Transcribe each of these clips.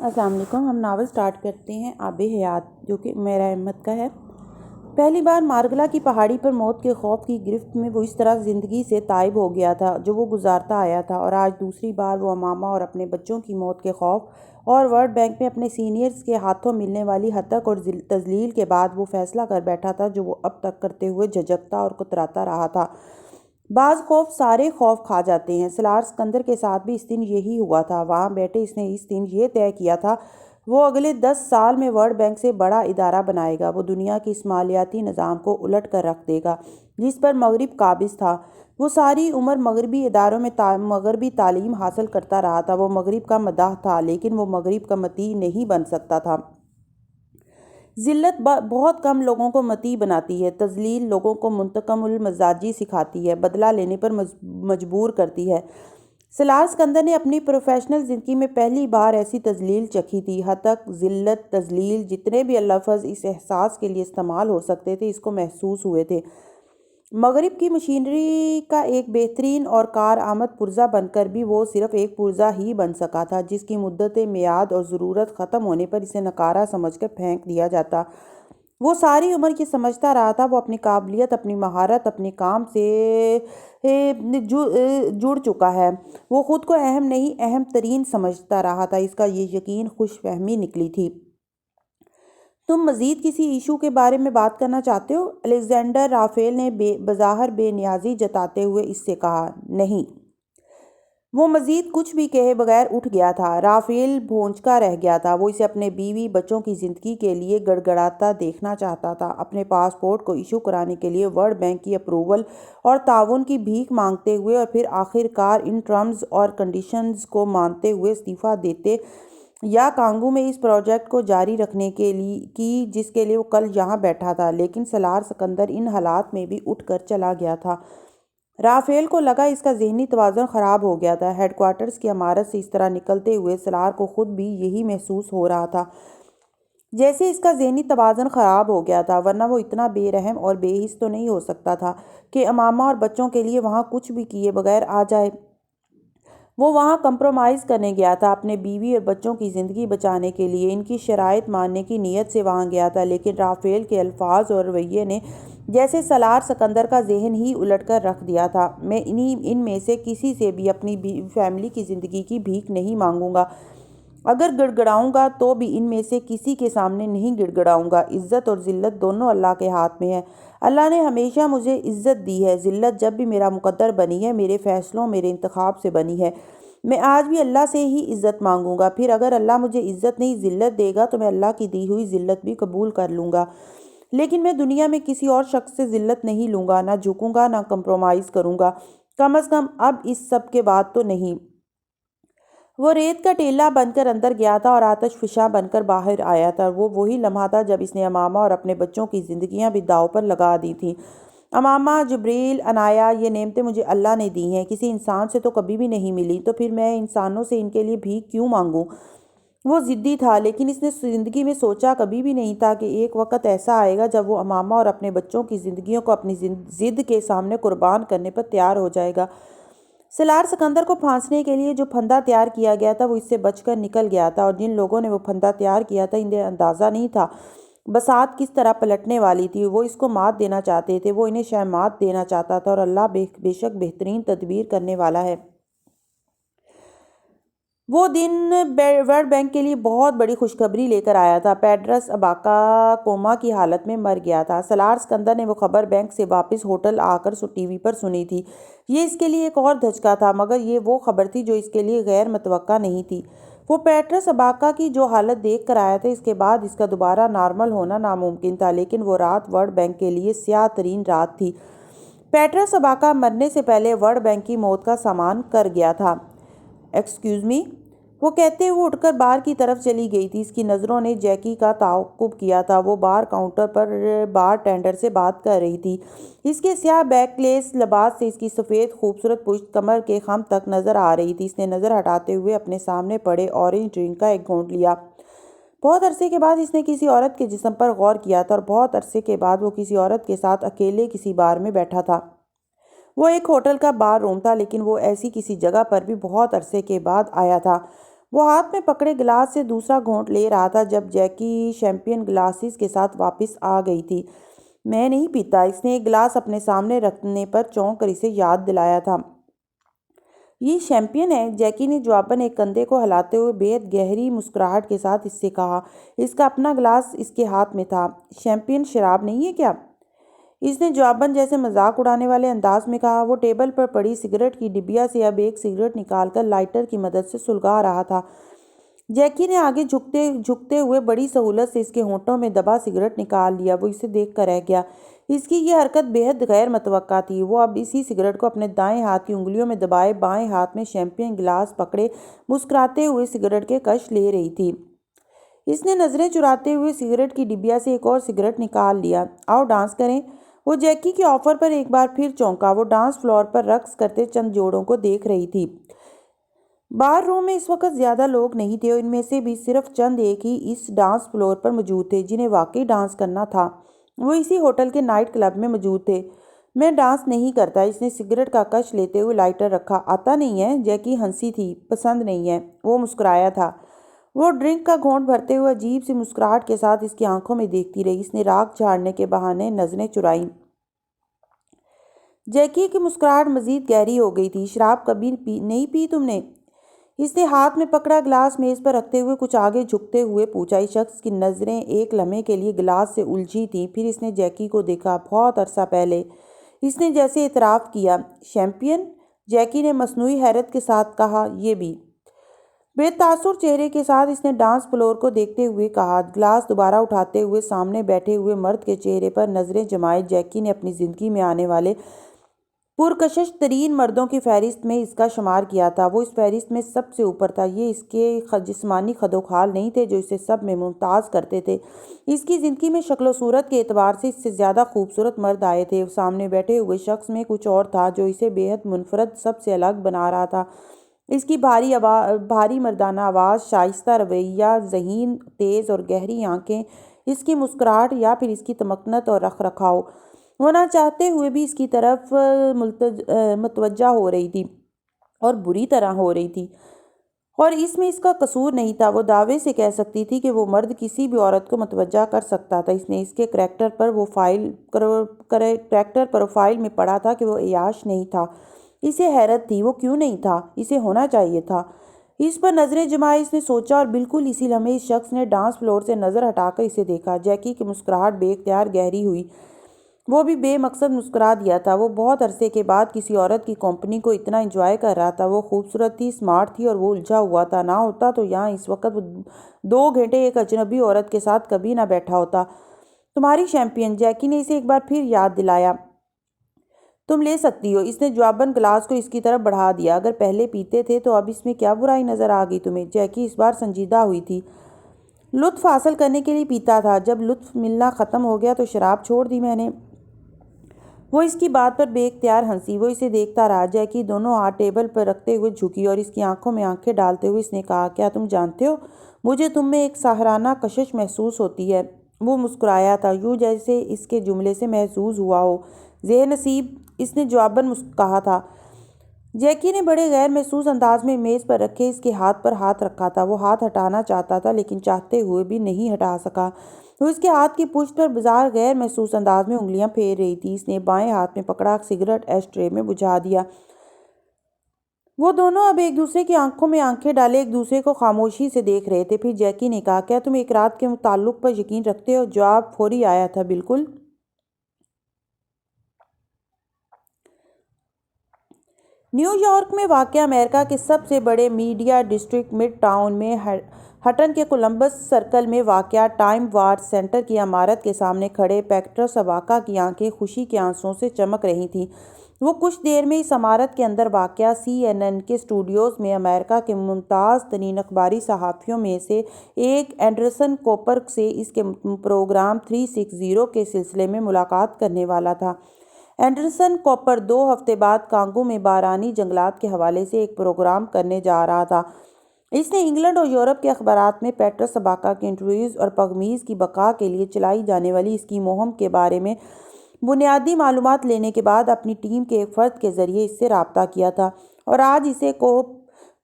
السلام علیکم۔ ہم ناول سٹارٹ کرتے ہیں آب حیات، جو کہ میرا احمد کا ہے۔ پہلی بار مارگلا کی پہاڑی پر موت کے خوف کی گرفت میں وہ اس طرح زندگی سے تائب ہو گیا تھا جو وہ گزارتا آیا تھا، اور آج دوسری بار وہ امامہ اور اپنے بچوں کی موت کے خوف اور ورلڈ بینک میں اپنے سینئرز کے ہاتھوں ملنے والی ہتک اور تذلیل کے بعد وہ فیصلہ کر بیٹھا تھا جو وہ اب تک کرتے ہوئے جھجکتا اور کتراتا رہا تھا۔ بعض خوف سارے خوف کھا جاتے ہیں۔ سالار سکندر کے ساتھ بھی اس دن یہی ہوا تھا۔ وہاں بیٹھے اس نے اس دن یہ طے کیا تھا وہ اگلے 10 سال میں ورلڈ بینک سے بڑا ادارہ بنائے گا۔ وہ دنیا کے اس مالیاتی نظام کو الٹ کر رکھ دے گا جس پر مغرب قابض تھا۔ وہ ساری عمر مغربی اداروں میں مغربی تعلیم حاصل کرتا رہا تھا۔ وہ مغرب کا مداح تھا، لیکن وہ مغرب کا مطیع نہیں بن سکتا تھا۔ ذلت بہت کم لوگوں کو مطیع بناتی ہے، تذلیل لوگوں کو منتقم المزاجی سکھاتی ہے، بدلہ لینے پر مجبور کرتی ہے۔ سالار سکندر نے اپنی پروفیشنل زندگی میں پہلی بار ایسی تذلیل چکھی تھی۔ ہتک، ذلت، تذلیل، جتنے بھی لفظ اس احساس کے لیے استعمال ہو سکتے تھے اس کو محسوس ہوئے تھے۔ مغرب کی مشینری کا ایک بہترین اور کارآمد پرزہ بن کر بھی وہ صرف ایک پرزہ ہی بن سکا تھا جس کی مدت میعاد اور ضرورت ختم ہونے پر اسے نکارہ سمجھ کر پھینک دیا جاتا۔ وہ ساری عمر یہ سمجھتا رہا تھا وہ اپنی قابلیت، اپنی مہارت، اپنے کام سے جڑ چکا ہے۔ وہ خود کو اہم نہیں، اہم ترین سمجھتا رہا تھا۔ اس کا یہ یقین خوش فہمی نکلی تھی۔ تم مزید کسی ایشو کے بارے میں بات کرنا چاہتے ہو؟ الیگزینڈر رافیل نے بظاہر بے نیازی جتاتے ہوئے اس سے کہا۔ نہیں۔ وہ مزید کچھ بھی کہے بغیر اٹھ گیا تھا۔ رافیل بھونچکا رہ گیا تھا۔ وہ اسے اپنے بیوی بچوں کی زندگی کے لیے گڑگڑاتا دیکھنا چاہتا تھا، اپنے پاسپورٹ کو ایشو کرانے کے لیے ورلڈ بینک کی اپروول اور تعاون کی بھیک مانگتے ہوئے، اور پھر آخر کار ان ٹرمز اور کنڈیشنز کو مانتے ہوئے استعفیٰ دیتے یا کانگو میں اس پروجیکٹ کو جاری رکھنے کی جس کے لیے وہ کل یہاں بیٹھا تھا۔ لیکن سالار سکندر ان حالات میں بھی اٹھ کر چلا گیا تھا۔ رافیل کو لگا اس کا ذہنی توازن خراب ہو گیا تھا۔ ہیڈ کوارٹرز کی عمارت سے اس طرح نکلتے ہوئے سالار کو خود بھی یہی محسوس ہو رہا تھا جیسے اس کا ذہنی توازن خراب ہو گیا تھا، ورنہ وہ اتنا بے رحم اور بے حس تو نہیں ہو سکتا تھا کہ امامہ اور بچوں کے لیے وہاں کچھ بھی کیے بغیر آ جائے۔ وہ وہاں کمپرومائز کرنے گیا تھا، اپنے بیوی اور بچوں کی زندگی بچانے کے لیے ان کی شرائط ماننے کی نیت سے وہاں گیا تھا۔ لیکن رافیل کے الفاظ اور رویے نے جیسے سالار سکندر کا ذہن ہی الٹ کر رکھ دیا تھا۔ میں ان میں سے کسی سے بھی اپنی فیملی کی زندگی کی بھیک نہیں مانگوں گا۔ اگر گڑگڑاؤں گا تو بھی ان میں سے کسی کے سامنے نہیں گڑگڑاؤں گا۔ عزت اور ذلت دونوں اللہ کے ہاتھ میں ہے۔ اللہ نے ہمیشہ مجھے عزت دی ہے۔ ذلت جب بھی میرا مقدر بنی ہے، میرے فیصلوں، میرے انتخاب سے بنی ہے۔ میں آج بھی اللہ سے ہی عزت مانگوں گا۔ پھر اگر اللہ مجھے عزت نہیں ذلت دے گا تو میں اللہ کی دی ہوئی ذلت بھی قبول کر لوں گا، لیکن میں دنیا میں کسی اور شخص سے ذلت نہیں لوں گا، نہ جھکوں گا، نہ کمپرومائز کروں گا، کم از کم اب اس سب کے بعد تو نہیں۔ وہ ریت کا ٹیلہ بن کر اندر گیا تھا اور آتش فشاں بن کر باہر آیا تھا۔ وہ وہی لمحہ تھا جب اس نے امامہ اور اپنے بچوں کی زندگیاں بھی داؤ پر لگا دی تھیں۔ امامہ، جبریل، عنایا، یہ نعمتیں مجھے اللہ نے دی ہیں، کسی انسان سے تو کبھی بھی نہیں ملی، تو پھر میں انسانوں سے ان کے لیے بھیک کیوں مانگوں؟ وہ ضدی تھا، لیکن اس نے زندگی میں سوچا کبھی بھی نہیں تھا کہ ایک وقت ایسا آئے گا جب وہ امامہ اور اپنے بچوں کی زندگیوں کو اپنی ضد کے سامنے قربان کرنے پر تیار ہو جائے گا۔ سالار سکندر کو پھانسنے کے لیے جو پھندا تیار کیا گیا تھا وہ اس سے بچ کر نکل گیا تھا، اور جن لوگوں نے وہ پھندا تیار کیا تھا انہیں اندازہ نہیں تھا بساط کس طرح پلٹنے والی تھی۔ وہ اس کو مات دینا چاہتے تھے، وہ انہیں شہمات دینا چاہتا تھا، اور اللہ بے شک بہترین تدبیر کرنے والا ہے۔ وہ دن ورلڈ بینک کے لیے بہت بڑی خوشخبری لے کر آیا تھا۔ پیٹرس اباکا کوما کی حالت میں مر گیا تھا۔ سالار سکندر نے وہ خبر بینک سے واپس ہوٹل آ کر ٹی وی پر سنی تھی۔ یہ اس کے لیے ایک اور دھچکا تھا، مگر یہ وہ خبر تھی جو اس کے لیے غیر متوقع نہیں تھی۔ وہ پیٹرس اباکا کی جو حالت دیکھ کر آیا تھا اس کے بعد اس کا دوبارہ نارمل ہونا ناممکن تھا، لیکن وہ رات ورلڈ بینک کے لیے سیاہ ترین رات تھی۔ پیٹرس اباکا مرنے سے پہلے ورلڈ بینک کی موت کا سامان کر گیا تھا۔ ایکسکیوز می، وہ کہتے ہوئے اٹھ کر بار کی طرف چلی گئی تھی۔ اس کی نظروں نے جیکی کا تعاقب کیا تھا۔ وہ بار کاؤنٹر پر بار ٹینڈر سے بات کر رہی تھی۔ اس کے سیاہ بیک لیس لباس سے اس کی سفید خوبصورت پشت کمر کے خم تک نظر آ رہی تھی۔ اس نے نظر ہٹاتے ہوئے اپنے سامنے پڑے اورنج ڈرنک کا ایک گھونٹ لیا۔ بہت عرصے کے بعد اس نے کسی عورت کے جسم پر غور کیا تھا، اور بہت عرصے کے بعد وہ کسی عورت کے ساتھ اکیلے کسی بار میں بیٹھا تھا۔ وہ ایک ہوٹل کا بار روم تھا، لیکن وہ ایسی کسی جگہ پر بھی بہت عرصے کے بعد آیا تھا۔ وہ ہاتھ میں پکڑے گلاس سے دوسرا گھونٹ لے رہا تھا جب جیکی شیمپئن گلاسز کے ساتھ واپس آ گئی تھی۔ میں نہیں پیتا، اس نے ایک گلاس اپنے سامنے رکھنے پر چونک کر اسے یاد دلایا تھا۔ یہ شیمپئن ہے، جیکی نے جواباً ایک کندھے کو ہلاتے ہوئے بےحد گہری مسکراہٹ کے ساتھ اس سے کہا۔ اس کا اپنا گلاس اس کے ہاتھ میں تھا۔ شیمپئن شراب نہیں ہے کیا؟ اس نے جواباً جیسے مذاق اڑانے والے انداز میں کہا۔ وہ ٹیبل پر پڑی سگریٹ کی ڈبیا سے اب ایک سگریٹ نکال کر لائٹر کی مدد سے سلگا رہا تھا۔ جیکی نے آگے جھکتے ہوئے بڑی سہولت سے اس کے ہونٹوں میں دبا سگریٹ نکال لیا۔ وہ اسے دیکھ کر رہ گیا۔ اس کی یہ حرکت بےحد غیر متوقع تھی۔ وہ اب اسی سگریٹ کو اپنے دائیں ہاتھ کی انگلیوں میں دبائے بائیں ہاتھ میں شیمپئن گلاس پکڑے مسکراتے ہوئے سگریٹ کے کش لے رہی تھی۔ اس نے نظریں چراتے ہوئے سگریٹ کی ڈبیا سے ایک اور سگریٹ نکال لیا۔ آؤ ڈانس کریں۔ وہ جیکی کے آفر پر ایک بار پھر چونکا۔ وہ ڈانس فلور پر رقص کرتے چند جوڑوں کو دیکھ رہی تھی۔ بار روم میں اس وقت زیادہ لوگ نہیں تھے اور ان میں سے بھی صرف چند ایک ہی اس ڈانس فلور پر موجود تھے جنہیں واقعی ڈانس کرنا تھا۔ وہ اسی ہوٹل کے نائٹ کلب میں موجود تھے۔ میں ڈانس نہیں کرتا۔ اس نے سگریٹ کا کش لیتے ہوئے لائٹر رکھا۔ آتا نہیں ہے؟ جیکی ہنسی تھی۔ پسند نہیں ہے؟ وہ مسکرایا تھا۔ وہ ڈرنک کا گھونٹ بھرتے ہوئے عجیب سی مسکراہٹ کے ساتھ اس کی آنکھوں میں دیکھتی رہی۔ اس نے راکھ جھاڑنے کے بہانے نظریں چرائیں۔ جیکی کی مسکراہٹ مزید گہری ہو گئی تھی۔ شراب کبھی نہیں پی تم نے؟ اس نے ہاتھ میں پکڑا گلاس میز پر رکھتے ہوئے کچھ آگے جھکتے ہوئے پوچھا۔ اس شخص کی نظریں ایک لمحے کے لیے گلاس سے الجھی تھیں، پھر اس نے جیکی کو دیکھا۔ بہت عرصہ پہلے، اس نے جیسے اعتراف کیا۔ شیمپئن؟ جیکی نے مصنوعی حیرت کے ساتھ کہا۔ یہ بھی؟ بے تاثر چہرے کے ساتھ اس نے ڈانس فلور کو دیکھتے ہوئے کہا۔ گلاس دوبارہ اٹھاتے ہوئے سامنے بیٹھے ہوئے مرد کے چہرے پر نظریں جمائے جیکی نے اپنی زندگی میں آنے والے پرکشش ترین مردوں کی فہرست میں اس کا شمار کیا تھا۔ وہ اس فہرست میں سب سے اوپر تھا۔ یہ اس کے جسمانی خدوخال نہیں تھے جو اسے سب میں ممتاز کرتے تھے۔ اس کی زندگی میں شکل و صورت کے اعتبار سے اس سے زیادہ خوبصورت مرد آئے تھے۔ سامنے بیٹھے ہوئے شخص میں کچھ اور تھا جو اسے بےحد منفرد، سب سے الگ بنا رہا تھا۔ اس کی بھاری مردانہ آواز، شائستہ رویہ، ذہین، تیز اور گہری آنکھیں، اس کی مسکراہٹ یا پھر اس کی تمکنت اور رکھ رکھاؤ، وہ نہ چاہتے ہوئے بھی اس کی طرف متوجہ ہو رہی تھی اور بری طرح ہو رہی تھی، اور اس میں اس کا قصور نہیں تھا۔ وہ دعوے سے کہہ سکتی تھی کہ وہ مرد کسی بھی عورت کو متوجہ کر سکتا تھا۔ اس نے اس کے کریکٹر پروفائل میں پڑھا تھا کہ وہ عیاش نہیں تھا۔ اسے حیرت تھی، وہ کیوں نہیں تھا؟ اسے ہونا چاہیے تھا۔ اس پر نظریں جمائے اس نے سوچا، اور بالکل اسی لمحے اس شخص نے ڈانس فلور سے نظر ہٹا کر اسے دیکھا۔ جیکی کی مسکراہٹ بے اختیار گہری ہوئی۔ وہ بھی بے مقصد مسکرا دیا تھا۔ وہ بہت عرصے کے بعد کسی عورت کی کمپنی کو اتنا انجوائے کر رہا تھا۔ وہ خوبصورت تھی، اسمارٹ تھی اور وہ الجھا ہوا تھا۔ نہ ہوتا تو یہاں اس وقت وہ 2 گھنٹے ایک اجنبی عورت کے ساتھ کبھی نہ بیٹھا ہوتا۔ تمہاری شیمپئن؟ جیکی نے اسے ایک بار پھر یاد دلایا۔ تم لے سکتی ہو۔ اس نے جواباً گلاس کو اس کی طرف بڑھا دیا۔ اگر پہلے پیتے تھے تو اب اس میں کیا برائی نظر آ گئی تمہیں؟ جیکی اس بار سنجیدہ ہوئی تھی۔ لطف حاصل کرنے کے لیے پیتا تھا۔ جب لطف ملنا ختم ہو گیا تو شراب چھوڑ دی میں نے۔ وہ اس کی بات پر بے اختیار ہنسی۔ وہ اسے دیکھتا رہا۔ جیکی دونوں ہاتھ ٹیبل پر رکھتے ہوئے جھکی اور اس کی آنکھوں میں آنکھیں ڈالتے ہوئے اس نے کہا، کیا تم جانتے ہو، مجھے تم میں ایک ساحرانہ کشش محسوس ہوتی ہے۔ وہ مسکرایا تھا، یوں جیسے اس کے جملے سے محظوظ ہوا ہو۔ ذے نصیب، اس نے جواباً کہا تھا۔ جیکی نے بڑے غیر محسوس انداز میں میز پر رکھے اس کے ہاتھ پر ہاتھ رکھا تھا۔ وہ ہاتھ ہٹانا چاہتا تھا لیکن چاہتے ہوئے بھی نہیں ہٹا سکا۔ وہ اس کے ہاتھ کی پشت پر بظاہر غیر محسوس انداز میں انگلیاں پھیر رہی تھی۔ اس نے بائیں ہاتھ میں پکڑا سگریٹ ایش ٹرے میں بجھا دیا۔ وہ دونوں اب ایک دوسرے کی آنکھوں میں آنکھیں ڈالے ایک دوسرے کو خاموشی سے دیکھ رہے تھے۔ پھر جیکی نے کہا، کیا تم ایک رات کے تعلق پر یقین رکھتے ہو؟ جواب فوری آیا تھا، بالکل۔ نیو یارک میں واقع امریکہ کے سب سے بڑے میڈیا ڈسٹرکٹ مڈ ٹاؤن میں ہٹن کے کولمبس سرکل میں واقع ٹائم وارڈ سینٹر کی عمارت کے سامنے کھڑے پیٹر سواکا کی آنکھیں خوشی کے آنسوؤں سے چمک رہی تھیں۔ وہ کچھ دیر میں اس عمارت کے اندر واقع CNN کے اسٹوڈیوز میں امریکہ کے ممتاز ترین اخباری صحافیوں میں سے ایک اینڈرسن کوپر سے اس کے پروگرام 360 کے سلسلے میں ملاقات کرنے والا تھا۔ اینڈرسن کوپر 2 ہفتے بعد کانگو میں بارانی جنگلات کے حوالے سے ایک پروگرام کرنے جا رہا تھا۔ اس نے انگلینڈ اور یورپ کے اخبارات میں پیٹر سباکا کے انٹرویوز اور پگمیز کی بقا کے لیے چلائی جانے والی اس کی مہم کے بارے میں بنیادی معلومات لینے کے بعد اپنی ٹیم کے ایک فرد کے ذریعے اس سے رابطہ کیا تھا، اور آج اسے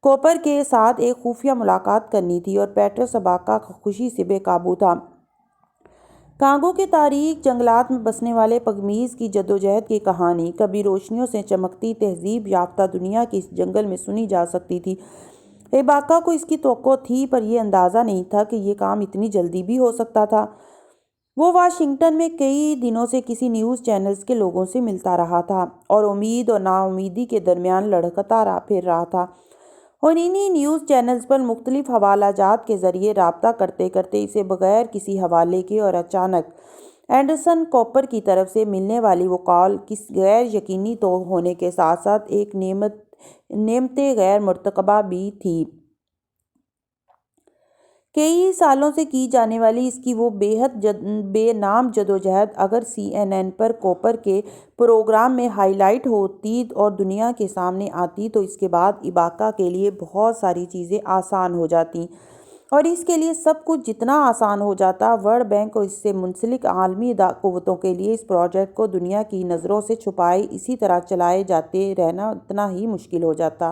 کوپر کے ساتھ ایک خفیہ ملاقات کرنی تھی اور پیٹرس اباقا خوشی سے بے قابو تھا۔ کانگو کے تاریک جنگلات میں بسنے والے پگمیز کی جدوجہد کی کہانی کبھی روشنیوں سے چمکتی تہذیب یافتہ دنیا کے اس جنگل میں سنی جا سکتی تھی۔ اباقا کو اس کی توقع تھی، پر یہ اندازہ نہیں تھا کہ یہ کام اتنی جلدی بھی ہو سکتا تھا۔ وہ واشنگٹن میں کئی دنوں سے کسی نیوز چینلز کے لوگوں سے ملتا رہا تھا اور امید اور نا امیدی کے درمیان لڑکتا پھر رہا تھا، اور انہی نیوز چینلز پر مختلف حوالہ جات کے ذریعے رابطہ کرتے کرتے اسے بغیر کسی حوالے کے اور اچانک اینڈرسن کوپر کی طرف سے ملنے والی وہ کال غیر یقینی تو ہونے کے ساتھ ساتھ ایک نعمت غیر مرتکبہ بھی تھی۔ کئی سالوں سے کی جانے والی اس کی وہ بے حد بے نام جدوجہد اگر CNN پر کوپر کے پروگرام میں ہائی لائٹ ہوتی اور دنیا کے سامنے آتی تو اس کے بعد اباقا کے لیے بہت ساری چیزیں آسان ہو جاتیں، اور اس کے لیے سب کچھ جتنا آسان ہو جاتا، ورلڈ بینک اور اس سے منسلک عالمی قوتوں کے لیے اس پروجیکٹ کو دنیا کی نظروں سے چھپائے اسی طرح چلائے جاتے رہنا اتنا ہی مشکل ہو جاتا۔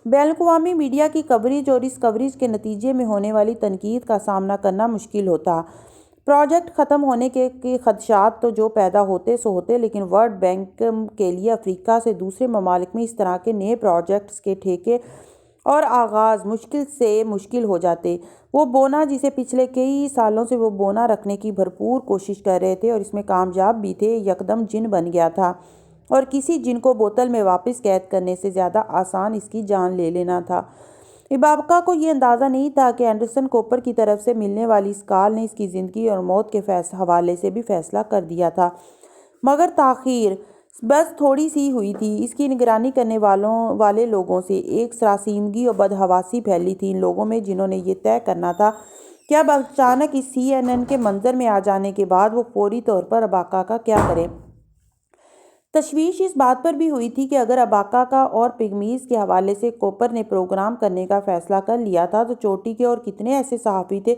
بین الاقوامی میڈیا کی کوریج اور اس کوریج کے نتیجے میں ہونے والی تنقید کا سامنا کرنا مشکل ہوتا۔ پروجیکٹ ختم ہونے کے خدشات تو جو پیدا ہوتے سو ہوتے، لیکن ورلڈ بینک کے لیے افریقہ سے دوسرے ممالک میں اس طرح کے نئے پروجیکٹس کے ٹھیکے اور آغاز مشکل سے مشکل ہو جاتے۔ وہ بونا جسے پچھلے کئی سالوں سے وہ بونا رکھنے کی بھرپور کوشش کر رہے تھے اور اس میں کامیاب بھی تھے، یکدم جن بن گیا تھا، اور کسی جن کو بوتل میں واپس قید کرنے سے زیادہ آسان اس کی جان لے لینا تھا۔ اباقا کو یہ اندازہ نہیں تھا کہ اینڈرسن کوپر کی طرف سے ملنے والی اس کال نے اس کی زندگی اور موت کے حوالے سے بھی فیصلہ کر دیا تھا، مگر تاخیر بس تھوڑی سی ہوئی تھی۔ اس کی نگرانی کرنے والے لوگوں سے ایک سراسیمگی اور بدحواسی پھیلی تھی ان لوگوں میں جنہوں نے یہ طے کرنا تھا کہ اب اچانک اس CNN کے منظر میں آ جانے کے بعد وہ فوری طور پر اباقا کا کیا کریں۔ تشویش اس بات پر بھی ہوئی تھی کہ اگر اباقا کا اور پگمیز کے حوالے سے کوپر نے پروگرام کرنے کا فیصلہ کر لیا تھا تو چوٹی کے اور کتنے ایسے صحافی تھے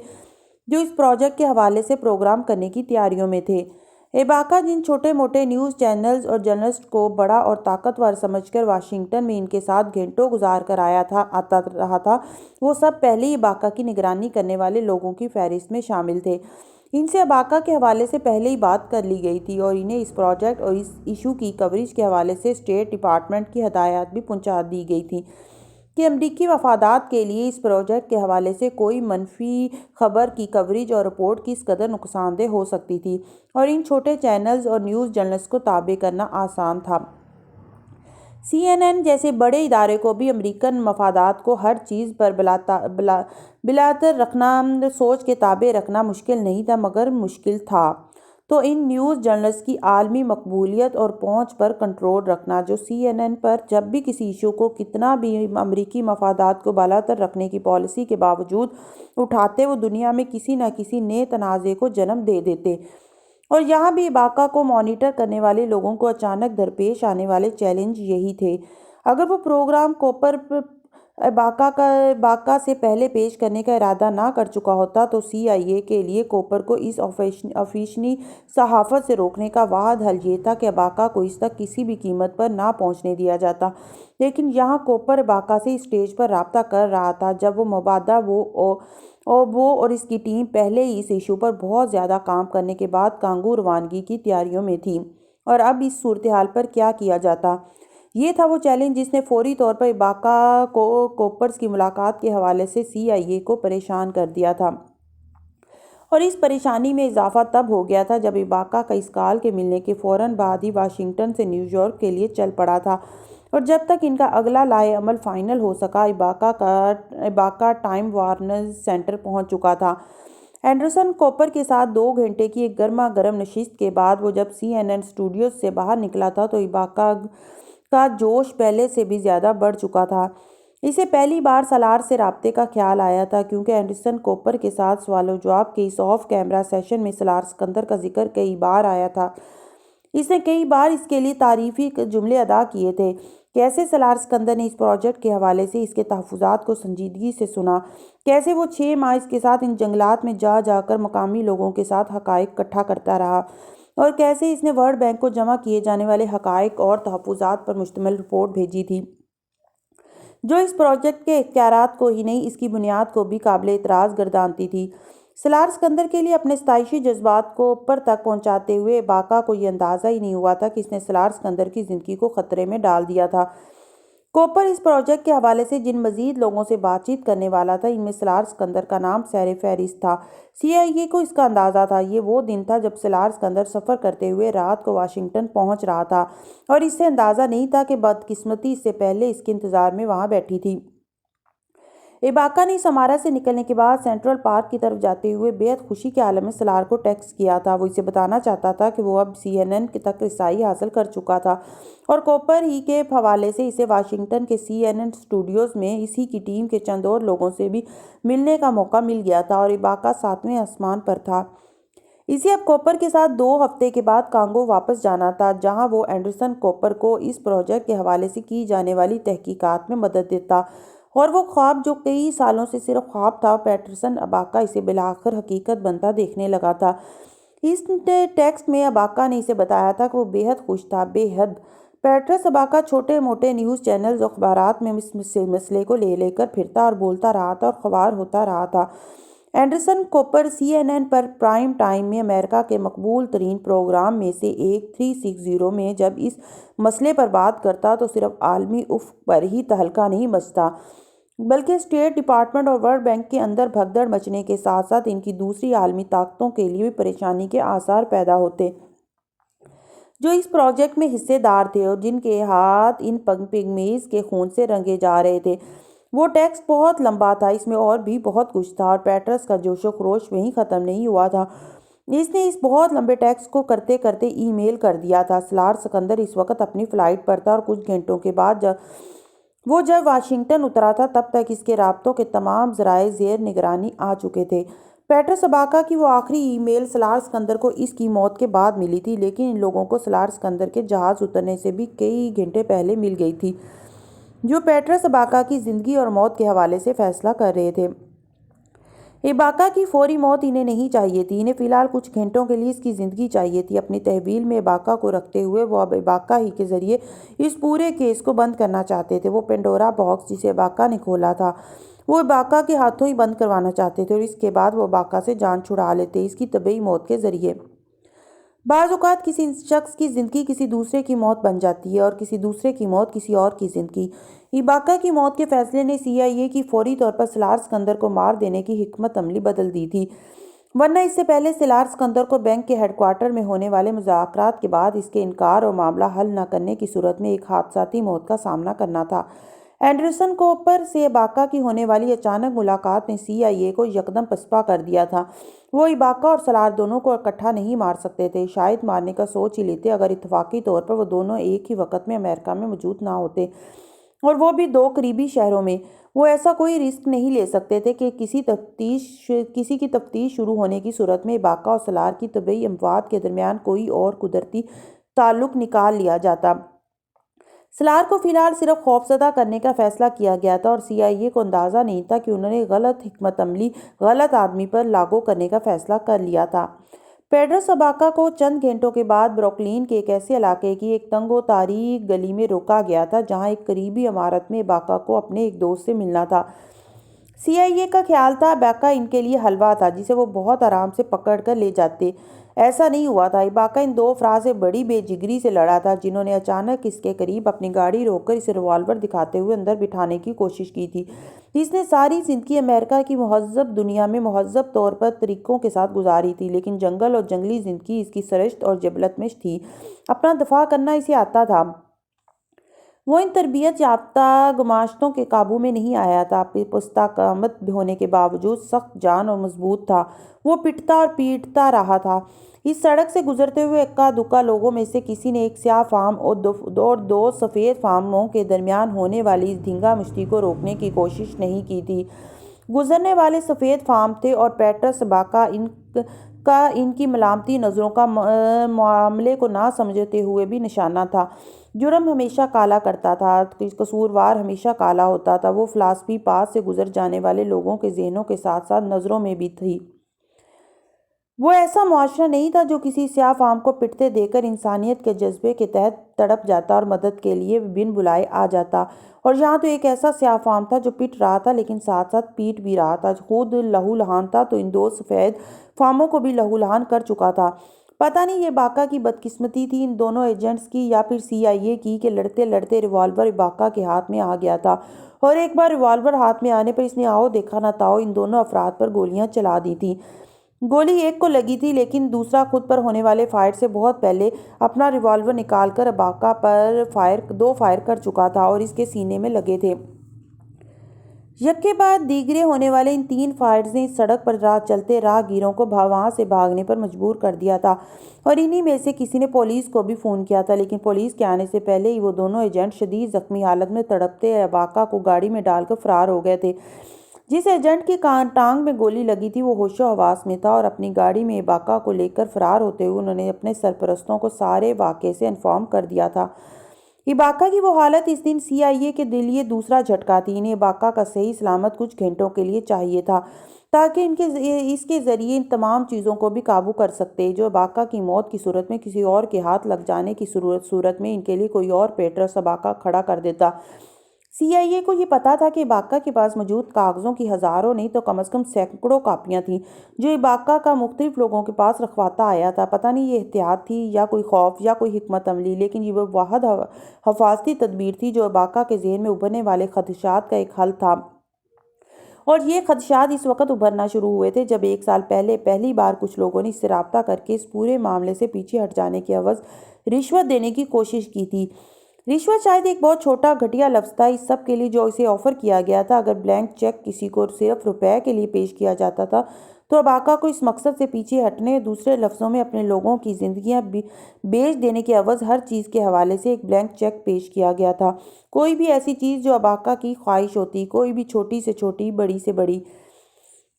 جو اس پروجیکٹ کے حوالے سے پروگرام کرنے کی تیاریوں میں تھے۔ اباقا جن چھوٹے موٹے نیوز چینلز اور جرنلسٹ کو بڑا اور طاقتور سمجھ کر واشنگٹن میں ان کے ساتھ گھنٹوں گزار کر آتا رہا تھا، وہ سب پہلے ہی اباقا کی نگرانی کرنے والے لوگوں کی فہرست میں شامل تھے۔ ان سے اباقا کے حوالے سے پہلے ہی بات کر لی گئی تھی اور انہیں اس پروجیکٹ اور اس ایشو کی کوریج کے حوالے سے اسٹیٹ ڈپارٹمنٹ کی ہدایات بھی پہنچا دی گئی تھیں کہ امریکی مفادات کے لیے اس پروجیکٹ کے حوالے سے کوئی منفی خبر کی کوریج اور رپورٹ کس قدر نقصان دہ ہو سکتی تھی، اور ان چھوٹے چینلز اور نیوز جرنلز کو تابع کرنا آسان تھا۔ CNN جیسے بڑے ادارے کو بھی امریکن مفادات کو ہر چیز پر بلاتر رکھنا سوچ کے تابع رکھنا مشکل نہیں تھا، مگر مشکل تھا تو ان نیوز جرنلز کی عالمی مقبولیت اور پہنچ پر کنٹرول رکھنا جو CNN پر جب بھی کسی ایشو کو کتنا بھی امریکی مفادات کو بالاتر رکھنے کی پالیسی کے باوجود اٹھاتے، وہ دنیا میں کسی نہ کسی نئے تنازع کو جنم دے دیتے۔ اور یہاں بھی اباقا کو مانیٹر کرنے والے لوگوں کو اچانک درپیش آنے والے چیلنج یہی تھے۔ اگر وہ پروگرام کوپر اباقا سے پہلے پیش کرنے کا ارادہ نہ کر چکا ہوتا تو CIA کے لیے کوپر کو اس افیشنی صحافت سے روکنے کا واحد حل یہ تھا کہ اباقا کو اس تک کسی بھی قیمت پر نہ پہنچنے دیا جاتا۔ لیکن یہاں کوپر اباقا سے اس سٹیج پر رابطہ کر رہا تھا جب وہ مبادہ وہ اور اس کی ٹیم پہلے ہی اس ایشو پر بہت زیادہ کام کرنے کے بعد کانگو روانگی کی تیاریوں میں تھی، اور اب اس صورتحال پر کیا کیا جاتا۔ یہ تھا وہ چیلنج جس نے فوری طور پر اباقا کو کوپرز کی ملاقات کے حوالے سے CIA کو پریشان کر دیا تھا، اور اس پریشانی میں اضافہ تب ہو گیا تھا جب اباقا کا اس کال کے ملنے کے فوراً بعد ہی واشنگٹن سے نیو یارک کے لیے چل پڑا تھا، اور جب تک ان کا اگلا لائحہ عمل فائنل ہو سکا اباقا ٹائم وارنر سینٹر پہنچ چکا تھا۔ اینڈرسن کوپر کے ساتھ 2 گھنٹے کی ایک گرما گرم نشست کے بعد وہ جب CNN اسٹوڈیوز سے باہر نکلا تھا تو اباقا کا جوش پہلے سے بھی زیادہ بڑھ چکا تھا۔ اسے پہلی بار سالار سے رابطے کا خیال آیا تھا کیونکہ اینڈرسن کوپر کے ساتھ سوال و جواب کے اس آف کیمرہ سیشن میں سالار سکندر کا ذکر کئی بار آیا تھا۔ اس نے کئی بار اس کے لیے تعریفی جملے ادا کیے تھے۔ کیسے سالار سکندر نے اس پروجیکٹ کے حوالے سے اس کے تحفظات کو سنجیدگی سے سنا، کیسے وہ 6 ماہ اس کے ساتھ ان جنگلات میں جا کر مقامی لوگوں کے ساتھ حقائق اکٹھا کرتا رہا، اور کیسے اس نے ورلڈ بینک کو جمع کیے جانے والے حقائق اور تحفظات پر مشتمل رپورٹ بھیجی تھی۔ جو اس پروجیکٹ کے اختیارات کو ہی نہیں اس کی بنیاد کو بھی قابل اعتراض گردانتی تھی۔ سالار اسکندر کے لیے اپنے ستائشی جذبات کو اوپر تک پہنچاتے ہوئے باقا کو یہ اندازہ ہی نہیں ہوا تھا کہ اس نے سالار اسکندر کی زندگی کو خطرے میں ڈال دیا تھا۔ کوپر اس پروجیکٹ کے حوالے سے جن مزید لوگوں سے بات چیت کرنے والا تھا ان میں سالار اسکندر کا نام سیر فہرست تھا۔ CIA کو اس کا اندازہ تھا۔ یہ وہ دن تھا جب سالار اسکندر سفر کرتے ہوئے رات کو واشنگٹن پہنچ رہا تھا اور اس سے اندازہ نہیں تھا کہ بدقسمتی اس سے پہلے اس کے انتظار میں وہاں بیٹھی تھی۔ ایباکا نے سمارا سے نکلنے کے بعد سینٹرل پارک کی طرف جاتے ہوئے بے حد خوشی کے عالم میں سالار کو ٹیکسٹ کیا تھا۔ وہ اسے بتانا چاہتا تھا کہ وہ اب CNN تک رسائی حاصل کر چکا تھا اور کوپر ہی کے حوالے سے اسے واشنگٹن کے CNN اسٹوڈیوز میں اسی کی ٹیم کے چند اور لوگوں سے بھی ملنے کا موقع مل گیا تھا اور ایباکا 7ویں آسمان پر تھا۔ اسے اب کوپر کے ساتھ 2 ہفتے کے بعد کانگو واپس جانا تھا جہاں وہ اینڈرسن کوپر کو اس پروجیکٹ کے حوالے سے کی جانے والی تحقیقات میں مدد دیتا اور وہ خواب جو کئی سالوں سے صرف خواب تھا پیٹرسن اباکا اسے بالآخر حقیقت بنتا دیکھنے لگا تھا۔ اس ٹیکسٹ میں اباکا نے اسے بتایا تھا کہ وہ بے حد خوش تھا، بے حد۔ پیٹرس اباکا چھوٹے موٹے نیوز چینلز اور اخبارات میں اس مسئلے کو لے کر پھرتا اور بولتا رہا تھا اور خوار ہوتا رہا تھا۔ اینڈرسن کوپر CNN پر پرائم ٹائم میں امریکہ کے مقبول ترین پروگرام میں سے ایک 360 میں جب اس مسئلے پر بات کرتا تو صرف عالمی افق پر ہی تہلکہ نہیں مچتا بلکہ اسٹیٹ ڈپارٹمنٹ اور ورلڈ بینک کے اندر بھگدڑ مچنے کے ساتھ ساتھ ان کی دوسری عالمی طاقتوں کے لیے بھی پریشانی کے آثار پیدا ہوتے جو اس پروجیکٹ میں حصے دار تھے اور جن کے ہاتھ ان پگمیز کے خون سے رنگے جا رہے تھے۔ وہ ٹیکسٹ بہت لمبا تھا، اس میں اور بھی بہت کچھ تھا اور پیٹرس کا جوش و خروش وہیں ختم نہیں ہوا تھا۔ اس نے اس بہت لمبے ٹیکسٹ کو کرتے کرتے ای میل کر دیا تھا۔ سالار سکندر اس وقت اپنی فلائٹ پر تھا اور کچھ گھنٹوں کے بعد جب واشنگٹن اترا تھا تب تک اس کے رابطوں کے تمام ذرائع زیر نگرانی آ چکے تھے۔ پیٹرس اباکا کی وہ آخری ای میل سالار سکندر کو اس کی موت کے بعد ملی تھی، لیکن ان لوگوں کو سالار سکندر کے جہاز اترنے سے بھی کئی گھنٹے پہلے مل گئی تھی جو پیٹرس اباکا کی زندگی اور موت کے حوالے سے فیصلہ کر رہے تھے۔ ایباکا کی فوری موت انہیں نہیں چاہیے تھی، انہیں فی الحال کچھ گھنٹوں کے لیے اس کی زندگی چاہیے تھی۔ اپنی تحویل میں ایباکا کو رکھتے ہوئے وہ اب ایباکا ہی کے ذریعے اس پورے کیس کو بند کرنا چاہتے تھے۔ وہ پینڈورا باکس جسے ایباکا نے کھولا تھا وہ ایباکا کے ہاتھوں ہی بند کروانا چاہتے تھے اور اس کے بعد وہ ایباکا سے جان چھڑا لیتے اس کی طبیعی موت کے ذریعے۔ بعض اوقات کسی شخص کی زندگی کسی دوسرے کی موت بن جاتی ہے اور کسی دوسرے کی موت کسی اور کی زندگی۔ ایباکا کی موت کے فیصلے نے CIA کی فوری طور پر سالار سکندر کو مار دینے کی حکمت عملی بدل دی تھی، ورنہ اس سے پہلے سالار سکندر کو بینک کے ہیڈ کوارٹر میں ہونے والے مذاکرات کے بعد اس کے انکار اور معاملہ حل نہ کرنے کی صورت میں ایک حادثاتی موت کا سامنا کرنا تھا۔ اینڈرسن کوپر سے ایباکا کی ہونے والی اچانک ملاقات نے CIA کو یکدم پسپا کر دیا تھا۔ وہ ایباکا اور سالار دونوں کو اکٹھا نہیں مار سکتے تھے، شاید مارنے کا سوچ ہی لیتے اگر اتفاقی طور پر وہ دونوں ایک ہی وقت میں امریکہ میں موجود نہ ہوتے اور وہ بھی 2 قریبی شہروں میں۔ وہ ایسا کوئی رسک نہیں لے سکتے تھے کہ کسی کی تفتیش شروع ہونے کی صورت میں ایباکا اور سالار کی طبیعی اموات کے درمیان کوئی اور قدرتی تعلق نکال لیا جاتا۔ سالار کو فی الحال صرف خوفزدہ کرنے کا فیصلہ کیا گیا تھا اور CIA کو اندازہ نہیں تھا کہ انہوں نے غلط حکمت عملی غلط آدمی پر لاگو کرنے کا فیصلہ کر لیا تھا۔ پیٹرس اباکا کو چند گھنٹوں کے بعد بروکلین کے ایک ایسے علاقے کی ایک تنگ و تاریک گلی میں روکا گیا تھا جہاں ایک قریبی عمارت میں ایباکا کو اپنے ایک دوست سے ملنا تھا۔ CIA کا خیال تھا ایباکا ان کے لیے حلوہ تھا جسے وہ بہت آرام سے پکڑ کر لے جاتے۔ ایسا نہیں ہوا تھا۔ ایباکا ان 2 افراد سے بڑی بے جگری سے لڑا تھا جنہوں نے اچانک اس کے قریب اپنی گاڑی روک کر اسے ریوالور دکھاتے ہوئے اندر بٹھانے کی کوشش کی تھی۔ اس نے ساری زندگی امریکہ کی مہذب دنیا میں مہذب طور پر طریقوں کے ساتھ گزاری تھی، لیکن جنگل اور جنگلی زندگی اس کی سرشت اور جبلت میں تھی۔ اپنا دفاع کرنا اسے آتا تھا۔ وہ ان تربیت یافتہ گماشتوں کے قابو میں نہیں آیا تھا۔ پختہ قامت ہونے کے باوجود سخت جان اور مضبوط تھا۔ وہ پٹتا اور پیٹتا رہا تھا۔ اس سڑک سے گزرتے ہوئے اکا دکا لوگوں میں سے کسی نے ایک سیاہ فام اور 2 سفید فاموں کے درمیان ہونے والی اس دھنگا مشتی کو روکنے کی کوشش نہیں کی تھی۔ گزرنے والے سفید فام تھے اور پیٹرس اباکا ان کی ملامتی نظروں کا معاملے کو نہ سمجھتے ہوئے بھی نشانہ تھا۔ جرم ہمیشہ کالا کرتا تھا، قصوروار ہمیشہ کالا ہوتا تھا۔ وہ فلسفی پاس سے گزر جانے والے لوگوں کے ذہنوں کے ساتھ ساتھ نظروں میں بھی تھی۔ وہ ایسا معاشرہ نہیں تھا جو کسی سیاہ فام کو پٹتے دے کر انسانیت کے جذبے کے تحت تڑپ جاتا اور مدد کے لیے بن بلائے آ جاتا، اور یہاں تو ایک ایسا سیاہ فام تھا جو پٹ رہا تھا لیکن ساتھ ساتھ پیٹ بھی رہا تھا، خود لہو لہان تھا تو ان دو سفید فاموں کو بھی لہو لہان کر چکا تھا۔ پتہ نہیں یہ باکا کی بدقسمتی تھی ان دونوں ایجنٹس کی یا پھر CIA کی کہ لڑتے لڑتے ریوالور باکا کے ہاتھ میں آ گیا تھا، اور ایک بار ریوالور ہاتھ میں آنے پر اس نے آؤ دیکھا نہ تاؤ ان دونوں افراد پر گولیاں چلا دی تھی۔ گولی ایک کو لگی تھی لیکن دوسرا خود پر ہونے والے فائر سے بہت پہلے اپنا ریوالور نکال کر باکا پر دو فائر کر چکا تھا اور اس کے سینے میں لگے تھے۔ یکے بعد دیگرے ہونے والے ان تین فائرز نے اس سڑک پر چلتے راہ گیروں کو وہاں سے بھاگنے پر مجبور کر دیا تھا، اور انہی میں سے کسی نے پولیس کو بھی فون کیا تھا، لیکن پولیس کے آنے سے پہلے ہی وہ دونوں ایجنٹ شدید زخمی حالت میں تڑپتے باکا کو گاڑی میں ڈال کر فرار ہو گئے تھے۔ جس ایجنٹ کی ٹانگ میں گولی لگی تھی وہ ہوش و حواس میں تھا، اور اپنی گاڑی میں باکا کو لے کر فرار ہوتے ہوئے انہوں نے اپنے سرپرستوں کو سارے واقعے سے انفارم کر دیا تھا۔ اباکا کی وہ حالت اس دن CIA کے لیے دوسرا جھٹکا تھی۔ انہیں اباکا کا صحیح سلامت کچھ گھنٹوں کے لیے چاہیے تھا تاکہ اس کے ذریعے ان تمام چیزوں کو بھی قابو کر سکتے جو اباکا کی موت کی صورت میں کسی اور کے ہاتھ لگ جانے کی صورت میں ان کے لیے کوئی اور پیٹرس اباکا کھڑا کر دیتا۔ CIA کو یہ پتا تھا کہ اباکا کے پاس موجود کاغذوں کی ہزاروں نہیں تو کم از کم سینکڑوں کاپیاں تھیں جو اباکا کا مختلف لوگوں کے پاس رکھواتا آیا تھا۔ پتہ نہیں یہ احتیاط تھی یا کوئی خوف یا کوئی حکمت عملی، لیکن یہ وہ واحد حفاظتی تدبیر تھی جو اباکا کے ذہن میں ابھرنے والے خدشات کا ایک حل تھا، اور یہ خدشات اس وقت ابھرنا شروع ہوئے تھے جب ایک سال پہلے پہلی بار کچھ لوگوں نے اس سے رابطہ کر کے اس پورے معاملے سے پیچھے ہٹ جانے کے عوض رشوت دینے کی کوشش کی تھی۔ رشوت شاید ایک بہت چھوٹا گھٹیا لفظ تھا اس سب کے لیے جو اسے آفر کیا گیا تھا۔ اگر بلینک چیک کسی کو صرف روپے کے لیے پیش کیا جاتا تھا تو اباکا کو اس مقصد سے پیچھے ہٹنے، دوسرے لفظوں میں اپنے لوگوں کی زندگیاں بیچ دینے کے عوض ہر چیز کے حوالے سے ایک بلینک چیک پیش کیا گیا تھا۔ کوئی بھی ایسی چیز جو اباکا کی خواہش ہوتی، کوئی بھی چھوٹی سے چھوٹی، بڑی سے بڑی۔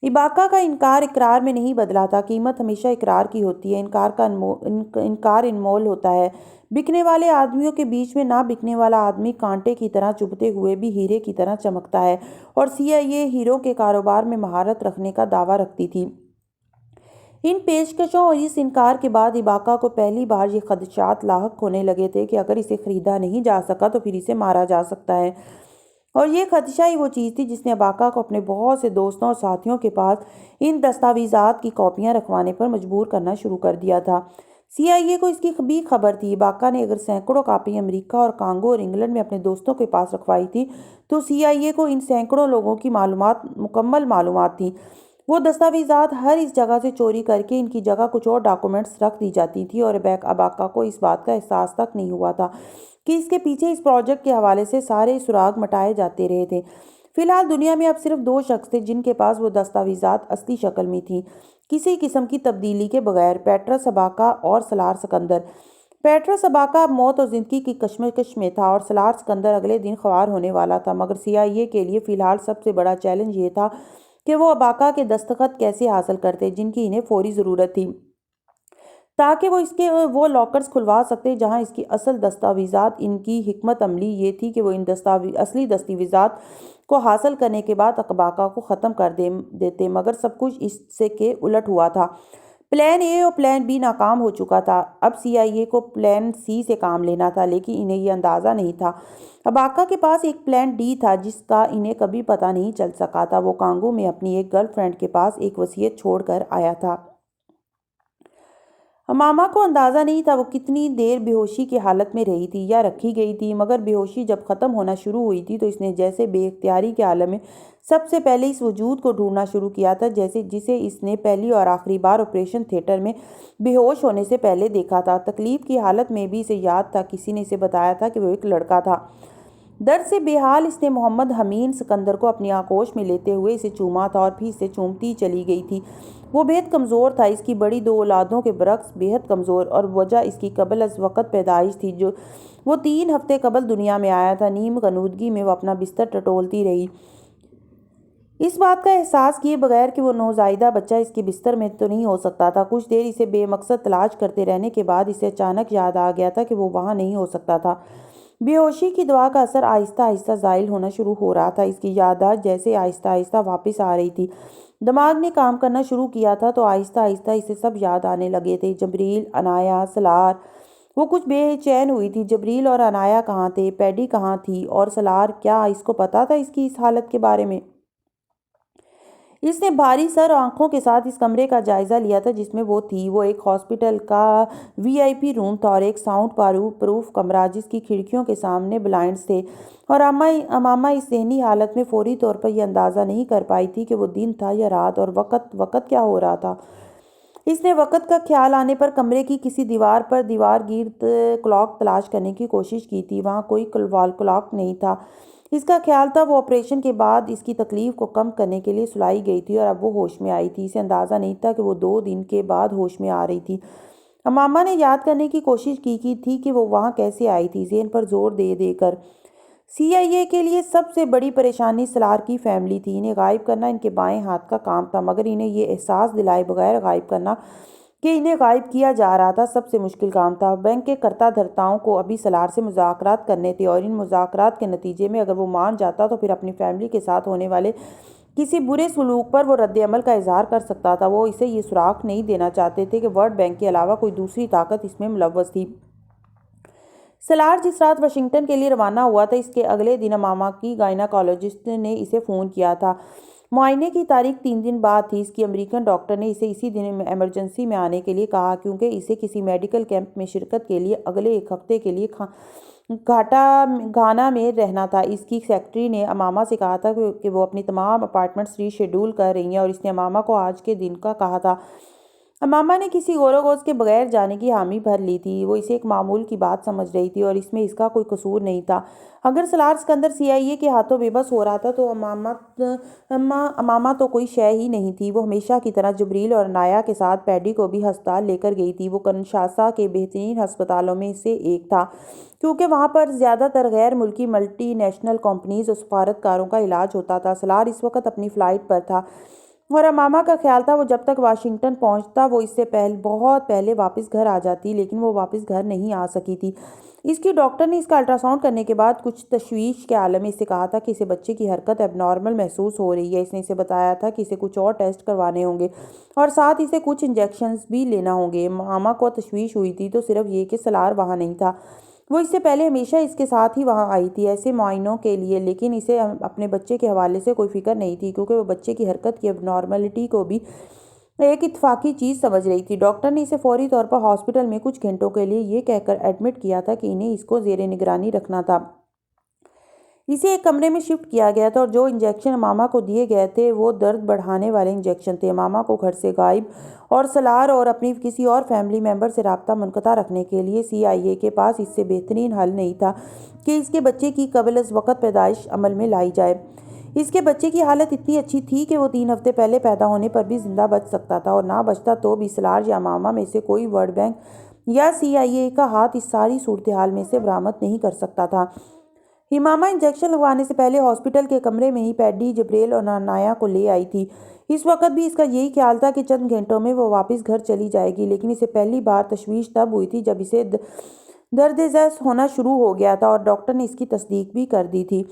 اباکا کا انکار اقرار میں نہیں بدلا تھا۔ قیمت ہمیشہ اقرار کی ہوتی ہے، انکار انمول ہوتا ہے۔ بکنے والے آدمیوں کے بیچ میں نہ بکنے والا آدمی کانٹے کی طرح چبھتے ہوئے بھی ہیرے کی طرح چمکتا ہے، اور CIA ہیروں کے کاروبار میں مہارت رکھنے کا دعویٰ رکھتی تھی۔ ان پیشکشوں اور اس انکار کے بعد اباکا کو پہلی بار یہ خدشات لاحق ہونے لگے تھے کہ اگر اسے خریدا نہیں جا سکا تو پھر اسے مارا جا سکتا ہے، اور یہ خدشہ ہی وہ چیز تھی جس نے اباکا کو اپنے بہت سے دوستوں اور ساتھیوں کے پاس ان دستاویزات کی کاپیاں رکھوانے پر مجبور کرنا شروع کر دیا تھا۔ CIA کو اس کی بھی خبر تھی۔ اباکا نے اگر سینکڑوں کاپی امریکہ اور کانگو اور انگلینڈ میں اپنے دوستوں کے پاس رکھوائی تھی تو CIA کو ان سینکڑوں لوگوں کی مکمل معلومات تھی۔ وہ دستاویزات ہر اس جگہ سے چوری کر کے ان کی جگہ کچھ اور ڈاکومنٹس رکھ دی جاتی تھی، اور اباکا کو اس بات کا احساس تک نہیں ہوا تھا کہ اس کے پیچھے اس پروجیکٹ کے حوالے سے سارے سراغ مٹائے جاتے رہے تھے۔ فی الحال دنیا میں اب صرف 2 شخص تھے جن کے پاس وہ دستاویزات اصلی شکل میں تھیں، کسی قسم کی تبدیلی کے بغیر: پیٹرس اباکا اور سالار سکندر۔ پیٹرس اباکا اب موت اور زندگی کی کشمکش میں تھا، اور سالار سکندر اگلے دن خوار ہونے والا تھا، مگر CIA کے لیے فی الحال سب سے بڑا چیلنج یہ تھا کہ وہ اباکا کے دستخط کیسے حاصل کرتے جن کی انہیں فوری ضرورت تھی، تاکہ وہ لاکرز کھلوا سکتے جہاں اس کی اصل دستاویزات۔ ان کی حکمت عملی یہ تھی کہ وہ ان اصلی دستاویزات کو حاصل کرنے کے بعد اباکا کو ختم کر دیتے، مگر سب کچھ اس سے کے الٹ ہوا تھا۔ پلان A اور پلان B ناکام ہو چکا تھا، اب CIA کو پلان C سے کام لینا تھا، لیکن انہیں یہ اندازہ نہیں تھا اباکا کے پاس ایک پلان D تھا جس کا انہیں کبھی پتہ نہیں چل سکا تھا۔ وہ کانگو میں اپنی ایک گرل فرینڈ کے پاس ایک وصیت چھوڑ کر آیا تھا۔ امامہ کو اندازہ نہیں تھا وہ کتنی دیر بے ہوشی کی حالت میں رہی تھی یا رکھی گئی تھی، مگر بے ہوشی جب ختم ہونا شروع ہوئی تھی تو اس نے جیسے بے اختیاری کے عالم میں سب سے پہلے اس وجود کو ڈھونڈنا شروع کیا تھا جسے اس نے پہلی اور آخری بار آپریشن تھیٹر میں بے ہوش ہونے سے پہلے دیکھا تھا۔ تکلیف کی حالت میں بھی اسے یاد تھا، کسی نے اسے بتایا تھا کہ وہ ایک لڑکا تھا۔ درد سے بے حال اس نے محمد حمین سکندر کو اپنی آغوش میں لیتے ہوئے اسے چوما تھا اور پھر اسے چومتی چلی گئی تھی۔ وہ بہت کمزور تھا، اس کی بڑی 2 اولادوں کے برعکس بہت کمزور، اور وجہ اس کی قبل از وقت پیدائش تھی جو وہ 3 ہفتے قبل دنیا میں آیا تھا۔ نیم غنودگی میں وہ اپنا بستر ٹٹولتی رہی، اس بات کا احساس کیے بغیر کہ وہ نوزائیدہ بچہ اس کے بستر میں تو نہیں ہو سکتا تھا۔ کچھ دیر اسے بے مقصد تلاش کرتے رہنے کے بعد اسے اچانک یاد آ گیا تھا کہ وہ وہاں نہیں ہو سکتا تھا۔ بے ہوشی کی دوا کا اثر آہستہ آہستہ زائل ہونا شروع ہو رہا تھا، اس کی یادداشت جیسے آہستہ آہستہ واپس آ رہی تھی۔ دماغ نے کام کرنا شروع کیا تھا تو آہستہ آہستہ اسے سب یاد آنے لگے تھے، جبریل، عنایا، سلار۔ وہ کچھ بے چین ہوئی تھی، جبریل اور عنایا کہاں تھے، پیڈی کہاں تھی، اور سلار، کیا اس کو پتا تھا اس کی اس حالت کے بارے میں؟ اس نے بھاری سر آنکھوں کے ساتھ اس کمرے کا جائزہ لیا تھا جس میں وہ تھی۔ وہ ایک ہاسپٹل کا وی آئی پی روم تھا، اور ایک ساؤنڈ پروف کمرہ جس کی کھڑکیوں کے سامنے بلائنڈز تھے، اور امامہ اس ذہنی حالت میں فوری طور پر یہ اندازہ نہیں کر پائی تھی کہ وہ دن تھا یا رات، اور وقت کیا ہو رہا تھا۔ اس نے وقت کا خیال آنے پر کمرے کی کسی دیوار پر دیوار گرد کلاک تلاش کرنے کی کوشش کی تھی۔ وہاں کوئی وال کلاک نہیں تھا۔ اس کا خیال تھا وہ آپریشن کے بعد اس کی تکلیف کو کم کرنے کے لیے سلائی گئی تھی، اور اب وہ ہوش میں آئی تھی۔ اسے اندازہ نہیں تھا کہ وہ 2 دن کے بعد ہوش میں آ رہی تھی۔ امامہ نے یاد کرنے کی کوشش کی تھی کہ وہ وہاں کیسے آئی تھی، ذہن پر زور دے دے کر۔ سی آئی اے کے لیے سب سے بڑی پریشانی سلار کی فیملی تھی۔ انہیں غائب کرنا ان کے بائیں ہاتھ کا کام تھا، مگر انہیں یہ احساس دلائے بغیر غائب کرنا کہ انہیں غائب کیا جا رہا تھا سب سے مشکل کام تھا۔ بینک کے کرتا دھرتاؤں کو ابھی سلار سے مذاکرات کرنے تھے، اور ان مذاکرات کے نتیجے میں اگر وہ مان جاتا تو پھر اپنی فیملی کے ساتھ ہونے والے کسی برے سلوک پر وہ رد عمل کا اظہار کر سکتا تھا۔ وہ اسے یہ سراغ نہیں دینا چاہتے تھے کہ ورلڈ بینک کے علاوہ کوئی دوسری طاقت اس میں ملوث تھی۔ سلار جس رات واشنگٹن کے لیے روانہ ہوا تھا، اس کے اگلے دن امامہ کی گائناکالوجسٹ نے اسے فون کیا تھا۔ معائنے کی تاریخ 3 دن بعد تھی۔ اس کی امریکن ڈاکٹر نے اسے اسی دن ایمرجنسی میں آنے کے لیے کہا، کیونکہ اسے کسی میڈیکل کیمپ میں شرکت کے لیے اگلے 1 ہفتے کے لیے گھانا میں رہنا تھا۔ اس کی سیکرٹری نے امامہ سے کہا تھا کہ وہ اپنی تمام اپائنٹمنٹس ری شیڈول کر رہی ہیں، اور اس نے امامہ کو آج کے دن کا کہا تھا۔ امامہ نے کسی غور و خوض کے بغیر جانے کی حامی بھر لی تھی۔ وہ اسے ایک معمول کی بات سمجھ رہی تھی، اور اس میں اس کا کوئی قصور نہیں تھا۔ اگر سلار سکندر سی آئی اے کے ہاتھوں بے بس ہو رہا تھا تو امامہ تو کوئی شے ہی نہیں تھی۔ وہ ہمیشہ کی طرح جبریل اور عنایا کے ساتھ پیڈی کو بھی ہسپتال لے کر گئی تھی۔ وہ کنشاسا کے بہترین ہسپتالوں میں سے ایک تھا، کیونکہ وہاں پر زیادہ تر غیر ملکی ملٹی نیشنل کمپنیز اور سفارتکاروں کا علاج ہوتا تھا۔ سلار اس وقت اپنی فلائٹ پر تھا، اور امامہ کا خیال تھا وہ جب تک واشنگٹن پہنچتا وہ اس سے بہت پہلے واپس گھر آ جاتی، لیکن وہ واپس گھر نہیں آ سکی تھی۔ اس کی ڈاکٹر نے اس کا الٹرا ساؤنڈ کرنے کے بعد کچھ تشویش کے عالم میں اسے کہا تھا کہ اسے بچے کی حرکت اب نارمل محسوس ہو رہی ہے۔ اس نے اسے بتایا تھا کہ اسے کچھ اور ٹیسٹ کروانے ہوں گے، اور ساتھ اسے کچھ انجیکشنز بھی لینا ہوں گے۔ امامہ کو تشویش ہوئی تھی تو صرف یہ کہ سلار وہاں نہیں تھا۔ وہ اس سے پہلے ہمیشہ اس کے ساتھ ہی وہاں آئی تھی ایسے معائنوں کے لیے، لیکن اسے اپنے بچے کے حوالے سے کوئی فکر نہیں تھی، کیونکہ وہ بچے کی حرکت کی اب نارملٹی کو بھی ایک اتفاقی چیز سمجھ رہی تھی۔ ڈاکٹر نے اسے فوری طور پر ہاسپٹل میں کچھ گھنٹوں کے لیے یہ کہہ کر ایڈمٹ کیا تھا کہ انہیں اس کو زیر نگرانی رکھنا تھا۔ اسے ایک کمرے میں شفٹ کیا گیا تھا، اور جو انجیکشن امامہ کو دیے گئے تھے وہ درد بڑھانے والے انجیکشن تھے۔ امامہ کو گھر سے غائب اور سلار اور اپنی کسی اور فیملی ممبر سے رابطہ منقطع رکھنے کے لیے سی آئی اے کے پاس اس سے بہترین حل نہیں تھا کہ اس کے بچے کی قبل از وقت پیدائش عمل میں لائی جائے۔ اس کے بچے کی حالت اتنی اچھی تھی کہ وہ 3 ہفتے پہلے پیدا ہونے پر بھی زندہ بچ سکتا تھا، اور نہ بچتا تو بھی سلار یا امامہ میں سے کوئی ورلڈ بینک یا سی آئی اے کا ہاتھ اس ساری صورتحال میں سے برآمد نہیں کر سکتا تھا۔ امامہ انجیکشن لگوانے سے پہلے ہاسپٹل کے کمرے میں ہی پیڈی، جبریل اور عنایا کو لے آئی تھی۔ اس وقت بھی اس کا یہی خیال تھا کہ چند گھنٹوں میں وہ واپس گھر چلی جائے گی، لیکن اسے پہلی بار تشویش تب ہوئی تھی جب اسے درد ذیل ہونا شروع ہو گیا تھا، اور ڈاکٹر نے اس کی تصدیق بھی کر دی تھی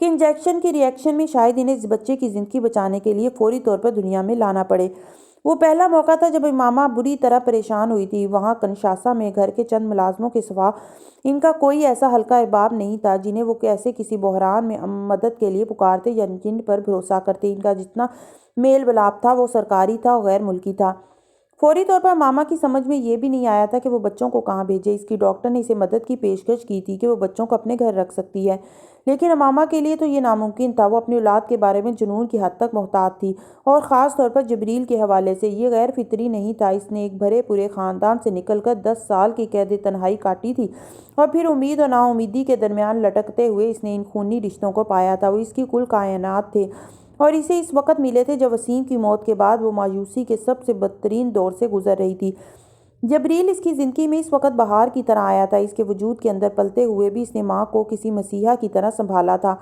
کہ انجیکشن کی ری ایکشن میں شاید انہیں اس بچے کی زندگی بچانے کے لیے فوری طور پر دنیا میں لانا پڑے۔ وہ پہلا موقع تھا جب امامہ بری طرح پریشان ہوئی تھی۔ وہاں کنشاسا میں گھر کے چند ملازموں کے سوا ان کا کوئی ایسا حلقہ احباب نہیں تھا جنہیں وہ ایسے کسی بحران میں مدد کے لیے پکارتے یا جن پر بھروسہ کرتے۔ ان کا جتنا میل ملاپ تھا وہ سرکاری تھا اور غیر ملکی تھا۔ فوری طور پر امامہ کی سمجھ میں یہ بھی نہیں آیا تھا کہ وہ بچوں کو کہاں بھیجے۔ اس کی ڈاکٹر نے اسے مدد کی پیشکش کی تھی کہ وہ بچوں کو اپنے گھر رکھ سکتی ہے، لیکن امامہ کے لیے تو یہ ناممکن تھا۔ وہ اپنی اولاد کے بارے میں جنون کی حد تک محتاط تھی، اور خاص طور پر جبریل کے حوالے سے۔ یہ غیر فطری نہیں تھا۔ اس نے ایک بھرے پورے خاندان سے نکل کر 10 سال کی قید تنہائی کاٹی تھی، اور پھر امید اور نا امیدی کے درمیان لٹکتے ہوئے اس نے ان خونی رشتوں کو پایا تھا۔ وہ اس کی کل کائنات تھے، اور اسے اس وقت ملے تھے جب وسیم کی موت کے بعد وہ مایوسی کے سب سے بدترین دور سے گزر رہی تھی۔ جبریل اس کی زندگی میں اس وقت بہار کی طرح آیا تھا۔ اس کے وجود کے اندر پلتے ہوئے بھی اس نے ماں کو کسی مسیحا کی طرح سنبھالا تھا۔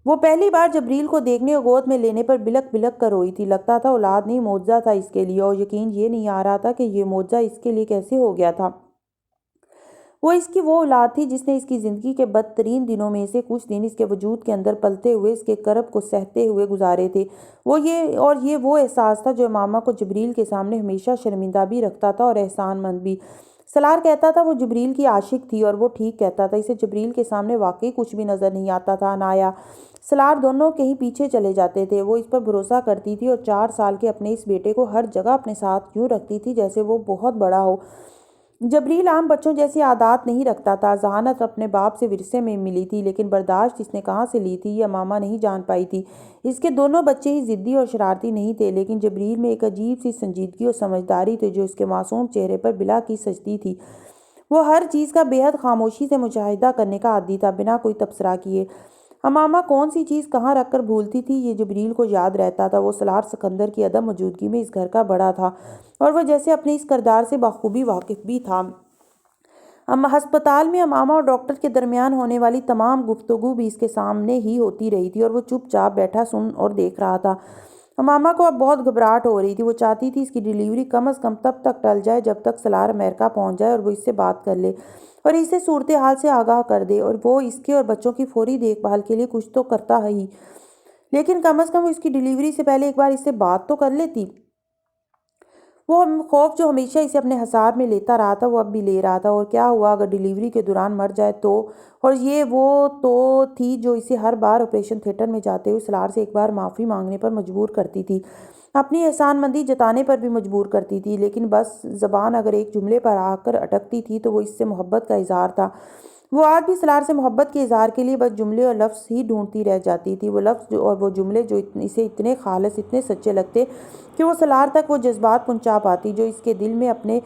وہ پہلی بار جبریل کو دیکھنے اور گود میں لینے پر بلک بلک کر روئی تھی۔ لگتا تھا اولاد نہیں، معجزہ تھا اس کے لیے، اور یقین یہ نہیں آ رہا تھا کہ یہ معجزہ اس کے لیے کیسے ہو گیا تھا۔ وہ اس کی وہ اولاد تھی جس نے اس کی زندگی کے بدترین دنوں میں سے کچھ دن اس کے وجود کے اندر پلتے ہوئے اس کے کرب کو سہتے ہوئے گزارے تھے۔ یہ وہ احساس تھا جو امامہ کو جبریل کے سامنے ہمیشہ شرمندہ بھی رکھتا تھا اور احسان مند بھی۔ سالار کہتا تھا وہ جبریل کی عاشق تھی، اور وہ ٹھیک کہتا تھا، اسے جبریل کے سامنے واقعی کچھ بھی نظر نہیں آتا تھا۔ عنایا، سالار دونوں کہیں پیچھے چلے جاتے تھے۔ وہ اس پر بھروسہ کرتی تھی اور 4 سال کے اپنے اس بیٹے کو ہر جگہ اپنے ساتھ یوں رکھتی تھی جیسے وہ بہت بڑا ہو۔ جبریل عام بچوں جیسی عادات نہیں رکھتا تھا۔ ذہانت اپنے باپ سے ورثے میں ملی تھی، لیکن برداشت اس نے کہاں سے لی تھی یہ امامہ نہیں جان پائی تھی۔ اس کے دونوں بچے ہی ضدی اور شرارتی نہیں تھے، لیکن جبریل میں ایک عجیب سی سنجیدگی اور سمجھداری تھی جو اس کے معصوم چہرے پر بلا کی سجتی تھی۔ وہ ہر چیز کا بے حد خاموشی سے مشاہدہ کرنے کا عادی تھا، بنا کوئی تبصرہ کیے۔ امامہ کون سی چیز کہاں رکھ کر بھولتی تھی یہ جبریل کو یاد رہتا تھا۔ وہ سالار سکندر کی عدم موجودگی میں اس گھر کا بڑا تھا، اور وہ جیسے اپنے اس کردار سے بخوبی واقف بھی تھا۔ ہسپتال میں امامہ اور ڈاکٹر کے درمیان ہونے والی تمام گفتگو بھی اس کے سامنے ہی ہوتی رہی تھی، اور وہ چپ چاپ بیٹھا سن اور دیکھ رہا تھا۔ امامہ کو اب بہت گھبراہٹ ہو رہی تھی۔ وہ چاہتی تھی اس کی ڈیلیوری کم از کم تب تک ٹل جائے جب تک سالار امریکہ پہنچ جائے اور وہ اس سے بات کر لے اور اسے صورتحال سے آگاہ کر دے، اور وہ اس کے اور بچوں کی فوری دیکھ بھال کے لیے کچھ تو کرتا ہی، لیکن کم از کم اس کی ڈیلیوری سے پہلے ایک بار اس سے بات تو کر لیتی۔ وہ خوف جو ہمیشہ اسے اپنے حصار میں لیتا رہا تھا وہ اب بھی لے رہا تھا۔ اور کیا ہوا اگر ڈیلیوری کے دوران مر جائے تو؟ اور یہ وہ تو تھی جو اسے ہر بار آپریشن تھیٹر میں جاتے ہوئے سالار سے ایک بار معافی مانگنے پر مجبور کرتی تھی، اپنی احسان مندی جتانے پر بھی مجبور کرتی تھی، لیکن بس زبان اگر ایک جملے پر آ کر اٹکتی تھی تو وہ اس سے محبت کا اظہار تھا۔ وہ آج بھی سالار سے محبت کے اظہار کے لیے بس جملے اور لفظ ہی ڈھونڈتی رہ جاتی تھی، وہ لفظ اور وہ جملے جو اسے اتنے خالص، اتنے سچے لگتے کہ وہ سالار تک وہ جذبات پہنچا پاتی جو اس کے دل میں اپنے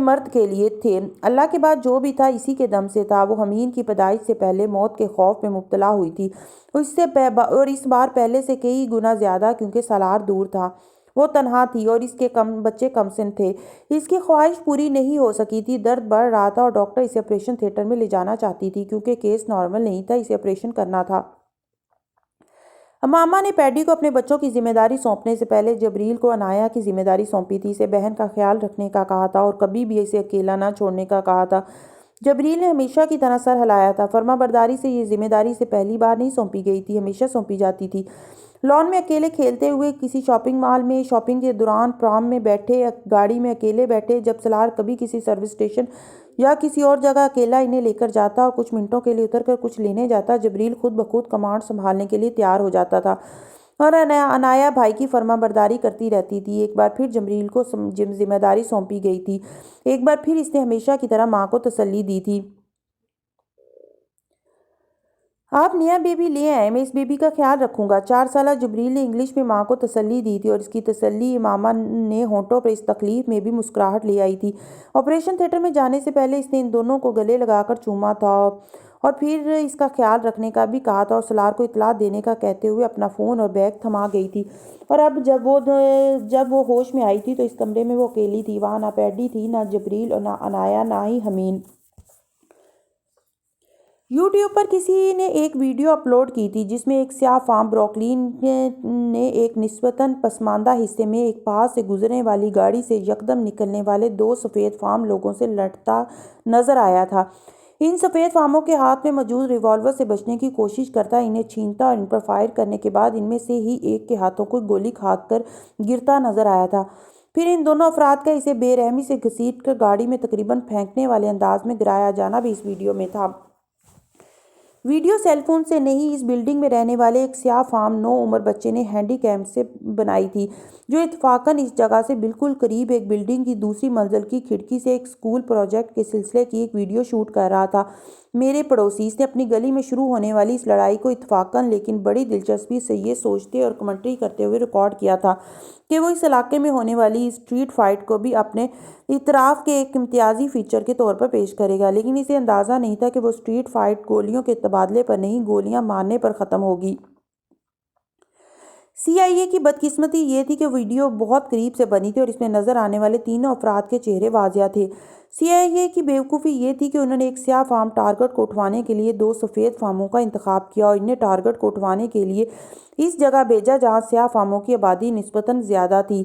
مرد کے لیے تھے۔ اللہ کے بعد جو بھی تھا اسی کے دم سے تھا۔ وہ حمین کی پیدائش سے پہلے موت کے خوف میں مبتلا ہوئی تھی، اور اس بار پہلے سے کئی گنا زیادہ، کیونکہ سالار دور تھا، وہ تنہا تھی اور اس کے بچے کم سن تھے۔ اس کی خواہش پوری نہیں ہو سکی تھی، درد بڑھ رہا تھا اور ڈاکٹر اسے آپریشن تھیٹر میں لے جانا چاہتی تھی کیونکہ کیس نارمل نہیں تھا، اسے آپریشن کرنا تھا۔ امامہ نے پیڈی کو اپنے بچوں کی ذمہ داری سونپنے سے پہلے جبریل کو عنایا کی ذمہ داری سونپی تھی، اسے بہن کا خیال رکھنے کا کہا تھا اور کبھی بھی اسے اکیلا نہ چھوڑنے کا کہا تھا۔ جبریل نے ہمیشہ کی طرح سر ہلایا تھا۔ فرما برداری سے یہ ذمہ داری سے پہلی بار نہیں سونپی گئی تھی، ہمیشہ سونپی جاتی تھی۔ لان میں اکیلے کھیلتے ہوئے، کسی شاپنگ مال میں شاپنگ کے دوران، پرام میں بیٹھے، گاڑی میں اکیلے بیٹھے، جب سالار کبھی کسی سروس اسٹیشن یا کسی اور جگہ اکیلا انہیں لے کر جاتا اور کچھ منٹوں کے لیے اتر کر کچھ لینے جاتا، جبریل خود بخود کمانڈ سنبھالنے کے لیے تیار ہو جاتا تھا اور عنایا بھائی کی فرما برداری کرتی رہتی تھی۔ ایک بار پھر جبریل کو ذمہ داری سونپی گئی تھی، ایک بار پھر اس نے ہمیشہ کی طرح ماں کو تسلی دی تھی۔ آپ نیا بیبی لے آئے، میں اس بیبی کا خیال رکھوں گا۔ 4 سالہ جبریل نے انگلش میں ماں کو تسلی دی تھی، اور اس کی تسلی امامہ نے ہونٹوں پر اس تکلیف میں بھی مسکراہٹ لے آئی تھی۔ آپریشن تھیٹر میں جانے سے پہلے اس نے ان دونوں کو گلے لگا کر چوما تھا اور پھر اس کا خیال رکھنے کا بھی کہا تھا اور سالار کو اطلاع دینے کا کہتے ہوئے اپنا فون اور بیگ تھما گئی تھی۔ اور اب جب وہ ہوش میں آئی تھی تو اس کمرے میں وہ اکیلی تھی۔ وہاں نہ پیڈی تھی، نہ جبریل، اور نہ عنایا، نہ ہی حمین۔ یوٹیوب پر کسی نے ایک ویڈیو اپلوڈ کی تھی جس میں ایک سیاہ فام بروکلین نے ایک نسبتاً پسماندہ حصے میں ایک پاس سے گزرنے والی گاڑی سے یکدم نکلنے والے 2 سفید فام لوگوں سے لڑتا نظر آیا تھا۔ ان سفید فاموں کے ہاتھ میں موجود ریوالور سے بچنے کی کوشش کرتا، انہیں چھینتا اور ان پر فائر کرنے کے بعد ان میں سے ہی ایک کے ہاتھوں کو گولی کھا کر گرتا نظر آیا تھا۔ پھر ان دونوں افراد کا اسے بے رحمی سے گھسیٹ کر گاڑی میں تقریباً پھینکنے والے انداز میں گرایا جانا بھی اس ویڈیو میں تھا۔ ویڈیو سیل فون سے نہیں، اس بلڈنگ میں رہنے والے ایک سیاہ فام 9 عمر بچے نے ہینڈی کیم سے بنائی تھی، جو اتفاقاً اس جگہ سے بالکل قریب ایک بلڈنگ کی دوسری منزل کی کھڑکی سے ایک اسکول پروجیکٹ کے سلسلے کی ایک ویڈیو شوٹ کر رہا تھا۔ میرے پڑوسی، اس نے اپنی گلی میں شروع ہونے والی اس لڑائی کو اتفاقاً لیکن بڑی دلچسپی سے یہ سوچتے اور کمنٹری کرتے ہوئے ریکارڈ کیا تھا کہ وہ اس علاقے میں ہونے والی اسٹریٹ فائٹ کو بھی اپنے اعتراف کے ایک امتیازی فیچر کے طور پر پیش کرے گا، لیکن اسے اندازہ نہیں تھا کہ وہ اسٹریٹ فائٹ گولیوں کے تبادلے پر نہیں، گولیاں مارنے پر ختم ہوگی۔ CIA کی بدقسمتی یہ تھی کہ ویڈیو بہت قریب سے بنی تھی اور اس میں نظر آنے والے تینوں افراد کے چہرے واضح تھے۔ CIA کی بیوقوفی یہ تھی کہ انہوں نے ایک سیاہ فام ٹارگٹ کو اٹھوانے کے لیے 2 سفید فاموں کا انتخاب کیا اور انہیں ٹارگٹ کو اٹھوانے کے لیے اس جگہ بھیجا جہاں سیاہ فاموں کی آبادی نسبتاً زیادہ تھی۔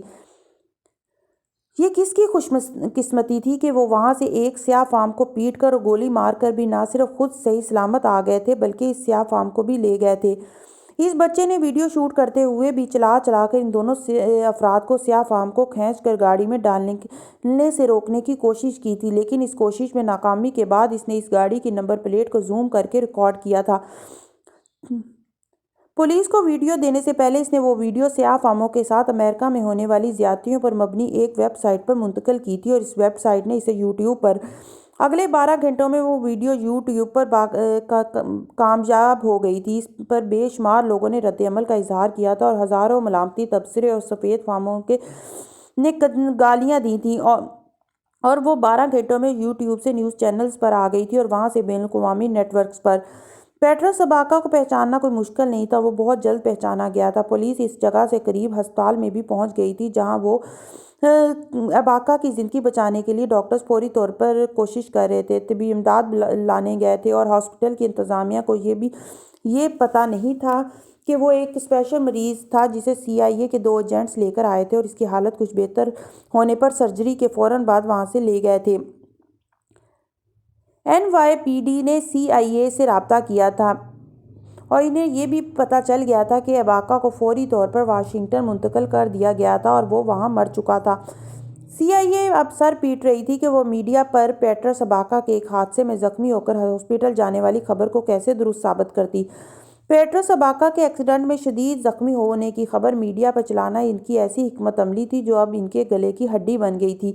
یہ کس کی خوش قسمتی تھی کہ وہ وہاں سے ایک سیاہ فام کو پیٹ کر اور گولی مار کر بھی نہ صرف خود صحیح سلامت آ گئے تھے بلکہ اس سیاہ فام کو بھی لے گئے تھے۔ اس بچے نے ویڈیو شوٹ کرتے ہوئے بھی چلا کر ان دونوں افراد کو سیاہ فام کو کھینچ کر گاڑی میں ڈالنے سے روکنے کی کوشش کی تھی، لیکن اس کوشش میں ناکامی کے بعد اس نے اس گاڑی کی نمبر پلیٹ کو زوم کر کے ریکارڈ کیا تھا۔ پولیس کو ویڈیو دینے سے پہلے اس نے وہ ویڈیو سیاہ فاموں کے ساتھ امریکہ میں ہونے والی زیادتیوں پر مبنی ایک ویب سائٹ پر منتقل کی تھی، اور اس ویب سائٹ نے اسے یوٹیوب پر اگلے 12 گھنٹوں میں وہ ویڈیو یوٹیوب پر کامیاب ہو گئی تھی۔ اس پر بے شمار لوگوں نے رد عمل کا اظہار کیا تھا اور ہزاروں ملامتی تبصرے اور سفید فاموں نے گالیاں دی تھیں، اور وہ 12 گھنٹوں میں یوٹیوب سے نیوز چینلز پر آ گئی تھی اور وہاں سے بین الاقوامی نیٹ ورکس پر۔ پیٹرس اباکا کو پہچاننا کوئی مشکل نہیں تھا، وہ بہت جلد پہچانا گیا تھا۔ پولیس اس جگہ سے قریب ہسپتال میں بھی پہنچ گئی تھی جہاں وہ اباکا کی زندگی بچانے کے لیے ڈاکٹرز فوری طور پر کوشش کر رہے تھے، طبی امداد لانے گئے تھے، اور ہاسپٹل کی انتظامیہ کو یہ پتہ نہیں تھا کہ وہ ایک اسپیشل مریض تھا جسے CIA کے 2 ایجنٹس لے کر آئے تھے اور اس کی حالت کچھ بہتر ہونے پر سرجری کے فوراً بعد وہاں سے لے گئے تھے۔ NYPD نے CIA سے رابطہ کیا تھا اور انہیں یہ بھی پتہ چل گیا تھا کہ اباکا کو فوری طور پر واشنگٹن منتقل کر دیا گیا تھا اور وہ وہاں مر چکا تھا۔ CIA اب سر پیٹ رہی تھی کہ وہ میڈیا پر پیٹرس اباکا کے ایک حادثے میں زخمی ہو کر ہاسپٹل جانے والی خبر کو کیسے درست ثابت کرتی۔ پیٹرس اباکا کے ایکسیڈنٹ میں شدید زخمی ہونے کی خبر میڈیا پر چلانا ان کی ایسی حکمت عملی تھی جو اب ان کے گلے کی ہڈی بن گئی تھی۔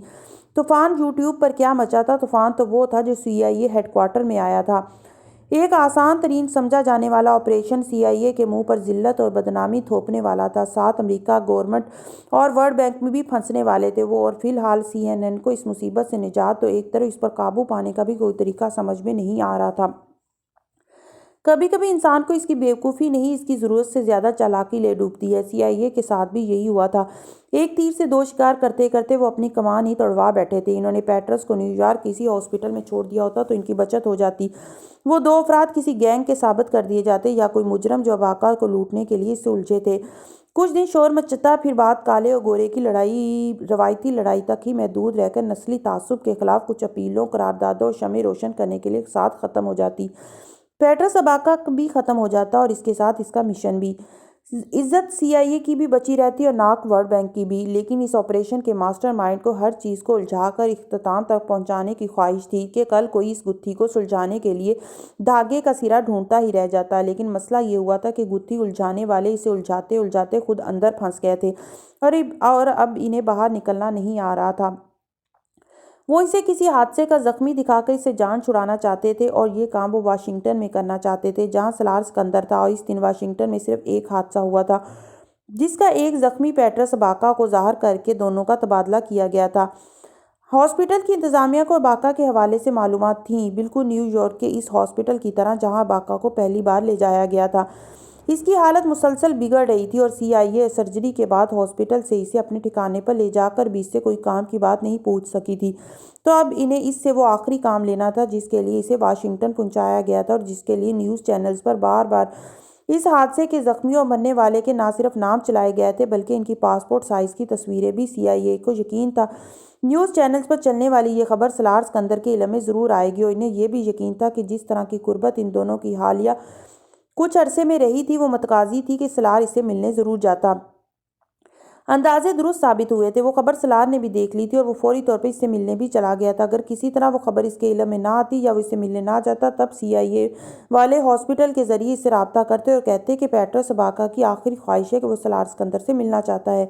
طوفان یوٹیوب پر کیا مچا تھا؟ طوفان تو وہ تھا جو CIA ہیڈ کوارٹر میں آیا تھا۔ ایک آسان ترین سمجھا جانے والا آپریشن CIA کے منہ پر ذلت اور بدنامی تھوپنے والا تھا۔ ساتھ امریکہ گورنمنٹ اور ورلڈ بینک میں بھی پھنسنے والے تھے وہ، اور فی الحال CNN کو اس مصیبت سے نجات تو ایک طرف اس پر قابو پانے کا بھی کوئی طریقہ سمجھ میں نہیں آ رہا تھا۔ کبھی کبھی انسان کو اس کی بیوقوفی نہیں اس کی ضرورت سے زیادہ چالاکی لے ڈوبتی ہے۔ CIA کے ساتھ بھی یہی ہوا تھا۔ ایک تیر سے 2 شکار کرتے کرتے وہ اپنی کمان ہی توڑوا بیٹھے تھے۔ انہوں نے پیٹرس کو نیو یارک کسی ہاسپٹل میں چھوڑ دیا ہوتا تو ان کی بچت ہو جاتی۔ وہ 2 افراد کسی گینگ کے ثابت کر دیے جاتے یا کوئی مجرم جو اباکا کو لوٹنے کے لیے اس سے الجھے تھے۔ کچھ دن شور مچتا، پھر بات کالے اور گورے کی روایتی لڑائی تک ہی محدود رہ کر نسلی تعصب کے خلاف کچھ اپیلوں، قراردادوں اور شمع روشن کرنے کے لیے ساتھ ختم ہو جاتی۔ پیٹرس اباکا بھی ختم ہو جاتا اور اس کے ساتھ اس کا مشن بھی۔ عزت CIA کی بھی بچی رہتی اور ناک ورلڈ بینک کی بھی، لیکن اس آپریشن کے ماسٹر مائنڈ کو ہر چیز کو الجھا کر اختتام تک پہنچانے کی خواہش تھی کہ کل کوئی اس گتھی کو سلجھانے کے لیے دھاگے کا سرا ڈھونڈتا ہی رہ جاتا۔ لیکن مسئلہ یہ ہوا تھا کہ گتھی الجھانے والے اسے الجھاتے الجھاتے خود اندر پھنس گئے تھے اور اب انہیں باہر نکلنا نہیں آ رہا تھا۔ وہ اسے کسی حادثے کا زخمی دکھا کر اسے جان چھڑانا چاہتے تھے، اور یہ کام وہ واشنگٹن میں کرنا چاہتے تھے جہاں سالار سکندر تھا، اور اس دن واشنگٹن میں صرف ایک حادثہ ہوا تھا جس کا ایک زخمی پیٹرس اباکا کو ظاہر کر کے دونوں کا تبادلہ کیا گیا تھا۔ ہاسپٹل کی انتظامیہ کو اباکا کے حوالے سے معلومات تھیں، بالکل نیو یارک کے اس ہاسپٹل کی طرح جہاں اباکا کو پہلی بار لے جایا گیا تھا۔ اس کی حالت مسلسل بگڑ رہی تھی اور CIA سرجری کے بعد ہاسپٹل سے اسے اپنے ٹھکانے پر لے جا کر بھی اس سے کوئی کام کی بات نہیں پوچھ سکی تھی۔ تو اب انہیں اس سے وہ آخری کام لینا تھا جس کے لیے اسے واشنگٹن پہنچایا گیا تھا، اور جس کے لیے نیوز چینلز پر بار بار اس حادثے کے زخمیوں اور مرنے والے کے نہ صرف نام چلائے گئے تھے بلکہ ان کی پاسپورٹ سائز کی تصویریں بھی۔ CIA کو یقین تھا نیوز چینلز پر چلنے والی یہ خبر سالار سکندر کے علم میں ضرور آئے گی، اور انہیں یہ بھی یقین تھا کہ جس طرح کی قربت ان دونوں کی حالیہ کچھ عرصے میں رہی تھی وہ متقاضی تھی کہ سالار اسے ملنے ضرور جاتا۔ اندازے درست ثابت ہوئے تھے۔ وہ خبر سالار نے بھی دیکھ لی تھی اور وہ فوری طور پر اس سے ملنے بھی چلا گیا تھا۔ اگر کسی طرح وہ خبر اس کے علم میں نہ آتی یا وہ اس سے ملنے نہ جاتا تب CIA والے ہاسپٹل کے ذریعے اس سے رابطہ کرتے اور کہتے کہ پیٹرس اباکا کی آخری خواہش ہے کہ وہ سالار سکندر سے ملنا چاہتا ہے۔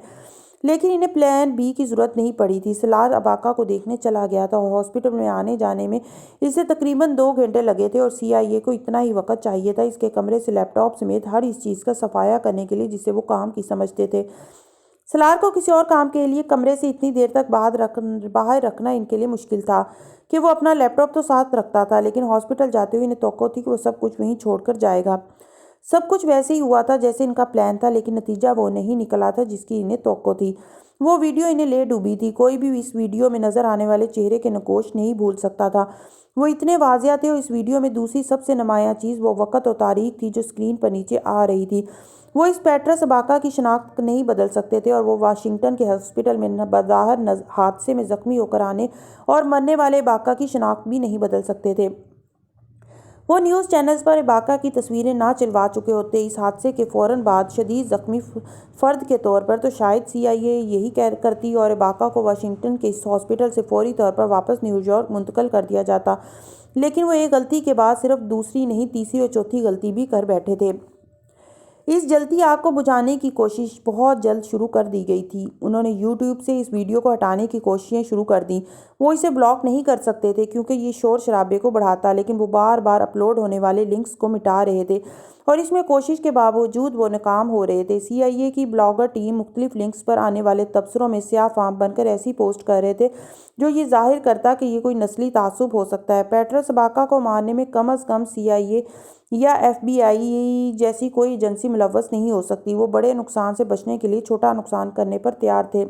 لیکن انہیں پلان B کی ضرورت نہیں پڑی تھی۔ سالار اباکا کو دیکھنے چلا گیا تھا اور ہاسپٹل میں آنے جانے میں اسے تقریباً 2 گھنٹے لگے تھے، اور CIA کو اتنا ہی وقت چاہیے تھا اس کے کمرے سے لیپ ٹاپ سمیت ہر اس چیز کا صفایا کرنے کے لیے جسے وہ کام کی سمجھتے تھے۔ سالار کو کسی اور کام کے لیے کمرے سے اتنی دیر تک باہر رکھنا ان کے لیے مشکل تھا کہ وہ اپنا لیپ ٹاپ تو ساتھ رکھتا تھا، لیکن ہاسپٹل جاتے ہوئے انہیں توقع تھی کہ وہ سب کچھ وہیں چھوڑ کر جائے گا۔ سب کچھ ویسے ہی ہوا تھا جیسے ان کا پلان تھا، لیکن نتیجہ وہ نہیں نکلا تھا جس کی انہیں توقع تھی۔ وہ ویڈیو انہیں لے ڈوبی تھی۔ کوئی بھی اس ویڈیو میں نظر آنے والے چہرے کے نقوش نہیں بھول سکتا تھا۔ وہ اتنے واضح تھے اور اس ویڈیو میں دوسری سب سے نمایاں چیز وہ وقت اور تاریخ تھی جو اسکرین پر نیچے آ رہی تھی۔ وہ اس پیٹرس اباکا کی شناخت نہیں بدل سکتے تھے اور وہ واشنگٹن کے ہاسپٹل میں بظاہر حادثے میں زخمی ہو کر آنے اور مرنے والے اباکا کی شناخت بھی نہیں بدل سکتے تھے۔ وہ نیوز چینلز پر اباکا کی تصویریں نہ چلوا چکے ہوتے۔ اس حادثے کے فوراً بعد شدید زخمی فرد کے طور پر تو شاید CIA یہی کرتی اور اباکا کو واشنگٹن کے اس ہاسپٹل سے فوری طور پر واپس نیو یارک منتقل کر دیا جاتا، لیکن وہ ایک غلطی کے بعد صرف دوسری نہیں تیسری اور چوتھی غلطی بھی کر بیٹھے تھے۔ اس جلتی آگ کو بجھانے کی کوشش بہت جلد شروع کر دی گئی تھی۔ انہوں نے YouTube سے اس ویڈیو کو ہٹانے کی کوششیں شروع کر دیں۔ وہ اسے بلاک نہیں کر سکتے تھے کیونکہ یہ شور شرابے کو بڑھاتا، لیکن وہ بار بار اپلوڈ ہونے والے لنکس کو مٹا رہے تھے اور اس میں کوشش کے باوجود وہ ناکام ہو رہے تھے۔ CIA کی بلاگر ٹیم مختلف لنکس پر آنے والے تبصروں میں سیاہ فام بن کر ایسی پوسٹ کر رہے تھے جو یہ ظاہر کرتا کہ یہ کوئی نسلی تعصب ہو سکتا ہے۔ پیٹرس اباکا کو مارنے میں کم از کم CIA یا FBI جیسی کوئی ایجنسی ملوث نہیں ہو سکتی۔ وہ بڑے نقصان سے بچنے کے لیے چھوٹا نقصان کرنے پر تیار تھے،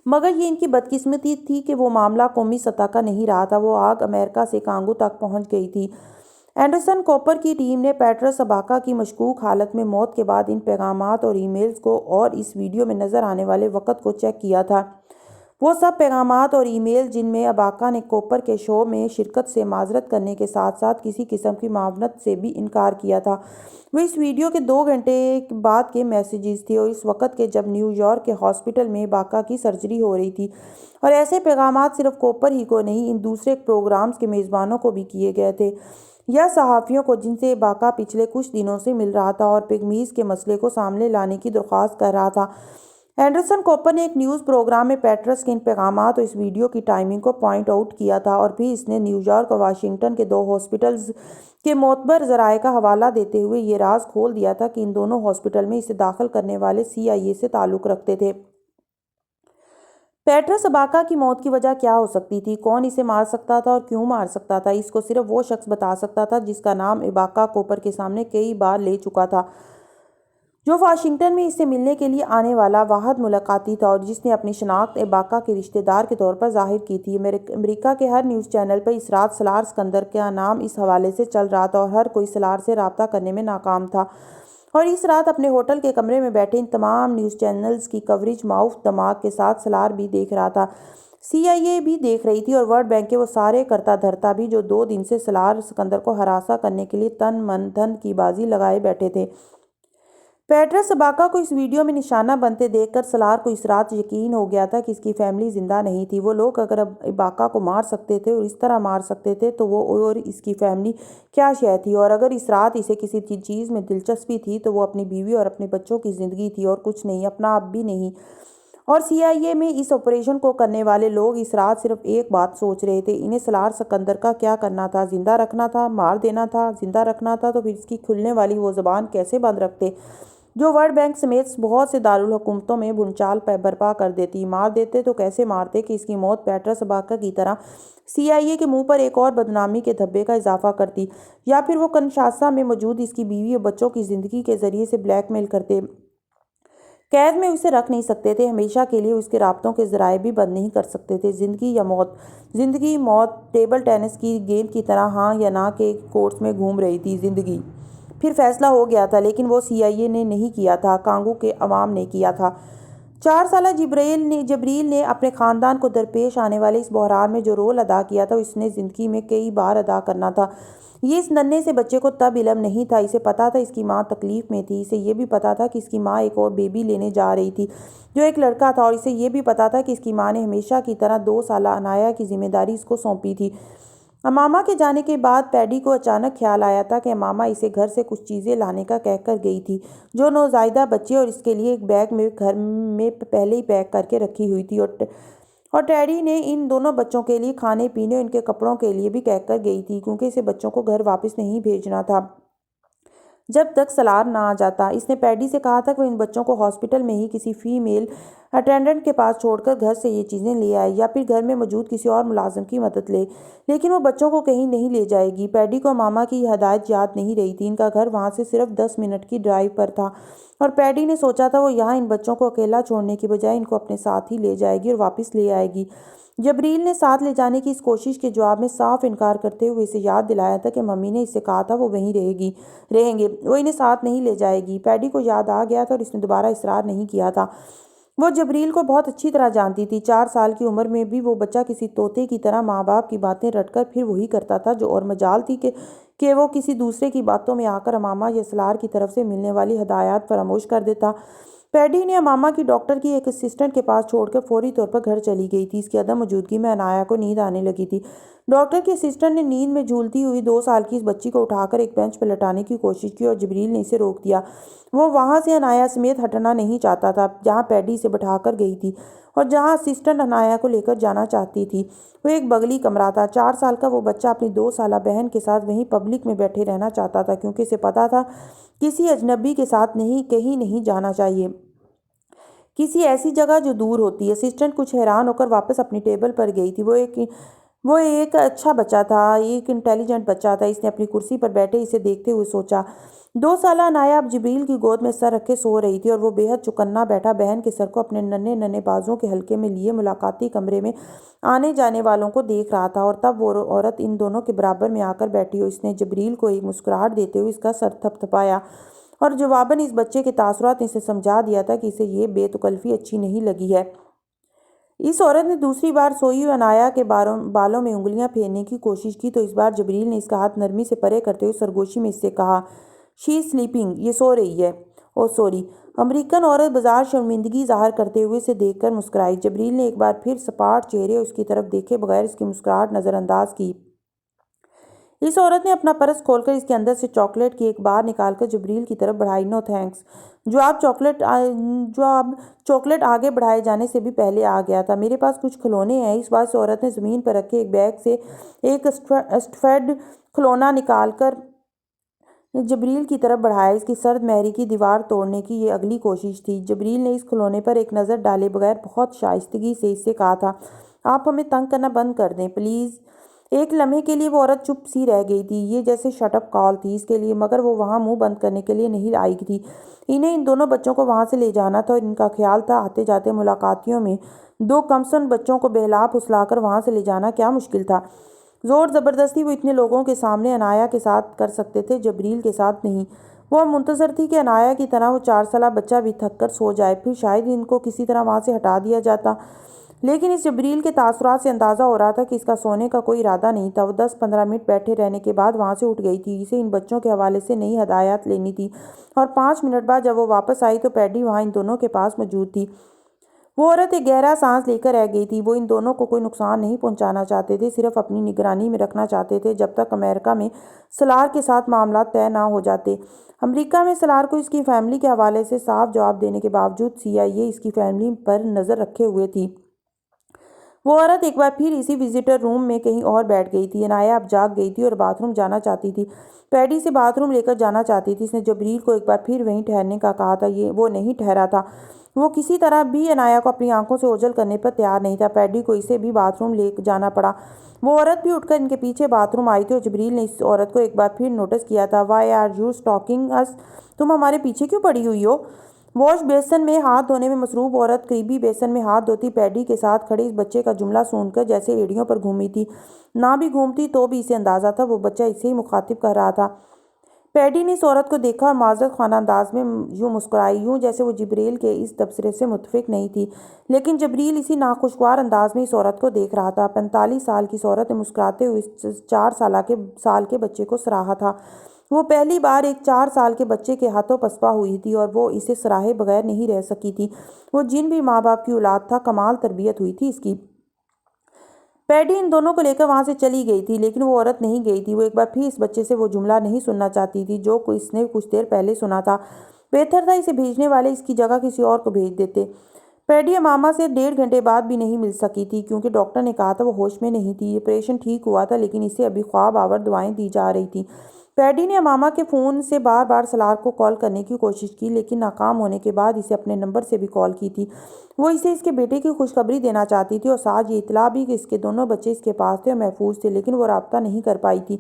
مگر یہ ان کی بدقسمتی تھی کہ وہ معاملہ قومی سطح کا نہیں رہا تھا۔ وہ آگ امریکہ سے کانگو تک پہنچ گئی تھی۔ اینڈرسن کوپر کی ٹیم نے پیٹرس اباکا کی مشکوک حالت میں موت کے بعد ان پیغامات اور ای میلز کو اور اس ویڈیو میں نظر آنے والے وقت کو چیک کیا تھا۔ وہ سب پیغامات اور ای میل جن میں اباکا نے کوپر کے شو میں شرکت سے معذرت کرنے کے ساتھ ساتھ کسی قسم کی معاونت سے بھی انکار کیا تھا، وہ اس ویڈیو کے 2 گھنٹے بعد کے میسیجز تھے اور اس وقت کے جب نیو یارک کے ہاسپٹل میں اباکا کی سرجری ہو رہی تھی۔ اور ایسے پیغامات صرف کوپر ہی کو نہیں، ان دوسرے پروگرامز کے میزبانوں کو بھی کیے گئے تھے یا صحافیوں کو جن سے اباکا پچھلے کچھ دنوں سے مل رہا تھا اور پیگمیز کے مسئلے کو سامنے لانے کی درخواست کر رہا تھا۔ اینڈرسن کوپر نے ایک نیوز پروگرام میں پیٹرس کے ان پیغامات اور اس ویڈیو کی ٹائمنگ کو پوائنٹ آؤٹ کیا تھا اور پھر اس نے نیو یارک اور واشنگٹن کے 2 ہاسپٹلز کے معتبر ذرائع کا حوالہ دیتے ہوئے یہ راز کھول دیا تھا کہ ان دونوں ہاسپٹل میں اسے داخل کرنے والے CIA سے تعلق رکھتے تھے۔ پیٹرس اباکا کی موت کی وجہ کیا ہو سکتی تھی؟ کون اسے مار سکتا تھا اور کیوں مار سکتا تھا؟ اس کو صرف وہ شخص بتا سکتا تھا جس کا نام اباکا کوپر کے سامنے کئی بار لے چکا تھا، جو واشنگٹن میں اس سے ملنے کے لیے آنے والا واحد ملاقاتی تھا اور جس نے اپنی شناخت اباکا کے رشتہ دار کے طور پر ظاہر کی تھی۔ امریکہ کے ہر نیوز چینل پر اس رات سالار سکندر کا نام اس حوالے سے چل رہا تھا اور ہر کوئی سالار سے رابطہ کرنے میں ناکام تھا، اور اس رات اپنے ہوٹل کے کمرے میں بیٹھے ان تمام نیوز چینلز کی کوریج معاف دماغ کے ساتھ سالار بھی دیکھ رہا تھا، CIA بھی دیکھ رہی تھی اور ورلڈ بینک کے وہ سارے کرتا دھرتا بھی جو 2 دن سے سالار سکندر کو ہراساں کرنے کے لیے تن من دھن کی بازی لگائے بیٹھے تھے۔ پیٹرس اباکا کو اس ویڈیو میں نشانہ بنتے دیکھ کر سالار کو اس رات یقین ہو گیا تھا کہ اس کی فیملی زندہ نہیں تھی۔ وہ لوگ اگر اباکا کو مار سکتے تھے اور اس طرح مار سکتے تھے تو وہ اور اس کی فیملی کیا شے تھی، اور اگر اس رات اسے کسی چیز میں دلچسپی تھی تو وہ اپنی بیوی اور اپنے بچوں کی زندگی تھی اور کچھ نہیں، اپنا آپ بھی نہیں۔ اور CIA میں اس آپریشن کو کرنے والے لوگ اس رات صرف ایک بات سوچ رہے تھے، انہیں سالار سکندر کا کیا کرنا تھا؟ زندہ رکھنا تھا، مار دینا تھا؟ زندہ رکھنا تھا تو پھر اس کی کھلنے والی وہ زبان کیسے بند رکھتے جو ورلڈ بینک سمیت بہت سے دارالحکومتوں میں بھونچال برپا کر دیتی؟ مار دیتے تو کیسے مارتے کہ اس کی موت پیٹرس اباکا کی طرح CIA کے منہ پر ایک اور بدنامی کے دھبے کا اضافہ کرتی، یا پھر وہ کنشاسا میں موجود اس کی بیوی اور بچوں کی زندگی کے ذریعے سے بلیک میل کرتے؟ قید میں اسے رکھ نہیں سکتے تھے، ہمیشہ کے لیے اس کے رابطوں کے ذرائع بھی بند نہیں کر سکتے تھے۔ زندگی یا موت، زندگی موت ٹیبل ٹینس کی گیند کی طرح ہاں یا نہ کے کورس میں گھوم رہی تھی۔ زندگی پھر فیصلہ ہو گیا تھا، لیکن وہ CIA نے نہیں کیا تھا، کانگو کے عوام نے کیا تھا۔ 4 سالہ جبریل نے اپنے خاندان کو درپیش آنے والے اس بحران میں جو رول ادا کیا تھا اس نے زندگی میں کئی بار ادا کرنا تھا۔ یہ اس ننھے سے بچے کو تب علم نہیں تھا، اسے پتا تھا اس کی ماں تکلیف میں تھی، اسے یہ بھی پتا تھا کہ اس کی ماں ایک اور بیبی لینے جا رہی تھی جو ایک لڑکا تھا، اور اسے یہ بھی پتا تھا کہ اس کی ماں نے ہمیشہ کی طرح 2 سالہ انایا کی ذمہ داری اس کو سونپی تھی۔ امامہ کے جانے کے بعد پیڈی کو اچانک خیال آیا تھا کہ امامہ اسے گھر سے کچھ چیزیں لانے کا کہہ کر گئی تھی جو نوزائیدہ بچے اور اس کے لیے ایک بیگ میں گھر میں پہلے ہی پیک کر کے رکھی ہوئی تھی، اور ٹیڈی نے ان دونوں بچوں کے لیے کھانے پینے اور ان کے کپڑوں کے لیے بھی کہہ کر گئی تھی، کیونکہ اسے بچوں کو گھر واپس نہیں بھیجنا تھا جب تک سالار نہ آ جاتا۔ اس نے پیڈی سے کہا تھا کہ وہ ان بچوں کو ہاسپٹل میں ہی کسی فی میل اٹینڈنٹ کے پاس چھوڑ کر گھر سے یہ چیزیں لے آئے یا پھر گھر میں موجود کسی اور ملازم کی مدد لے، لیکن وہ بچوں کو کہیں نہیں لے جائے گی۔ پیڈی کو ماما کی یہ ہدایت یاد نہیں رہی تھی۔ ان کا گھر وہاں سے صرف 10 منٹ کی ڈرائیو پر تھا اور پیڈی نے سوچا تھا وہ یہاں ان بچوں کو اکیلا چھوڑنے کی بجائے ان کو اپنے ساتھ ہی لے جائے گی اور واپس لے آئے گی۔ جبریل نے ساتھ لے جانے کی اس کوشش کے جواب میں صاف انکار کرتے ہوئے اسے یاد دلایا تھا کہ ممی نے اس سے کہا تھا وہ وہیں رہیں گے، وہ انہیں ساتھ نہیں لے جائے گی۔ پیڈی کو یاد آ گیا تھا اور اس نے دوبارہ اصرار نہیں کیا تھا۔ وہ جبریل کو بہت اچھی طرح جانتی تھی۔ 4 سال کی عمر میں بھی وہ بچہ کسی طوطے کی طرح ماں باپ کی باتیں رٹ کر پھر وہی کرتا تھا جو، اور مجال تھی کہ وہ کسی دوسرے کی باتوں میں آ کر امامہ یا سلار کی طرف سے ملنے والی ہدایات فراموش کر دیتا۔ پیڈی نے امامہ کی ڈاکٹر کی ایک اسسٹنٹ کے پاس چھوڑ کر فوری طور پر گھر چلی گئی تھی۔ اس کی عدم موجودگی میں عنایا کو نیند آنے لگی تھی۔ ڈاکٹر کی اسسٹنٹ نے نیند میں جھولتی ہوئی 2 سال کی اس بچی کو اٹھا کر ایک بینچ پر لٹانے کی کوشش کی اور جبریل نے اسے روک دیا۔ وہ وہاں سے عنایا سمیت ہٹنا نہیں چاہتا تھا جہاں پیڈی اسے بٹھا کر گئی تھی اور جہاں اسسٹنٹ عنایا کو لے کر جانا چاہتی تھی۔ وہ ایک بغلی کمرہ تھا۔ 4 سال کا وہ بچہ اپنی 2 سالہ بہن کے ساتھ وہیں پبلک میں بیٹھے رہنا چاہتا تھا کیونکہ اسے پتا تھا کسی اجنبی کے ساتھ کہیں نہیں جانا چاہیے، کسی ایسی جگہ جو دور ہوتی ہے۔ اسسٹنٹ کچھ حیران ہو کر واپس اپنی ٹیبل پر گئی تھی۔ وہ ایک اچھا بچہ تھا، ایک انٹیلیجنٹ بچہ تھا۔ اس نے اپنی کرسی پر بیٹھے اسے دیکھتے ہوئے سوچا۔ 2 سالہ عنایا اب جبریل کی گود میں سر رکھے سو رہی تھی اور وہ بے حد چوکنا بیٹھا بہن کے سر کو اپنے ننھے ننھے بازوؤں کے حلقے میں لیے ملاقاتی کمرے میں آنے جانے والوں کو دیکھ رہا تھا، اور تب وہ عورت ان دونوں کے برابر میں آ کر بیٹھی ہو۔ اس نے جبریل کو ایک مسکراہٹ دیتے ہوئے اس کا سر تھپتھپایا اور جواباً اس بچے کے تاثرات نے اسے سمجھا دیا تھا کہ اسے یہ بے تکلفی اچھی نہیں لگی ہے۔ اس عورت نے دوسری بار سوئی ہوئی عنایا کے بالوں میں انگلیاں پھیرنے کی کوشش کی تو اس بار جبریل نے اس کا ہاتھ نرمی سے پرے کرتے ہوئے سرگوشی میں اس سے کہا، "شی از سلیپنگ، یہ سو رہی ہے۔" "اوہ سوری۔" امریکن عورت بظاہر شرمندگی ظاہر کرتے ہوئے اسے دیکھ کر مسکرائی۔ جبریل نے ایک بار پھر سپاٹ چہرے اس کی طرف دیکھے بغیر اس کی مسکراہٹ نظر انداز کی۔ اس عورت نے اپنا پرس کھول کر اس کے اندر سے چاکلیٹ کی ایک بار نکال کر جبریل کی طرف بڑھائی۔ "نو تھینکس۔" جو اب چاکلیٹ آگے بڑھائے جانے سے بھی پہلے آ گیا تھا۔ "میرے پاس کچھ کھلونے ہیں۔" اس بار اس عورت نے زمین پر رکھے ایک بیگ سے ایک اسٹفڈ کھلونا نکال کر جبریل کی طرف بڑھایا۔ اس کی سرد مہری کی دیوار توڑنے کی یہ اگلی کوشش تھی۔ جبریل نے اس کھلونے پر ایک نظر ڈالے بغیر بہت شائستگی سے اس سے کہا تھا، "آپ ہمیں تنگ کرنا بند کر دیں پلیز۔" ایک لمحے کے لیے وہ عورت چپ سی رہ گئی تھی۔ یہ جیسے شٹ اپ کال تھی اس کے لیے، مگر وہ وہاں منہ بند کرنے کے لیے نہیں آئی تھی۔ انہیں ان دونوں بچوں کو وہاں سے لے جانا تھا اور ان کا خیال تھا آتے جاتے ملاقاتیوں میں 2 کمسن بچوں کو بہلا پھسلا کر وہاں سے لے جانا کیا مشکل تھا۔ زور زبردستی وہ اتنے لوگوں کے سامنے عنایا کے ساتھ کر سکتے تھے، جبریل کے ساتھ نہیں۔ وہ اب منتظر تھی کہ عنایا کی طرح وہ 4 سالہ بچہ بھی تھک کر سو جائے، پھر شاید ان کو کسی طرح وہاں سے ہٹا دیا جاتا۔ لیکن اس جبریل کے تاثرات سے اندازہ ہو رہا تھا کہ اس کا سونے کا کوئی ارادہ نہیں تھا۔ وہ 10-15 منٹ بیٹھے رہنے کے بعد وہاں سے اٹھ گئی تھی۔ اسے ان بچوں کے حوالے سے نئی ہدایات لینی تھی اور 5 منٹ بعد جب وہ واپس آئی تو پیڈی وہاں ان دونوں کے پاس موجود تھی۔ وہ عورت ایک گہرا سانس لے کر رہ گئی تھی۔ وہ ان دونوں کو کوئی نقصان نہیں پہنچانا چاہتے تھے، صرف اپنی نگرانی میں رکھنا چاہتے تھے جب تک امریکہ میں سلار کے ساتھ معاملات طے نہ ہو جاتے۔ امریکہ میں سلار کو اس کی فیملی کے حوالے سے صاف جواب دینے کے باوجود CIA اس کی فیملی پر نظر رکھے ہوئے تھی۔ وہ عورت ایک بار پھر اسی وزٹر روم میں کہیں اور بیٹھ گئی تھی۔ عنایا اب جاگ گئی تھی اور باتھ روم جانا چاہتی تھی، پیڈی سے باتھ روم لے کر جانا چاہتی تھی۔ اس نے جبریل کو ایک بار پھر وہیں ٹھہرنے کا کہا تھا، وہ نہیں ٹھہرا تھا۔ وہ کسی طرح بھی عنایا کو اپنی آنکھوں سے اوجھل کرنے پر تیار نہیں تھا۔ پیڈی کو اسے بھی باتھ روم لے جانا پڑا۔ وہ عورت بھی اٹھ کر ان کے پیچھے باتھ روم آئی تھی اور جبریل نے اس عورت کو ایک بار پھر نوٹس کیا تھا۔ "وائی آر یو اسٹاکنگ اس؟" "تم ہمارے پیچھے کیوں پڑی ہوئی ہو؟" واش بیسن میں ہاتھ دھونے میں مصروف عورت قریبی بیسن میں ہاتھ دھوتی پیڈی کے ساتھ کھڑے اس بچے کا جملہ سن کر جیسے ایڑیوں پر گھومی تھی۔ نہ بھی گھومتی تو بھی اسے اندازہ تھا وہ بچہ اسے ہی مخاطب کر رہا تھا۔ پیڈی نے اس عورت کو دیکھا اور معذرت خواہ انداز میں یوں مسکرائی، یوں جیسے وہ جبریل کے اس تبصرے سے متفق نہیں تھی۔ لیکن جبریل اسی ناخوشگوار انداز میں اس عورت کو دیکھ رہا تھا۔ 45 سال کی اس عورت نے مسکراتے ہوئے اس 4 سال کے بچے کو سراہا تھا۔ وہ پہلی بار ایک 4 سال کے بچے کے ہاتھوں پسپا ہوئی تھی اور وہ اسے سراہے بغیر نہیں رہ سکی تھی۔ وہ جن بھی ماں باپ کی اولاد تھا، کمال تربیت ہوئی تھی اس کی۔ پیڈی ان دونوں کو لے کر وہاں سے چلی گئی تھی، لیکن وہ عورت نہیں گئی تھی۔ وہ ایک بار پھر اس بچے سے وہ جملہ نہیں سننا چاہتی تھی جو اس نے کچھ دیر پہلے سنا تھا۔ بہتر تھا اسے بھیجنے والے اس کی جگہ کسی اور کو بھیج دیتے۔ پیڈی امامہ سے 1.5 گھنٹے بعد بھی نہیں مل سکی تھی کیونکہ ڈاکٹر نے کہا تھا وہ ہوش میں نہیں تھی۔ آپریشن ٹھیک ہوا تھا لیکن اسے ابھی خواب آور دوائیں دی جا رہی تھیں۔ پیڈی نے امامہ کے فون سے بار بار سلار کو کال کرنے کی کوشش کی، لیکن ناکام ہونے کے بعد اسے اپنے نمبر سے بھی کال کی تھی۔ وہ اسے اس کے بیٹے کی خوشخبری دینا چاہتی تھی اور ساتھ یہ اطلاع بھی کہ اس کے دونوں بچے اس کے پاس تھے اور محفوظ تھے، لیکن وہ رابطہ نہیں کر پائی تھی۔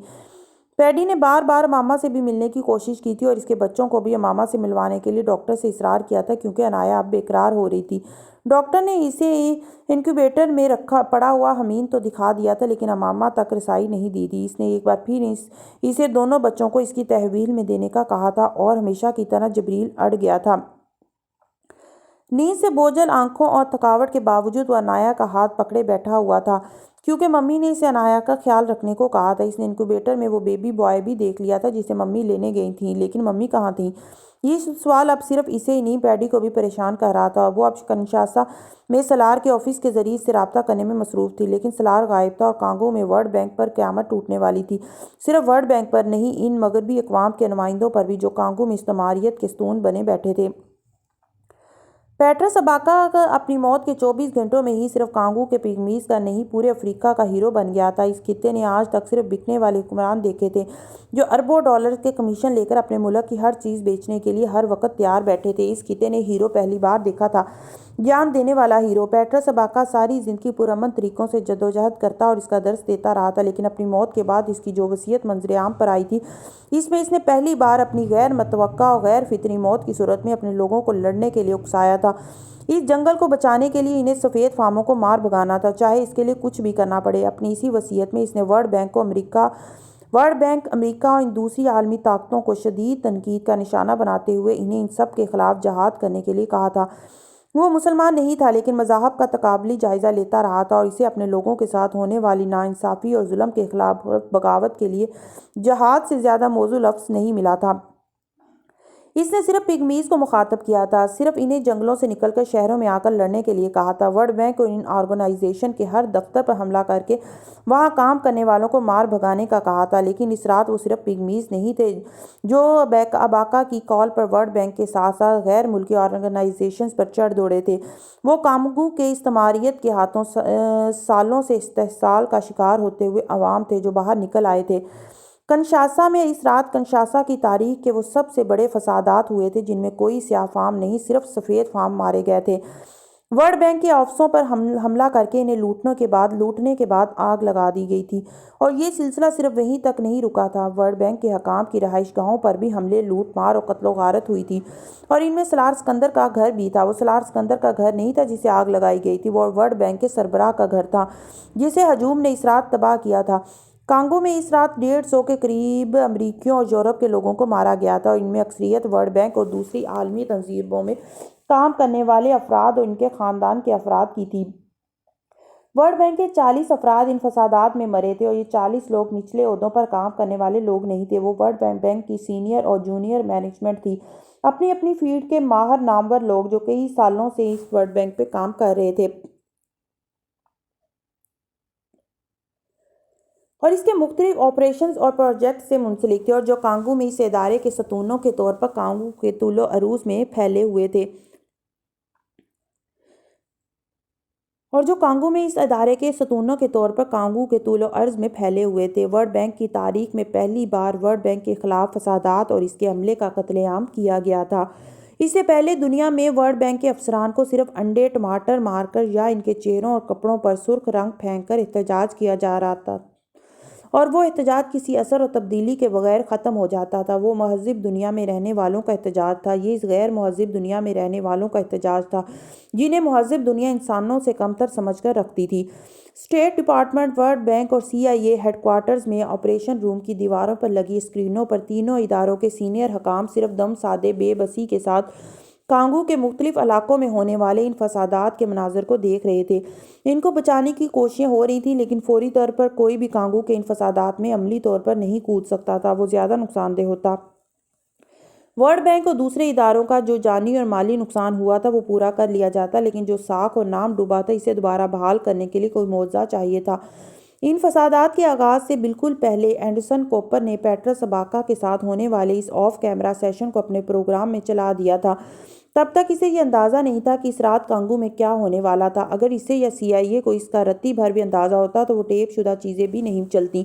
پیڈی نے بار بار امامہ سے بھی ملنے کی کوشش کی تھی اور اس کے بچوں کو بھی امامہ سے ملوانے کے لیے ڈاکٹر سے اصرار کیا تھا، کیونکہ عنایا اب بیقرار ہو رہی تھی۔ ڈاکٹر نے اسے انکیوبیٹر میں پڑا ہوا حمین تو دکھا دیا تھا، لیکن امامہ تک رسائی نہیں دی تھی۔ اس نے ایک بار پھر اسے دونوں بچوں کو اس کی تحویل میں دینے کا کہا تھا اور ہمیشہ کی طرح جبریل اڑ گیا تھا۔ نیند سے بوجھل آنکھوں اور تھکاوٹ کے باوجود وہ عنایا کا ہاتھ پکڑے بیٹھا ہوا تھا، کیونکہ ممی نے اسے عنایا کا خیال رکھنے کو کہا تھا۔ اس نے انکیوبیٹر میں وہ بیبی بوائے بھی دیکھ لیا تھا جسے ممی لینے گئی تھیں، لیکن ممی کہاں تھیں؟ یہ سوال اب صرف اسے ہی نہیں، پیڈی کو بھی پریشان کر رہا تھا۔ وہ اب کنشاسا میں سلار کے آفس کے ذریعے سے رابطہ کرنے میں مصروف تھی، لیکن سلار غائب تھا اور کانگو میں ورلڈ بینک پر قیامت ٹوٹنے والی تھی۔ صرف ورلڈ بینک پر نہیں، ان مغربی اقوام کے نمائندوں پر بھی، جو کانگو میں استعماریت کے ستون بنے بیٹھے تھے۔ پیٹرس اباکا اپنی موت کے 24 گھنٹوں میں ہی صرف کانگو کے پگمیز کا نہیں، پورے افریقہ کا ہیرو بن گیا تھا۔ اس خطے نے آج تک صرف بکنے والے حکمران دیکھے تھے، جو اربوں ڈالرز کے کمیشن لے کر اپنے ملک کی ہر چیز بیچنے کے لیے ہر وقت تیار بیٹھے تھے۔ اس خطے نے ہیرو پہلی بار دیکھا تھا، جان دینے والا ہیرو۔ پیٹرس اباکا ساری زندگی پرامن طریقوں سے جدوجہد کرتا اور اس کا درس دیتا رہا تھا، لیکن اپنی موت کے بعد اس کی جو وصیت منظر عام پر آئی تھی، اس میں اس نے پہلی بار اپنی غیر متوقع اور غیر فطری موت کی صورت میں اپنے لوگوں کو لڑنے کے لیے اکسایا تھا۔ اس جنگل کو بچانے کے لیے انہیں سفید فاموں کو مار بھگانا تھا، چاہے اس کے لیے کچھ بھی کرنا پڑے۔ اپنی اسی وصیت میں اس نے ورلڈ بینک، امریکہ اور ان دوسری عالمی طاقتوں کو شدید تنقید کا نشانہ بناتے ہوئے انہیں ان سب کے خلاف جہاد کرنے کے لیے کہا تھا۔ وہ مسلمان نہیں تھا، لیکن مذاہب کا تقابلی جائزہ لیتا رہا تھا اور اسے اپنے لوگوں کے ساتھ ہونے والی ناانصافی اور ظلم کے خلاف بغاوت کے لیے جہاد سے زیادہ موزوں لفظ نہیں ملا تھا۔ اس نے صرف پگمیز کو مخاطب کیا تھا، صرف انہیں جنگلوں سے نکل کر شہروں میں آ کر لڑنے کے لیے کہا تھا۔ ورلڈ بینک اور ان آرگنائزیشن کے ہر دفتر پر حملہ کر کے وہاں کام کرنے والوں کو مار بھگانے کا کہا تھا، لیکن اس رات وہ صرف پگمیز نہیں تھے جو اباکا کی کال پر ورلڈ بینک کے ساتھ ساتھ غیر ملکی آرگنائزیشنز پر چڑھ دوڑے تھے۔ وہ کانگو کے استعماریت کے ہاتھوں سالوں سے استحصال کا شکار ہوتے ہوئے عوام تھے جو باہر نکل آئے تھے۔ کنشاسا میں اس رات کنشاسا کی تاریخ کے وہ سب سے بڑے فسادات ہوئے تھے جن میں کوئی سیاہ فام نہیں، صرف سفید فام مارے گئے تھے۔ ورلڈ بینک کے آفسوں پر حملہ کر کے انہیں لوٹنے کے بعد آگ لگا دی گئی تھی، اور یہ سلسلہ صرف وہیں تک نہیں رکا تھا۔ ورلڈ بینک کے حکام کی رہائش گاہوں پر بھی حملے، لوٹ مار اور قتل و غارت ہوئی تھی، اور ان میں سلار سکندر کا گھر بھی تھا۔ وہ سلار سکندر کا گھر نہیں تھا جسے آگ لگائی گئی تھی، وہ ورلڈ بینک کے سربراہ کا گھر تھا جسے ہجوم نے اس رات تباہ کیا تھا۔ کانگو میں اس رات 150 کے قریب امریکیوں اور یورپ کے لوگوں کو مارا گیا تھا، اور ان میں اکثریت ورلڈ بینک اور دوسری عالمی تنظیموں میں کام کرنے والے افراد اور ان کے خاندان کے افراد کی تھی۔ ورلڈ بینک کے 40 افراد ان فسادات میں مرے تھے، اور یہ 40 لوگ نچلے عہدوں پر کام کرنے والے لوگ نہیں تھے۔ وہ ورلڈ بینک کی سینئر اور جونیئر مینجمنٹ تھی، اپنی اپنی فیلڈ کے ماہر نامور لوگ جو کئی سالوں سے اس ورلڈ بینک پہ کام کر رہے تھے اور اس کے مختلف آپریشنز اور پروجیکٹس سے منسلک تھے، اور جو کانگو میں اس ادارے کے ستونوں کے طور پر کانگو کے طول و عروج میں پھیلے ہوئے تھے۔ ورلڈ بینک کی تاریخ میں پہلی بار ورلڈ بینک کے خلاف فسادات اور اس کے عملے کا قتل عام کیا گیا تھا۔ اس سے پہلے دنیا میں ورلڈ بینک کے افسران کو صرف انڈے ٹماٹر مار کر یا ان کے چہروں اور کپڑوں پر سرخ رنگ پھینک کر احتجاج کیا جا رہا تھا، اور وہ احتجاج کسی اثر و تبدیلی کے بغیر ختم ہو جاتا تھا۔ وہ مہذب دنیا میں رہنے والوں کا احتجاج تھا، یہ اس غیر مہذب دنیا میں رہنے والوں کا احتجاج تھا جنہیں مہذب دنیا انسانوں سے کمتر سمجھ کر رکھتی تھی۔ اسٹیٹ ڈپارٹمنٹ، ورلڈ بینک اور CIA ہیڈ کوارٹرز میں آپریشن روم کی دیواروں پر لگی اسکرینوں پر تینوں اداروں کے سینئر حکام صرف دم سادے بے بسی کے ساتھ کانگو کے مختلف علاقوں میں ہونے والے ان فسادات کے مناظر کو دیکھ رہے تھے۔ ان کو بچانے کی کوششیں ہو رہی تھیں، لیکن فوری طور پر کوئی بھی کانگو کے ان فسادات میں عملی طور پر نہیں کود سکتا تھا، وہ زیادہ نقصان دہ ہوتا۔ ورلڈ بینک اور دوسرے اداروں کا جو جانی اور مالی نقصان ہوا تھا وہ پورا کر لیا جاتا، لیکن جو ساکھ اور نام ڈوبا تھا اسے دوبارہ بحال کرنے کے لیے کوئی معجزہ چاہیے تھا۔ ان فسادات کے آغاز سے بالکل پہلے اینڈرسن کوپر نے پیٹرس اباکا کے ساتھ ہونے والے اس آف کیمرا سیشن کو اپنے پروگرام میں چلا دیا تھا تب تک اسے یہ اندازہ نہیں تھا کہ اس رات کانگو میں کیا ہونے والا تھا۔ اگر اسے یا CIA کو اس کا رتی بھر بھی اندازہ ہوتا تو وہ ٹیپ شدہ چیزیں بھی نہیں چلتی۔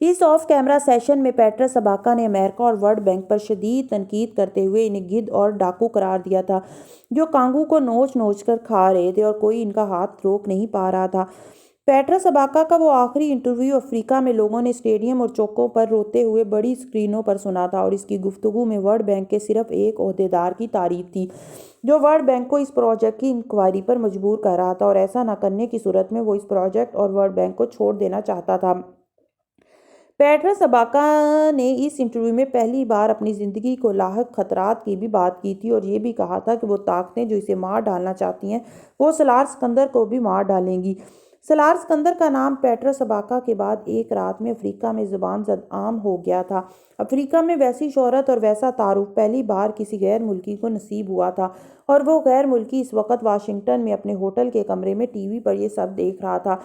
اس آف کیمرہ سیشن میں پیٹرس سباکا نے امریکہ اور ورلڈ بینک پر شدید تنقید کرتے ہوئے انہیں گدھ اور ڈاکو قرار دیا تھا جو کانگو کو نوچ نوچ کر کھا رہے تھے اور کوئی ان کا ہاتھ روک نہیں پا رہا تھا۔ پیٹرس سباکا کا وہ آخری انٹرویو افریقہ میں لوگوں نے اسٹیڈیم اور چوکوں پر روتے ہوئے بڑی اسکرینوں پر سنا تھا، اور اس کی گفتگو میں ورلڈ بینک کے صرف ایک عہدیدار کی تعریف تھی جو ورلڈ بینک کو اس پروجیکٹ کی انکوائری پر مجبور کر رہا تھا، اور ایسا نہ کرنے کی صورت میں وہ اس پروجیکٹ اور ورلڈ بینک کو چھوڑ دینا چاہتا تھا۔ پیٹرس سباکا نے اس انٹرویو میں پہلی بار اپنی زندگی کو لاحق خطرات کی بھی بات کی تھی اور یہ بھی کہا تھا کہ وہ طاقتیں جو اسے مار ڈالنا چاہتی ہیں وہ سالار سکندر کو بھی مار ڈالیں گی۔ سالار سکندر کا نام پیٹرس سباکا کے بعد ایک رات میں افریقہ میں زبان زد عام ہو گیا تھا۔ افریقہ میں ویسی شہرت اور ویسا تعارف پہلی بار کسی غیر ملکی کو نصیب ہوا تھا، اور وہ غیر ملکی اس وقت واشنگٹن میں اپنے ہوٹل کے کمرے میں ٹی وی پر یہ سب دیکھ رہا تھا،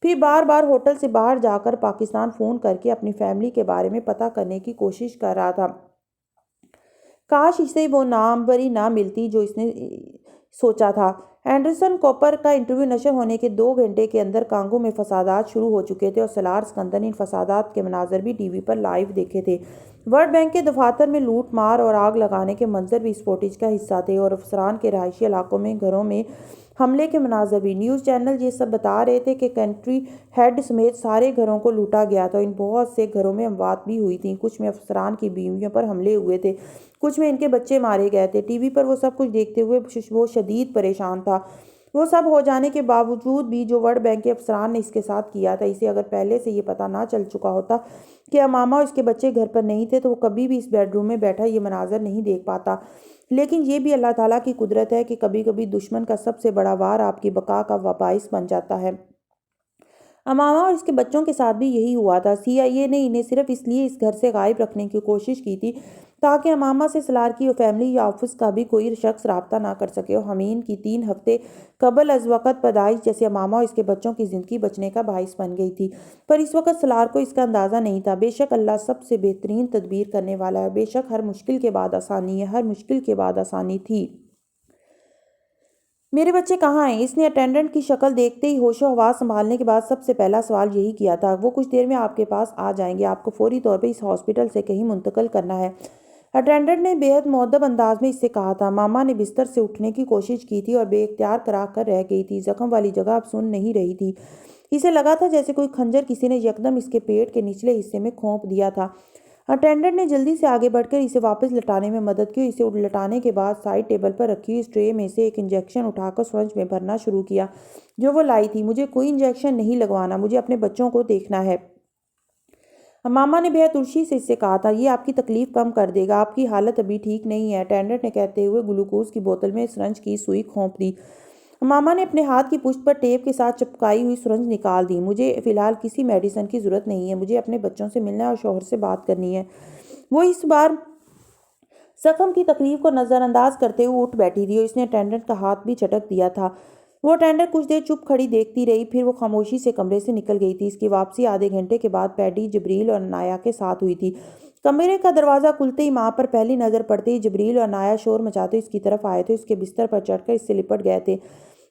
پھر بار بار ہوٹل سے باہر جا کر پاکستان فون کر کے اپنی فیملی کے بارے میں پتہ کرنے کی کوشش کر رہا تھا۔ کاش اسے وہ ناموری نہ ملتی جو اس نے سوچا تھا۔ اینڈرسن کوپر کا انٹرویو نشر ہونے کے 2 گھنٹے کے اندر کانگو میں فسادات شروع ہو چکے تھے اور سالار سکندر نے ان فسادات کے مناظر بھی ٹی وی پر لائیو دیکھے تھے۔ ورلڈ بینک کے دفاتر میں لوٹ مار اور آگ لگانے کے منظر بھی اس فوٹیج کا حصہ تھے، اور افسران کے رہائشی علاقوں میں گھروں میں حملے کے مناظر بھی۔ نیوز چینل یہ سب بتا رہے تھے کہ کنٹری ہیڈ سمیت سارے گھروں کو لوٹا گیا تھا، ان بہت سے گھروں میں اموات بھی ہوئی تھیں، کچھ میں افسران کی بیویوں پر حملے ہوئے تھے، کچھ میں ان کے بچے مارے گئے تھے۔ ٹی وی پر وہ سب کچھ دیکھتے ہوئے وہ شدید پریشان تھا۔ وہ سب ہو جانے کے باوجود بھی جو ورلڈ بینک کے افسران نے اس کے ساتھ کیا تھا، اسے اگر پہلے سے یہ پتہ نہ چل چکا ہوتا کہ امامہ اور اس کے بچے گھر پر نہیں تھے تو وہ کبھی بھی اس بیڈ روم میں بیٹھا یہ مناظر نہیں دیکھ پاتا۔ لیکن یہ بھی اللہ تعالیٰ کی قدرت ہے کہ کبھی کبھی دشمن کا سب سے بڑا وار آپ کی بقا کا باعث بن جاتا ہے۔ امامہ اور اس کے بچوں کے ساتھ بھی یہی ہوا تھا۔ CIA نے انہیں صرف اس لیے اس گھر سے غائب رکھنے کی کوشش کی تھی تاکہ امامہ سے سالار کی فیملی یا آفس کا بھی کوئی شخص رابطہ نہ کر سکے، اور حمین کی 3 ہفتے قبل از وقت پیدائش جیسے امامہ اور اس کے بچوں کی زندگی بچنے کا باعث بن گئی تھی، پر اس وقت سالار کو اس کا اندازہ نہیں تھا۔ بے شک اللہ سب سے بہترین تدبیر کرنے والا ہے، بے شک ہر مشکل کے بعد آسانی ہے، ہر مشکل کے بعد آسانی تھی۔ میرے بچے کہاں ہیں؟ اس نے اٹینڈنٹ کی شکل دیکھتے ہی ہوش و حواس سنبھالنے کے بعد سب سے پہلا سوال یہی کیا تھا۔ وہ کچھ دیر میں آپ کے پاس آ جائیں گے، آپ کو فوری طور پہ اس ہاسپٹل سے کہیں منتقل کرنا ہے، اٹینڈنٹ نے بے حد مؤدب انداز میں اس سے کہا تھا۔ ماما نے بستر سے اٹھنے کی کوشش کی تھی اور بے اختیار کرا کر رہ گئی تھی، زخم والی جگہ اب سن نہیں رہی تھی، اسے لگا تھا جیسے کوئی خنجر کسی نے یکدم اس کے پیٹ کے نچلے حصے میں کھونپ دیا تھا۔ اٹینڈنٹ نے جلدی سے آگے بڑھ کر اسے واپس لٹانے میں مدد کی، اسے لٹانے کے بعد سائڈ ٹیبل پر رکھی ہوئی اس ٹرے میں سے ایک انجیکشن اٹھا کر سرنج میں بھرنا شروع کیا جو وہ لائی تھی۔ مجھے کوئی انجیکشن نہیں لگوانا، مجھے اپنے بچوں کو دیکھنا ہے، ماما نے بے حد ترشی سے اس سے کہا تھا۔ یہ آپ کی تکلیف کم کر دے گا، آپ کی حالت ابھی ٹھیک نہیں ہے، اٹینڈنٹ نے کہتے ہوئے گلوکوز کی بوتل میں سرنج کی سوئی کھونپ دی۔ ماما نے اپنے ہاتھ کی پشت پر ٹیپ کے ساتھ چپکائی ہوئی سرنج نکال دی۔ مجھے فی الحال کسی میڈیسن کی ضرورت نہیں ہے، مجھے اپنے بچوں سے ملنا ہے اور شوہر سے بات کرنی ہے۔ وہ اس بار زخم کی تکلیف کو نظر انداز کرتے ہوئے اٹھ بیٹھی تھی اور اس نے اٹینڈنٹ کا ہاتھ بھی جھٹک دیا تھا۔ وہ اٹینڈنٹ کچھ دیر چپ کھڑی دیکھتی رہی، پھر وہ خاموشی سے کمرے سے نکل گئی تھی۔ اس کی واپسی آدھے گھنٹے کے بعد پیڈی، جبریل اور عنایا کے ساتھ ہوئی تھی۔ کمرے کا دروازہ کھلتے ہی ماں پر پہلی نظر پڑتے ہی جبریل اور عنایا شور مچاتے اس کی طرف آئے تھے، اس کے بستر پر چڑھ کر اس سے لپٹ گئے تھے۔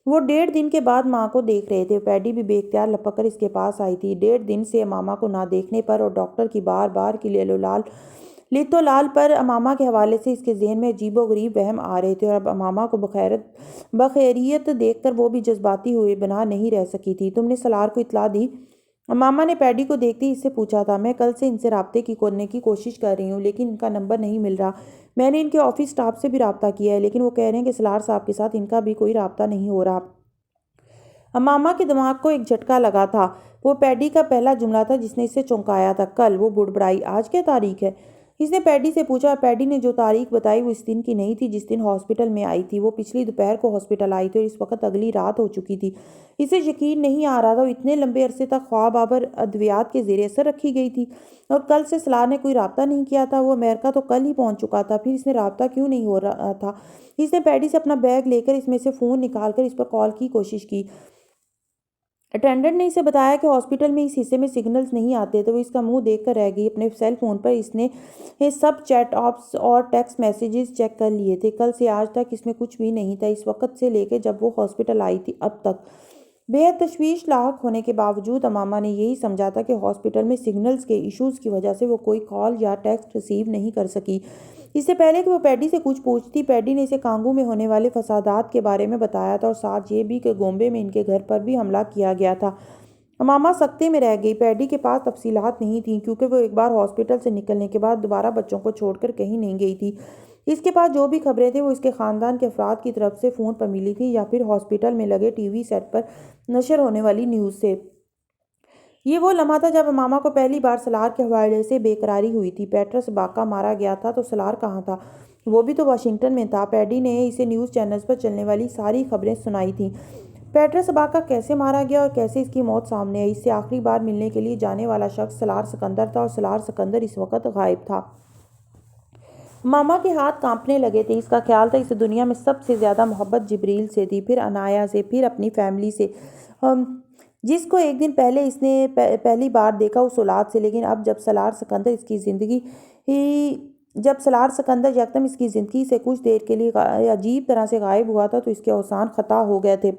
وہ 1.5 دن کے بعد ماں کو دیکھ رہے تھے۔ پیڈی بھی بے اختیار لپک کر اس کے پاس آئی تھی۔ 1.5 دن سے امامہ کو نہ دیکھنے پر اور ڈاکٹر کی بار بار کی لیتو لال پر امامہ کے حوالے سے اس کے ذہن میں عجیب و غریب وہم آ رہے تھے، اور اب امامہ کو بخیریت دیکھ کر وہ بھی جذباتی ہوئے بنا نہیں رہ سکی تھی۔ تم نے سالار کو اطلاع دی؟ امامہ نے پیڈی کو دیکھتے ہی اس سے پوچھا تھا۔ میں کل سے ان سے رابطے کرنے کی کوشش کر رہی ہوں لیکن ان کا نمبر نہیں مل رہا۔ میں نے ان کے آفس سٹاف سے بھی رابطہ کیا ہے لیکن وہ کہہ رہے ہیں کہ سالار صاحب کے ساتھ ان کا بھی کوئی رابطہ نہیں ہو رہا۔ امامہ کے دماغ کو ایک جھٹکا لگا تھا۔ وہ پیڈی کا پہلا جملہ تھا جس نے اسے چونکایا تھا۔ کل؟ وہ بڑبڑائی۔ آج کیا تاریخ ہے؟ اس نے پیڈی سے پوچھا، اور پیڈی نے جو تاریخ بتائی وہ اس دن کی نہیں تھی جس دن ہاسپٹل میں آئی تھی۔ وہ پچھلی دوپہر کو ہاسپٹل آئی تھی اور اس وقت اگلی رات ہو چکی تھی۔ اسے یقین نہیں آ رہا تھا وہ اتنے لمبے عرصے تک خواب آور ادویات کے زیر اثر رکھی گئی تھی، اور کل سے سالار نے کوئی رابطہ نہیں کیا تھا۔ وہ امریکہ تو کل ہی پہنچ چکا تھا، پھر اس نے رابطہ کیوں نہیں ہو رہا تھا؟ اس نے پیڈی سے اپنا بیگ لے کر اس میں سے فون نکال کر اس پر کال کی کوشش کی۔ اٹینڈنٹ نے اسے بتایا کہ ہاسپٹل میں اس حصے میں سگنلز نہیں آتے تو وہ اس کا منہ دیکھ کر رہ گئی۔ اپنے سیل فون پر اس نے سب چیٹ آپس اور ٹیکسٹ میسیجز چیک کر لیے تھے۔ کل سے آج تک اس میں کچھ بھی نہیں تھا، اس وقت سے لے کے جب وہ ہاسپٹل آئی تھی اب تک۔ بے حد تشویش لاحق ہونے کے باوجود امامہ نے یہی سمجھا تھا کہ ہاسپٹل میں سگنلز کے ایشوز کی وجہ سے وہ کوئی کال یا ٹیکسٹ ریسیو نہیں کر سکی۔ اس سے پہلے کہ وہ پیڈی سے کچھ پوچھتی، پیڈی نے اسے کانگو میں ہونے والے فسادات کے بارے میں بتایا تھا اور ساتھ یہ بھی کہ گومبے میں ان کے گھر پر بھی حملہ کیا گیا تھا۔ امامہ سکتے میں رہ گئی۔ پیڈی کے پاس تفصیلات نہیں تھیں کیونکہ وہ ایک بار ہاسپٹل سے نکلنے کے بعد دوبارہ بچوں کو چھوڑ کر کہیں نہیں گئی تھی۔ اس کے پاس جو بھی خبریں تھیں وہ اس کے خاندان کے افراد کی طرف سے فون پر ملی تھی یا پھر ہاسپٹل میں لگے ٹی وی سیٹ پر نشر ہونے والی نیوز سے۔ یہ وہ لمحہ تھا جب امامہ کو پہلی بار سالار کے حوالے سے بے قراری ہوئی تھی۔ پیٹرس باکا مارا گیا تھا تو سالار کہاں تھا؟ وہ بھی تو واشنگٹن میں تھا۔ پیڈی نے اسے نیوز چینلز پر چلنے والی ساری خبریں سنائی تھیں۔ پیٹرس باکا کیسے مارا گیا اور کیسے اس کی موت سامنے آئی؟ اس سے آخری بار ملنے کے لیے جانے والا شخص سالار سکندر تھا اور سالار سکندر اس وقت غائب تھا۔ امامہ کے ہاتھ کانپنے لگے تھے۔ اس کا خیال تھا اس دنیا میں سب سے زیادہ محبت جبریل سے تھی، پھر عنایا سے، پھر اپنی فیملی سے، جس کو ایک دن پہلے اس نے پہلی بار دیکھا اس اولاد سے۔ لیکن اب جب سالار سکندر یکدم اس کی زندگی سے کچھ دیر کے لیے عجیب طرح سے غائب ہوا تھا تو اس کے اوزان خطا ہو گئے تھے۔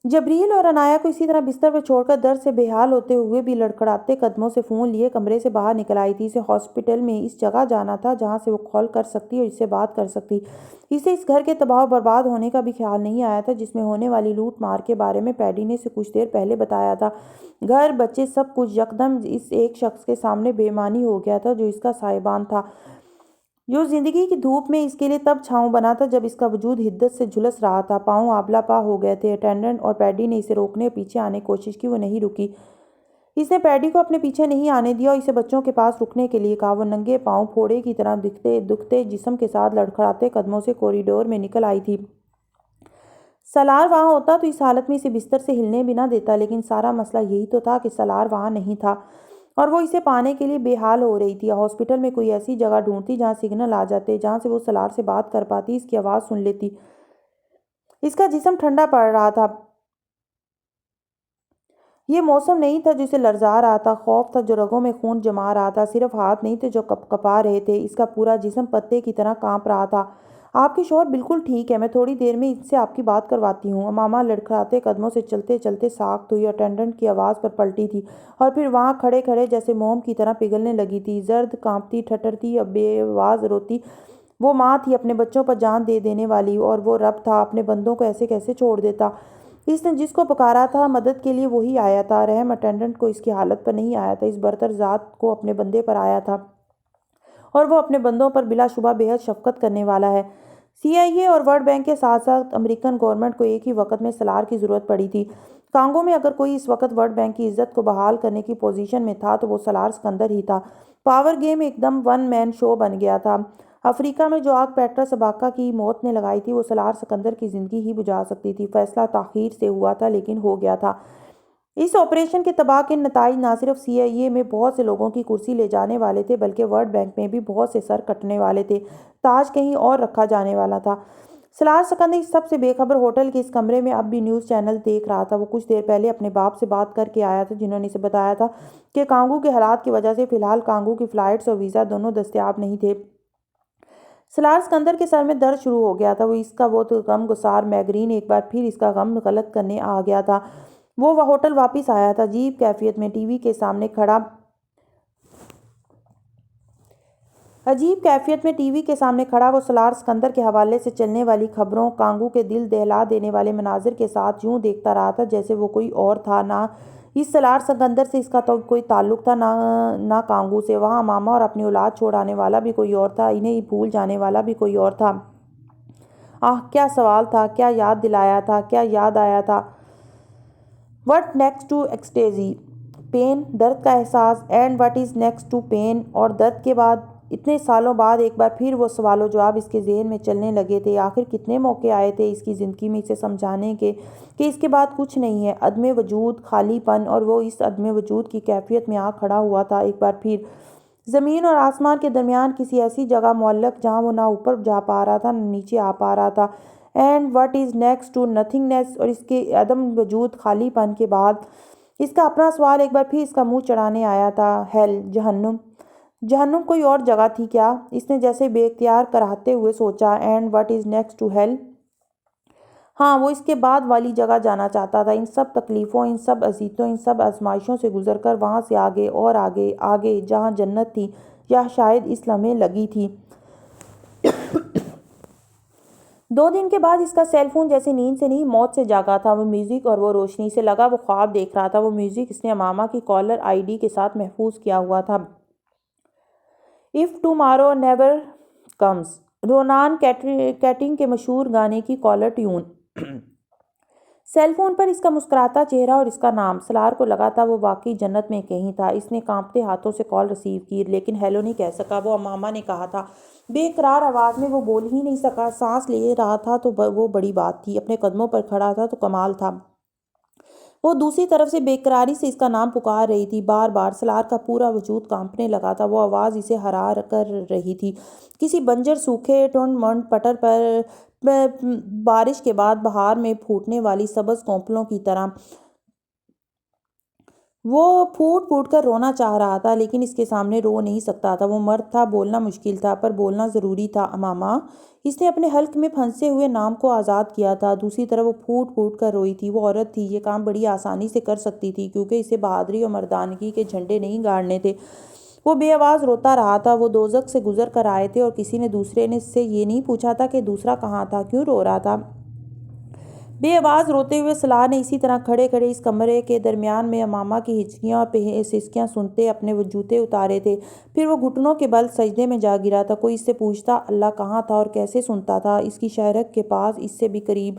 جبریل اور عنایا کو اسی طرح بستر پر چھوڑ کر درد سے بے حال ہوتے ہوئے بھی لڑکھڑاتے قدموں سے فون لیے کمرے سے باہر نکل آئی تھی۔ اسے ہاسپٹل میں اس جگہ جانا تھا جہاں سے وہ کال کر سکتی اور اس سے بات کر سکتی۔ اسے اس گھر کے تباہ و برباد ہونے کا بھی خیال نہیں آیا تھا جس میں ہونے والی لوٹ مار کے بارے میں پیڈی نے اسے کچھ دیر پہلے بتایا تھا۔ گھر، بچے، سب کچھ یکدم اس ایک شخص کے سامنے بے معنی ہو گیا تھا جو اس کا سائبان تھا، جو زندگی کی دھوپ میں اس کے لیے تب چھاؤں بنا تھا جب اس کا وجود حدت سے جھلس رہا تھا۔ پاؤں آبلا پا ہو گئے تھے۔ اٹینڈنٹ اور پیڈی نے اسے روکنے پیچھے آنے کی کوشش کی، وہ نہیں رکی۔ اس نے پیڈی کو اپنے پیچھے نہیں آنے دیا اور اسے بچوں کے پاس رکنے کے لیے کہا۔ وہ ننگے پاؤں پھوڑے کی طرح دکھتے جسم کے ساتھ لڑکھڑاتے قدموں سے کوریڈور میں نکل آئی تھی۔ سالار وہاں ہوتا تو اس حالت میں اسے بستر سے ہلنے بھی نہ دیتا، لیکن سارا مسئلہ یہی تو تھا کہ سالار وہاں نہیں تھا اور وہ اسے پانے کے لیے بے حال ہو رہی تھی۔ ہاسپٹل میں کوئی ایسی جگہ ڈھونڈتی جہاں سگنل آ جاتے، جہاں سے وہ سالار سے بات کر پاتی، اس کی آواز سن لیتی۔ اس کا جسم ٹھنڈا پڑ رہا تھا۔ یہ موسم نہیں تھا جو اسے لرزا رہا تھا، خوف تھا جو رگوں میں خون جما رہا تھا، صرف ہاتھ نہیں تھے جو کپا رہے تھے، اس کا پورا جسم پتے کی طرح کانپ رہا تھا۔ آپ کے شوہر بالکل ٹھیک ہے، میں تھوڑی دیر میں ان سے آپ کی بات کرواتی ہوں۔ امامہ لڑکھڑاتے قدموں سے چلتے چلتے ساکت ہوئی، اٹینڈنٹ کی آواز پر پلٹی تھی اور پھر وہاں کھڑے کھڑے جیسے موم کی طرح پگھلنے لگی تھی۔ زرد، کانپتی، ٹھٹرتی، بے آواز روتی وہ ماں تھی، اپنے بچوں پر جان دے دینے والی، اور وہ رب تھا، اپنے بندوں کو ایسے کیسے چھوڑ دیتا؟ اس نے جس کو پکارا تھا مدد کے لیے وہی آیا تھا۔ رحم اٹینڈنٹ کو اس کی حالت پر نہیں آیا تھا، اس برتر ذات کو اپنے بندے پر آیا تھا اور وہ اپنے بندوں پر بلا شبہ بے حد شفقت کرنے والا ہے۔ CIA اور ورلڈ بینک کے ساتھ ساتھ امریکن گورنمنٹ کو ایک ہی وقت میں سالار کی ضرورت پڑی تھی۔ کانگو میں اگر کوئی اس وقت ورلڈ بینک کی عزت کو بحال کرنے کی پوزیشن میں تھا تو وہ سالار سکندر ہی تھا۔ پاور گیم ایک دم ون مین شو بن گیا تھا۔ افریقہ میں جو آگ پیٹرس باکا کی موت نے لگائی تھی وہ سالار سکندر کی زندگی ہی بجھا سکتی تھی۔ فیصلہ تاخیر سے ہوا تھا لیکن ہو گیا تھا۔ اس آپریشن کے تباہ کن نتائج نہ صرف CIA میں بہت سے لوگوں کی کرسی لے جانے والے تھے بلکہ ورلڈ بینک میں بھی بہت سے سر کٹنے والے تھے۔ تاج کہیں اور رکھا جانے والا تھا۔ سالار سکندر اس سب سے بے خبر ہوٹل کے اس کمرے میں اب بھی نیوز چینل دیکھ رہا تھا۔ وہ کچھ دیر پہلے اپنے باپ سے بات کر کے آیا تھا جنہوں نے اسے بتایا تھا کہ کانگو کے حالات کی وجہ سے فی الحال کانگو کی فلائٹس اور ویزا دونوں دستیاب نہیں تھے۔ سالار سکندر کے سر میں درد شروع ہو گیا تھا۔ وہ غم گسار میگرین ایک بار پھر اس کا غم غلط کرنے آ گیا تھا۔ وہ ہوٹل واپس آیا تھا، عجیب کیفیت میں ٹی وی کے سامنے کھڑا وہ سالار سکندر کے حوالے سے چلنے والی خبروں، کانگو کے دل دہلا دینے والے مناظر کے ساتھ یوں دیکھتا رہا تھا جیسے وہ کوئی اور تھا۔ نہ اس سالار سکندر سے اس کا تو کوئی تعلق تھا، نہ کانگو سے۔ وہاں امامہ اور اپنی اولاد چھوڑ آنے والا بھی کوئی اور تھا، انہیں بھول جانے والا بھی کوئی اور تھا۔ کیا سوال تھا، کیا یاد دلایا تھا، کیا یاد آیا تھا؟ What next to ecstasy? Pain, درد کا احساس۔ And what is next to pain? اور درد کے بعد؟ اتنے سالوں بعد ایک بار پھر وہ سوال و جواب اس کے ذہن میں چلنے لگے تھے۔ آخر کتنے موقع آئے تھے اس کی زندگی میں اسے سمجھانے کے کہ اس کے بعد کچھ نہیں ہے، عدم وجود، خالی پن، اور وہ اس عدم وجود کی کیفیت میں آ کھڑا ہوا تھا ایک بار پھر، زمین اور آسمان کے درمیان کسی ایسی جگہ معلق جہاں وہ نہ اوپر جا پا رہا تھا نہ نیچے آ پا رہا تھا۔ And what is next to nothingness, اور اس کے عدم وجود، خالی پن کے بعد اس کا اپنا سوال ایک بار پھر اس کا منہ چڑھانے آیا تھا، ہیل، جہنم۔ جہنم کوئی اور جگہ تھی کیا؟ اس نے جیسے بے اختیار کراہتے ہوئے سوچا۔ And what is next to hell? ہاں، وہ اس کے بعد والی جگہ جانا چاہتا تھا، ان سب تکلیفوں، ان سب اذیتوں، ان سب آزمائشوں سے گزر کر وہاں سے آگے اور آگے آگے، جہاں جنت تھی، یا شاید اس لمحے لگی تھی۔ 2 دن کے بعد اس کا سیل فون جیسے نیند سے نہیں موت سے جاگا تھا۔ وہ میوزک اور وہ روشنی، اسے لگا وہ خواب دیکھ رہا تھا۔ وہ میوزک اس نے امامہ کی کالر آئی ڈی کے ساتھ محفوظ کیا ہوا تھا۔ If tomorrow never comes, Ronan Keating کے مشہور گانے کی کالر ٹیون۔ سیل فون پر اس کا مسکراتا چہرہ اور اس کا نام، سلار کو لگا تھا وہ واقعی جنت میں کہیں تھا۔ اس نے کانپتے ہاتھوں سے کال ریسیو کی، لیکن ہیلو نہیں کہہ سکا۔ وہ امامہ نے کہا تھا، بے قرار آواز میں۔ وہ بول ہی نہیں سکا، سانس لے رہا تھا تو وہ بڑی بات تھی، اپنے قدموں پر کھڑا تھا تو کمال تھا۔ وہ دوسری طرف سے بے قراری سے اس کا نام پکار رہی تھی، بار بار۔ سلار کا پورا وجود کانپنے لگا تھا، وہ آواز اسے ہرا کر رہی تھی، کسی بنجر سوکھے ٹونڈ منڈ پٹر پر بارش کے بعد بہار میں پھوٹنے والی سبز کونپلوں کی طرح۔ وہ پھوٹ پھوٹ کر رونا چاہ رہا تھا، لیکن اس کے سامنے رو نہیں سکتا تھا۔ وہ مرد تھا، بولنا مشکل تھا، پر بولنا ضروری تھا۔ امامہ، اس نے اپنے حلق میں پھنسے ہوئے نام کو آزاد کیا تھا۔ دوسری طرف وہ پھوٹ پھوٹ کر روئی تھی۔ وہ عورت تھی، یہ کام بڑی آسانی سے کر سکتی تھی، کیونکہ اسے بہادری اور مردانگی کے جھنڈے نہیں گاڑنے تھے۔ وہ بے آواز روتا رہا تھا۔ وہ دوزخ سے گزر کر آئے تھے، اور کسی نے دوسرے نے سے یہ نہیں پوچھا تھا کہ دوسرا کہاں تھا، کیوں رو رہا تھا۔ بے آواز روتے ہوئے سلار نے اسی طرح کھڑے کھڑے اس کمرے کے درمیان میں امامہ کی ہچکیاں اور سسکیاں سنتے اپنے وہ جوتے اتارے تھے۔ پھر وہ گھٹنوں کے بل سجدے میں جا گرا تھا۔ کوئی اس سے پوچھتا اللہ کہاں تھا اور کیسے سنتا تھا؟ اس کی شہرک کے پاس، اس سے بھی قریب۔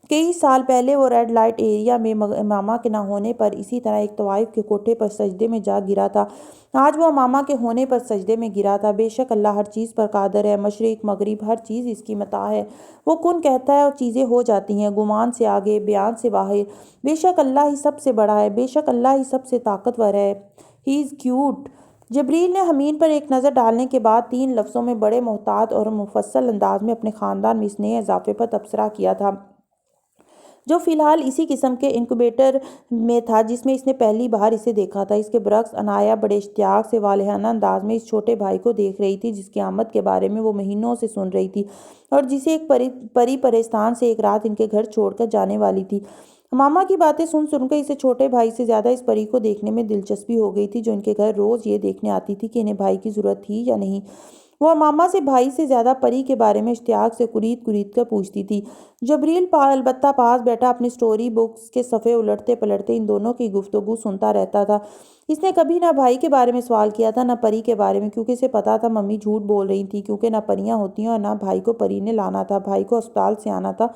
کئی سال پہلے وہ ریڈ لائٹ ایریا میں امامہ کے نہ ہونے پر اسی طرح ایک طوائف کے کوٹھے پر سجدے میں جا گرا تھا۔ آج وہ امامہ کے ہونے پر سجدے میں گرا تھا۔ بے شک اللہ ہر چیز پر قادر ہے، مشرق مغرب ہر چیز اس کی متاع ہے۔ وہ کن کہتا ہے اور چیزیں ہو جاتی ہیں، گمان سے آگے، بیان سے باہر۔ بے شک اللہ ہی سب سے بڑا ہے، بے شک اللہ ہی سب سے طاقتور ہے۔ ہی از کیوٹ۔ جبریل نے حمین پر ایک نظر ڈالنے کے بعد 3 لفظوں میں بڑے محتاط اور مفصل انداز میں اپنے خاندان میں اس نئے اضافے پر تبصرہ کیا تھا، جو فی الحال اسی قسم کے انکیوبیٹر میں تھا جس میں اس نے پہلی بار اسے دیکھا تھا۔ اس کے برعکس عنایہ بڑے اشتیاق سے والہانہ انداز میں اس چھوٹے بھائی کو دیکھ رہی تھی، جس کی آمد کے بارے میں وہ مہینوں سے سن رہی تھی، اور جسے ایک پری پرستان سے ایک رات ان کے گھر چھوڑ کر جانے والی تھی۔ امامہ کی باتیں سن کر اسے چھوٹے بھائی سے زیادہ اس پری کو دیکھنے میں دلچسپی ہو گئی تھی، جو ان کے گھر روز یہ دیکھنے آتی تھی کہ انہیں بھائی کی ضرورت تھی یا نہیں۔ وہ امامہ سے بھائی سے زیادہ پری کے بارے میں اشتیاق سے کرید کر پوچھتی تھی۔ جبریل البتہ پاس بیٹھا اپنی سٹوری بکس کے صفحے الٹتے پلٹتے ان دونوں کی گفتگو سنتا رہتا تھا۔ اس نے کبھی نہ بھائی کے بارے میں سوال کیا تھا، نہ پری کے بارے میں، کیونکہ اسے پتا تھا ممی جھوٹ بول رہی تھی، کیونکہ نہ پریاں ہوتی ہیں اور نہ بھائی کو پری نے لانا تھا۔ بھائی کو اسپتال سے آنا تھا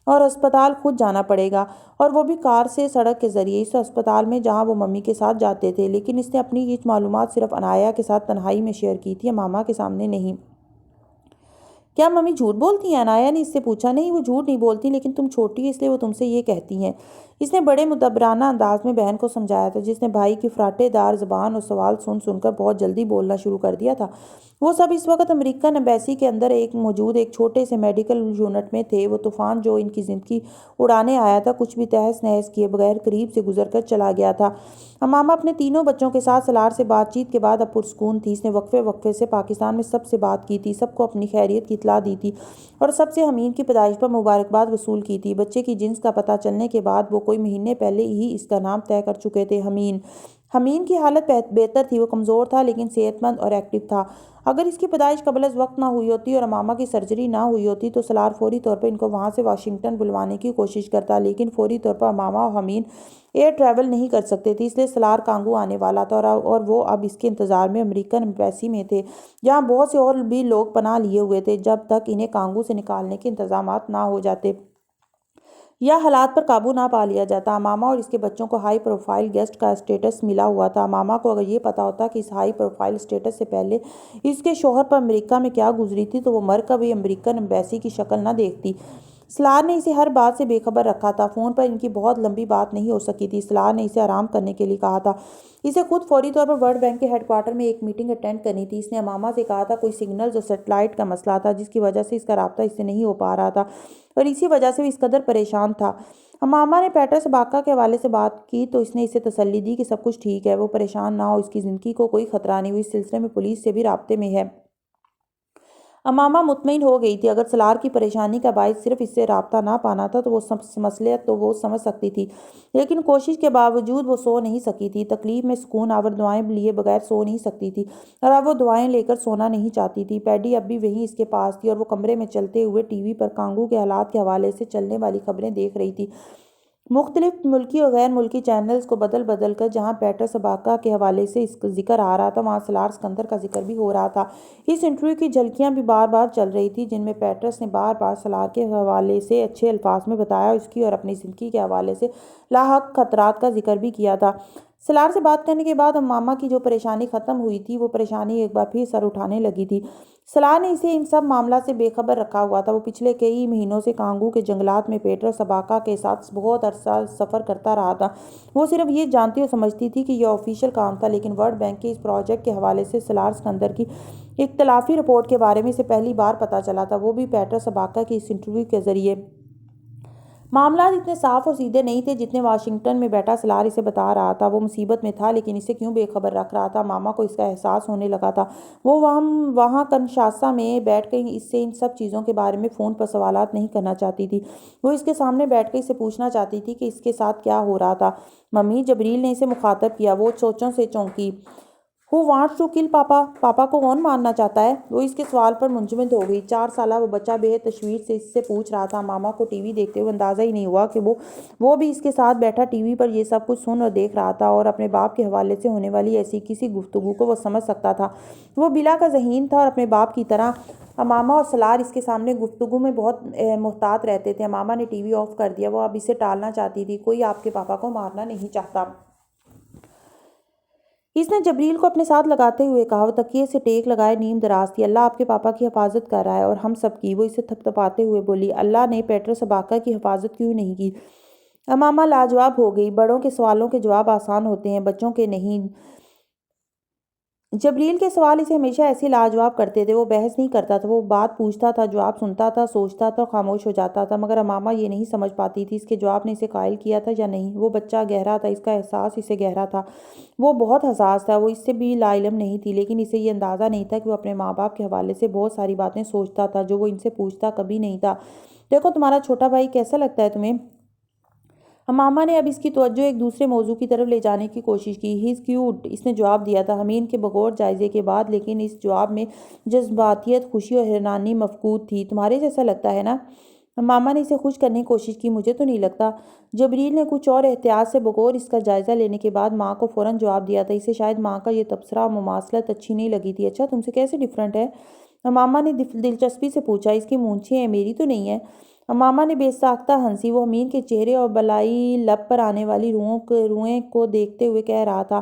اور اسپتال خود جانا پڑے گا، اور وہ بھی کار سے، سڑک کے ذریعے، اس اسپتال میں جہاں وہ ممی کے ساتھ جاتے تھے۔ لیکن اس نے اپنی یہ معلومات صرف عنایہ کے ساتھ تنہائی میں شیئر کی تھی، امامہ کے سامنے نہیں۔ کیا ممی جھوٹ بولتی ہیں؟ عنایہ نے اس سے پوچھا۔ نہیں، وہ جھوٹ نہیں بولتی، لیکن تم چھوٹی ہے اس لیے وہ تم سے یہ کہتی ہیں۔ اس نے بڑے مدبرانہ انداز میں بہن کو سمجھایا تھا، جس نے بھائی کی فراٹے دار زبان اور سوال سن کر بہت جلدی بولنا شروع کر دیا تھا۔ وہ سب اس وقت امریکن ایمبیسی کے اندر موجود ایک چھوٹے سے میڈیکل یونٹ میں تھے۔ وہ طوفان جو ان کی زندگی اڑانے آیا تھا، کچھ بھی تہس نہس کیے بغیر قریب سے گزر کر چلا گیا تھا۔ امامہ اپنے 3 بچوں کے ساتھ سلار سے بات چیت کے بعد اب پرسکون تھی۔ اس نے وقفے سے پاکستان میں سب سے بات کی تھی، سب کو اپنی خیریت کی اطلاع دی تھی، اور سب سے حمین کی پیدائش پر مبارکباد وصول کی تھی۔ بچے کی جنس کا پتہ چلنے کے بعد وہ کوئی مہینے پہلے ہی اس کا نام طے کر چکے تھے، حمین۔ حمین کی حالت بہتر تھی، وہ کمزور تھا لیکن صحت مند اور ایکٹیو تھا۔ اگر اس کی پیدائش قبل از وقت نہ ہوئی ہوتی اور امامہ کی سرجری نہ ہوئی ہوتی تو سلار فوری طور پر ان کو وہاں سے واشنگٹن بلوانے کی کوشش کرتا، لیکن فوری طور پر امامہ اور حمین ایئر ٹریول نہیں کر سکتے تھے، اس لیے سلار کانگو آنے والا تھا، اور وہ اب اس کے انتظار میں امریکن ایمبیسی میں تھے، جہاں بہت سے اور بھی لوگ پناہ لیے ہوئے تھے، جب تک انہیں کانگو سے نکالنے کے انتظامات نہ ہو جاتے یا حالات پر قابو نہ پا لیا جاتا۔ امامہ اور اس کے بچوں کو ہائی پروفائل گیسٹ کا اسٹیٹس ملا ہوا تھا۔ امامہ کو اگر یہ پتا ہوتا کہ اس ہائی پروفائل اسٹیٹس سے پہلے اس کے شوہر پر امریکہ میں کیا گزری تھی تو وہ مر کر بھی امریکن ایمبیسی کی شکل نہ دیکھتی۔ سلار نے اسے ہر بات سے بے خبر رکھا تھا۔ فون پر ان کی بہت لمبی بات نہیں ہو سکی تھی۔ سلار نے اسے آرام کرنے کے لیے کہا تھا۔ اسے خود فوری طور پر ورلڈ بینک کے ہیڈ کوارٹر میں ایک میٹنگ اٹینڈ کرنی تھی۔ اس نے امامہ سے کہا تھا کوئی سگنلز اور سیٹلائٹ کا مسئلہ تھا جس کی وجہ سے اس کا رابطہ اس سے نہیں ہو پا رہا تھا اور اسی وجہ سے وہ اس قدر پریشان تھا۔ امامہ نے پیٹر سباکا کے حوالے سے بات کی تو اس نے اسے تسلی دی کہ سب کچھ ٹھیک ہے، وہ پریشان نہ ہو، اس کی زندگی کو کوئی خطرہ نہیں، وہ اس سلسلے میں پولیس سے بھی رابطے میں ہے۔ امامہ مطمئن ہو گئی تھی۔ اگر سلار کی پریشانی کا باعث صرف اس سے رابطہ نہ پانا تھا تو وہ مسئلہ تو وہ سمجھ سکتی تھی، لیکن کوشش کے باوجود وہ سو نہیں سکی تھی۔ تکلیف میں سکون آور دعائیں لیے بغیر سو نہیں سکتی تھی اور اب وہ دعائیں لے کر سونا نہیں چاہتی تھی۔ پیڈی اب بھی وہیں اس کے پاس تھی اور وہ کمرے میں چلتے ہوئے ٹی وی پر کانگو کے حالات کے حوالے سے چلنے والی خبریں دیکھ رہی تھی، مختلف ملکی اور غیر ملکی چینلز کو بدل بدل کر۔ جہاں پیٹر سباکا کے حوالے سے اس کا ذکر آ رہا تھا وہاں سلار سکندر کا ذکر بھی ہو رہا تھا۔ اس انٹرویو کی جھلکیاں بھی بار بار چل رہی تھی جن میں پیٹرس نے بار بار سلار کے حوالے سے اچھے الفاظ میں بتایا، اس کی اور اپنی زندگی کے حوالے سے لاحق خطرات کا ذکر بھی کیا تھا۔ سلار سے بات کرنے کے بعد امامہ کی جو پریشانی ختم ہوئی تھی وہ پریشانی ایک بار پھر سر اٹھانے لگی تھی۔ سلار نے اسے ان سب معاملات سے بے خبر رکھا ہوا تھا۔ وہ پچھلے کئی مہینوں سے کانگو کے جنگلات میں پیٹر سباکا کے ساتھ بہت عرصہ سفر کرتا رہا تھا۔ وہ صرف یہ جانتی اور سمجھتی تھی کہ یہ آفیشیل کام تھا، لیکن ورلڈ بینک کے اس پروجیکٹ کے حوالے سے سلار سکندر کی اختلافی رپورٹ کے بارے میں اسے پہلی بار پتہ چلا تھا، وہ بھی پیٹر سباکا کی اس انٹرویو کے ذریعے۔ معاملات اتنے صاف اور سیدھے نہیں تھے جتنے واشنگٹن میں بیٹھا سلار اسے بتا رہا تھا۔ وہ مصیبت میں تھا لیکن اسے کیوں بے خبر رکھ رہا تھا؟ ماما کو اس کا احساس ہونے لگا تھا۔ وہ وہاں کنشاسا میں بیٹھ کر اس سے ان سب چیزوں کے بارے میں فون پر سوالات نہیں کرنا چاہتی تھی۔ وہ اس کے سامنے بیٹھ کر اسے پوچھنا چاہتی تھی کہ اس کے ساتھ کیا ہو رہا تھا۔ ممی، جبریل نے اسے مخاطب کیا۔ وہ سوچوں سے چونکی۔ Who wants to kill پاپا؟ پاپا کو کون مارنا چاہتا ہے؟ وہ اس کے سوال پر منجمد ہو گئی۔ 4 سالہ وہ بچہ بے تشویش سے اس سے پوچھ رہا تھا۔ ماما کو ٹی وی دیکھتے ہوئے اندازہ ہی نہیں ہوا کہ وہ بھی اس کے ساتھ بیٹھا ٹی وی پر یہ سب کچھ سن اور دیکھ رہا تھا اور اپنے باپ کے حوالے سے ہونے والی ایسی کسی گفتگو کو وہ سمجھ سکتا تھا۔ وہ بلا کا ذہین تھا اور اپنے باپ کی طرح امامہ اور سلار اس کے سامنے گفتگو میں بہت محتاط رہتے تھے۔ امامہ نے ٹی وی آف کر دیا۔ وہ اب اسے ٹالنا چاہتی تھی۔ کوئی آپ کے پاپا کو مارنا نہیں چاہتا، اس نے جبریل کو اپنے ساتھ لگاتے ہوئے کہا۔ وہ تکیے سے ٹیک لگائے نیم دراز تھی۔ اللہ آپ کے پاپا کی حفاظت کر رہا ہے اور ہم سب کی۔ وہ اسے تھپتھپاتے ہوئے بولی۔ اللہ نے پیٹر سباکا کی حفاظت کیوں نہیں کی؟ امامہ لاجواب ہو گئی۔ بڑوں کے سوالوں کے جواب آسان ہوتے ہیں، بچوں کے نہیں۔ جبریل کے سوال اسے ہمیشہ ایسے لاجواب کرتے تھے۔ وہ بحث نہیں کرتا تھا، وہ بات پوچھتا تھا، جواب سنتا تھا، سوچتا تھا اور خاموش ہو جاتا تھا۔ مگر امامہ یہ نہیں سمجھ پاتی تھی اس کے جواب نے اسے قائل کیا تھا یا نہیں۔ وہ بچہ گہرا تھا، اس کا احساس اسے گہرا تھا۔ وہ بہت حساس تھا۔ وہ اس سے بھی لاعلم نہیں تھی، لیکن اسے یہ اندازہ نہیں تھا کہ وہ اپنے ماں باپ کے حوالے سے بہت ساری باتیں سوچتا تھا جو وہ ان سے پوچھتا کبھی نہیں تھا۔ دیکھو تمہارا چھوٹا بھائی کیسا لگتا ہے تمہیں؟ امامہ نے اب اس کی توجہ ایک دوسرے موضوع کی طرف لے جانے کی کوشش کی۔ ہی از کیوٹ، اس نے جواب دیا تھا حمین کے بغور جائزے کے بعد، لیکن اس جواب میں جذباتیت، خوشی اور حیرانی مفقود تھی۔ تمہارے جیسا لگتا ہے نا؟ امامہ نے اسے خوش کرنے کی کوشش کی۔ مجھے تو نہیں لگتا۔ جبریل نے کچھ اور احتیاط سے بغور اس کا جائزہ لینے کے بعد ماں کو فوراً جواب دیا تھا۔ اسے شاید ماں کا یہ تبصرہ اور مماثلت اچھی نہیں لگی تھی۔ اچھا، تم سے کیسے ڈفرینٹ ہے؟ امامہ نے دلچسپی سے پوچھا۔ اس کی مونچھیں ہیں، میری تو نہیں ہے۔ امامہ نے بے ساختہ ہنسی۔ وہ حمین کے چہرے اور بالائی لب پر آنے والی روئیں کو دیکھتے ہوئے کہہ رہا تھا۔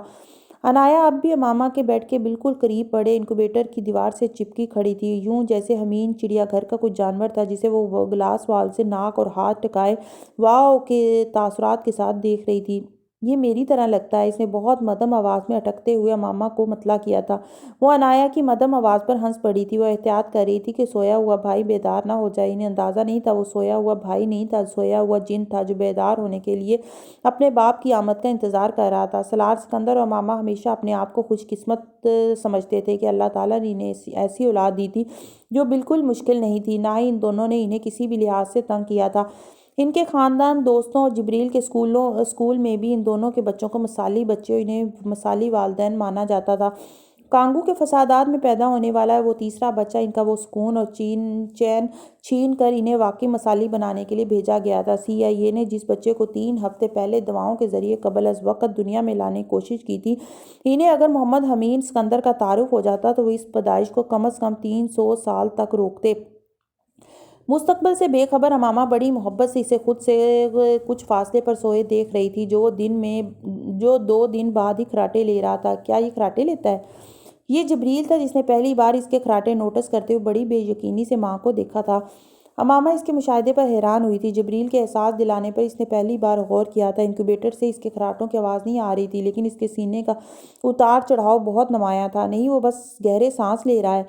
عنایا اب بھی امامہ کے بیڈ کے بالکل قریب پڑے انکوبیٹر کی دیوار سے چپکی کھڑی تھی، یوں جیسے حمین چڑیا گھر کا کوئی جانور تھا جسے وہ گلاس وال سے ناک اور ہاتھ ٹکائے واؤ کے تاثرات کے ساتھ دیکھ رہی تھی۔ یہ میری طرح لگتا ہے، اس نے بہت مدھم آواز میں اٹکتے ہوئے امامہ کو مطلع کیا تھا۔ وہ عنایا کی مدھم آواز پر ہنس پڑی تھی۔ وہ احتیاط کر رہی تھی کہ سویا ہوا بھائی بیدار نہ ہو جائے۔ انہیں اندازہ نہیں تھا وہ سویا ہوا بھائی نہیں تھا، سویا ہوا جن تھا جو بیدار ہونے کے لیے اپنے باپ کی آمد کا انتظار کر رہا تھا۔ سلار سکندر اور امامہ ہمیشہ اپنے آپ کو خوش قسمت سمجھتے تھے کہ اللہ تعالیٰ نے انہیں ایسی اولاد دی تھی جو بالکل مشکل نہیں تھی، نہ ہی ان دونوں نے انہیں کسی بھی لحاظ سے تنگ کیا تھا۔ ان کے خاندان، دوستوں اور جبریل کے اسکول میں بھی ان دونوں کے بچوں کو مثالی بچے اور انہیں مثالی والدین مانا جاتا تھا۔ کانگو کے فسادات میں پیدا ہونے والا وہ تیسرا بچہ، ان کا وہ سکون اور چین چھین کر انہیں واقعی مثالی بنانے کے لیے بھیجا گیا تھا۔ CIA نے جس بچے کو 3 ہفتے پہلے دواؤں کے ذریعے قبل از وقت دنیا میں لانے کی کوشش کی تھی، انہیں اگر محمد حمین سکندر کا تعارف ہو جاتا تو وہ اس پیدائش کو کم از کم 300 سال تک روکتے۔ مستقبل سے بے خبر امامہ بڑی محبت سے اسے خود سے کچھ فاصلے پر سوئے دیکھ رہی تھی، جو 2 دن بعد ہی خراٹے لے رہا تھا۔ کیا یہ خراٹے لیتا ہے؟ یہ جبریل تھا جس نے پہلی بار اس کے خراٹے نوٹس کرتے ہوئے بڑی بے یقینی سے ماں کو دیکھا تھا۔ امامہ اس کے مشاہدے پر حیران ہوئی تھی۔ جبریل کے احساس دلانے پر اس نے پہلی بار غور کیا تھا۔ انکیوبیٹر سے اس کے خراٹوں کی آواز نہیں آ رہی تھی، لیکن اس کے سینے کا اتار چڑھاؤ بہت نمایاں تھا۔ نہیں، وہ بس گہرے سانس لے رہا ہے۔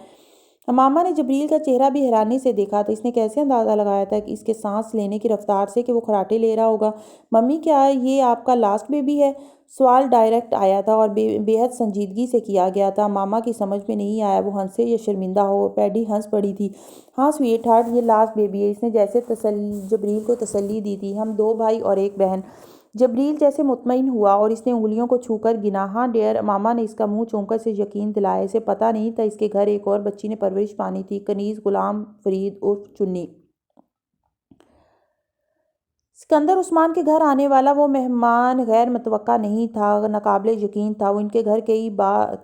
امامہ نے جبریل کا چہرہ بھی حیرانی سے دیکھا تھا۔ اس نے کیسے اندازہ لگایا تھا کہ اس کے سانس لینے کی رفتار سے کہ وہ خراٹے لے رہا ہوگا؟ ممی، کیا یہ آپ کا لاسٹ بیبی ہے؟ سوال ڈائریکٹ آیا تھا اور بے حد سنجیدگی سے کیا گیا تھا۔ ماما کی سمجھ میں نہیں آیا وہ ہنسے یا شرمندہ ہو۔ پیڈی ہنس پڑی تھی۔ ہاں سویٹ ہارٹ، یہ لاسٹ بیبی ہے۔ اس نے جیسے جبریل کو تسلی دی تھی۔ ہم 2 بھائی اور 1 بہن۔ جبریل جیسے مطمئن ہوا اور اس نے انگلیوں کو چھو کر گنا۔ ہاں ڈیئر، ماما نے اس کا منہ چوم کر اسے یقین دلایا۔ اسے پتہ نہیں تھا اس کے گھر ایک اور بچی نے پرورش پانی تھی، کنیز غلام فرید عرف چنی۔ سکندر عثمان کے گھر آنے والا وہ مہمان غیر متوقع نہیں تھا، ناقابل یقین تھا۔ وہ ان کے گھر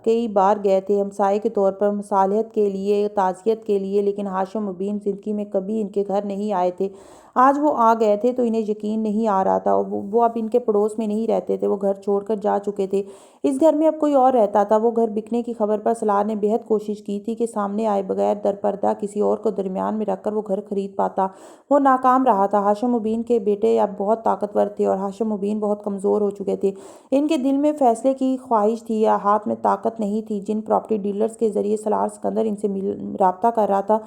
کئی بار گئے تھے، ہمسائے کے طور پر، مصالحت کے لیے، تعزیت کے لیے، لیکن ہاشم مبین زندگی میں کبھی ان کے گھر نہیں آئے تھے۔ آج وہ آ گئے تھے تو انہیں یقین نہیں آ رہا تھا۔ وہ اب ان کے پڑوس میں نہیں رہتے تھے، وہ گھر چھوڑ کر جا چکے تھے۔ اس گھر میں اب کوئی اور رہتا تھا۔ وہ گھر بکنے کی خبر پر سلار نے بے حد کوشش کی تھی کہ سامنے آئے بغیر درپردہ کسی اور کو درمیان میں رکھ کر وہ گھر خرید پاتا۔ وہ ناکام رہا تھا۔ ہاشم مبین کے بیٹے اب بہت طاقتور تھے اور ہاشم مبین بہت کمزور ہو چکے تھے۔ ان کے دل میں فیصلے کی خواہش تھی یا ہاتھ میں طاقت نہیں تھی۔ جن پراپرٹی ڈیلرز کے ذریعے سالار سکندر ان سے رابطہ کر رہا تھا،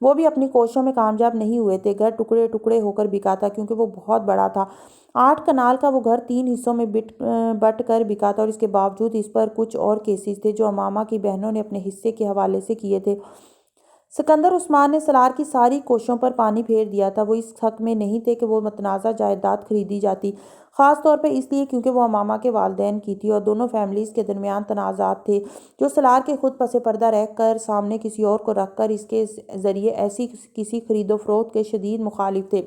وہ بھی اپنی کوششوں میں کامیاب نہیں ہوئے تھے۔ گھر ٹکڑے ٹکڑے ہو کر بکا تھا کیونکہ وہ بہت بڑا تھا۔ 8 کنال کا وہ گھر 3 حصوں میں بٹ کر بکا تھا اور اس کے باوجود اس پر کچھ اور کیسز تھے جو امامہ کی بہنوں نے اپنے حصے کے حوالے سے کیے تھے۔ سکندر عثمان نے سالار کی ساری کوششوں پر پانی پھیر دیا تھا۔ وہ اس حق میں نہیں تھے کہ وہ متنازع جائیداد خریدی جاتی، خاص طور پر اس لیے کیونکہ وہ امامہ کے والدین کی تھی اور دونوں فیملیز کے درمیان تنازعات تھے جو سالار کے خود پس پردہ رہ کر سامنے کسی اور کو رکھ کر اس کے ذریعے ایسی کسی خرید و فروخت کے شدید مخالف تھے،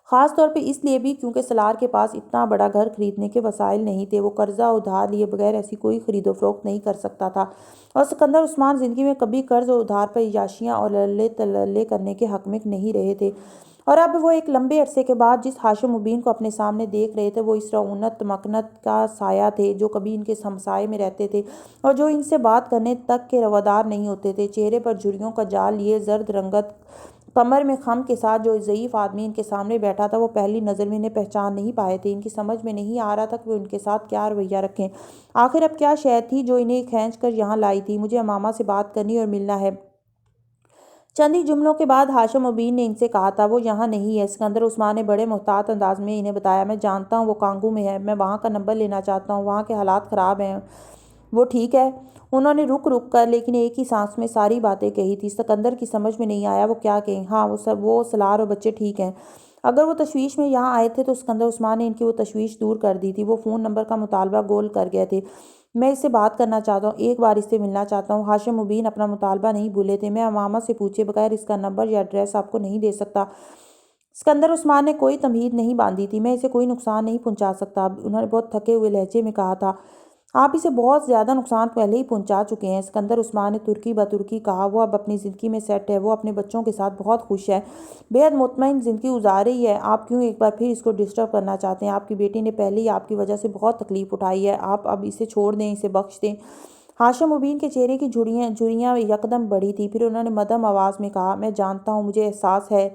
خاص طور پہ اس لیے بھی کیونکہ سالار کے پاس اتنا بڑا گھر خریدنے کے وسائل نہیں تھے۔ وہ قرضہ ادھار لیے بغیر ایسی کوئی خرید و فروخت نہیں کر سکتا تھا اور سکندر عثمان زندگی میں کبھی قرض و ادھار پر عیاشیاں اور للے تللے کرنے کے حق میں نہیں رہے تھے۔ اور اب وہ ایک لمبے عرصے کے بعد جس ہاشم مبین کو اپنے سامنے دیکھ رہے تھے وہ اس رعونت مکنت کا سایہ تھے جو کبھی ان کے ہمسائے میں رہتے تھے اور جو ان سے بات کرنے تک کے روادار نہیں ہوتے تھے۔ چہرے پر جھریوں کا جال لیے، زرد رنگت، کمر میں خم کے ساتھ جو ضعیف آدمی ان کے سامنے بیٹھا تھا وہ پہلی نظر میں انہیں پہچان نہیں پائے تھے۔ ان کی سمجھ میں نہیں آ رہا تھا کہ وہ ان کے ساتھ کیا رویہ رکھیں۔ آخر اب کیا شے تھی جو انہیں کھینچ کر یہاں لائی تھی؟ مجھے امامہ سے بات کرنی اور ملنا ہے۔ چند ہی جملوں کے بعد ہاشم مبین نے ان سے کہا تھا وہ یہاں نہیں ہے۔ سکندر عثمان نے بڑے محتاط انداز میں انہیں بتایا، میں جانتا ہوں وہ کانگو میں ہے، میں وہاں کا نمبر لینا چاہتا ہوں، وہاں کے حالات خراب ہیں۔ وہ ٹھیک ہے؟ انہوں نے رک کر لیکن ایک ہی سانس میں ساری باتیں کہی تھی۔ سکندر کی سمجھ میں نہیں آیا وہ کیا کہیں۔ ہاں وہ سالار اور بچے ٹھیک ہیں۔ اگر وہ تشویش میں یہاں آئے تھے تو سکندر عثمان نے ان کی وہ تشویش دور کر دی تھی۔ وہ فون نمبر کا مطالبہ گول کر گئے تھے۔ میں اس سے بات کرنا چاہتا ہوں، ایک بار اس سے ملنا چاہتا ہوں۔ ہاشم مبین اپنا مطالبہ نہیں بھولے تھے۔ میں امامہ سے پوچھے بغیر اس کا نمبر یا ایڈریس آپ کو نہیں دے سکتا۔ سکندر عثمان نے کوئی تمہید نہیں باندھی تھی۔ میں اسے کوئی نقصان نہیں پہنچا سکتا، انہوں نے بہت تھکے ہوئے لہجے میں کہا تھا۔ آپ اسے بہت زیادہ نقصان پہلے ہی پہنچا چکے ہیں، سکندر عثمان نے ترکی بترکی کہا۔ وہ اب اپنی زندگی میں سیٹ ہے، وہ اپنے بچوں کے ساتھ بہت خوش ہے، بے حد مطمئن زندگی گزار رہی ہے۔ آپ کیوں ایک بار پھر اس کو ڈسٹرب کرنا چاہتے ہیں؟ آپ کی بیٹی نے پہلے ہی آپ کی وجہ سے بہت تکلیف اٹھائی ہے، آپ اب اسے چھوڑ دیں، اسے بخش دیں۔ ہاشم مبین کے چہرے کی جھریاں یکدم بڑھی تھی، پھر انہوں نے مدھم آواز میں کہا، میں جانتا ہوں، مجھے احساس ہے۔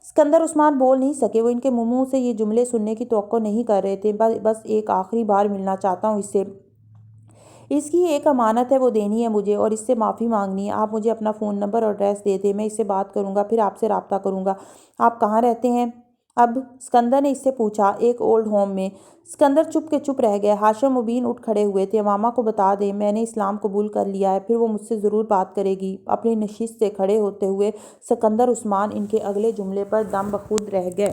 سکندر عثمان بول نہیں سکے، وہ ان کے منہ سے یہ جملے سننے کی توقع نہیں کر رہے تھے۔ بس ایک آخری بار ملنا چاہتا ہوں اس سے، اس کی ایک امانت ہے، وہ دینی ہے مجھے اور اس سے معافی مانگنی ہے۔ آپ مجھے اپنا فون نمبر اور ایڈریس دے دیں، میں اس سے بات کروں گا، پھر آپ سے رابطہ کروں گا۔ آپ کہاں رہتے ہیں اب؟ سکندر نے اس سے پوچھا۔ ایک اولڈ ہوم میں۔ سکندر چپ کے چپ رہ گئے۔ ہاشم مبین اٹھ کھڑے ہوئے تھے۔ امامہ کو بتا دیں میں نے اسلام قبول کر لیا ہے، پھر وہ مجھ سے ضرور بات کرے گی۔ اپنی نشست سے کھڑے ہوتے ہوئے سکندر عثمان ان کے اگلے جملے پر دم بخود رہ گئے۔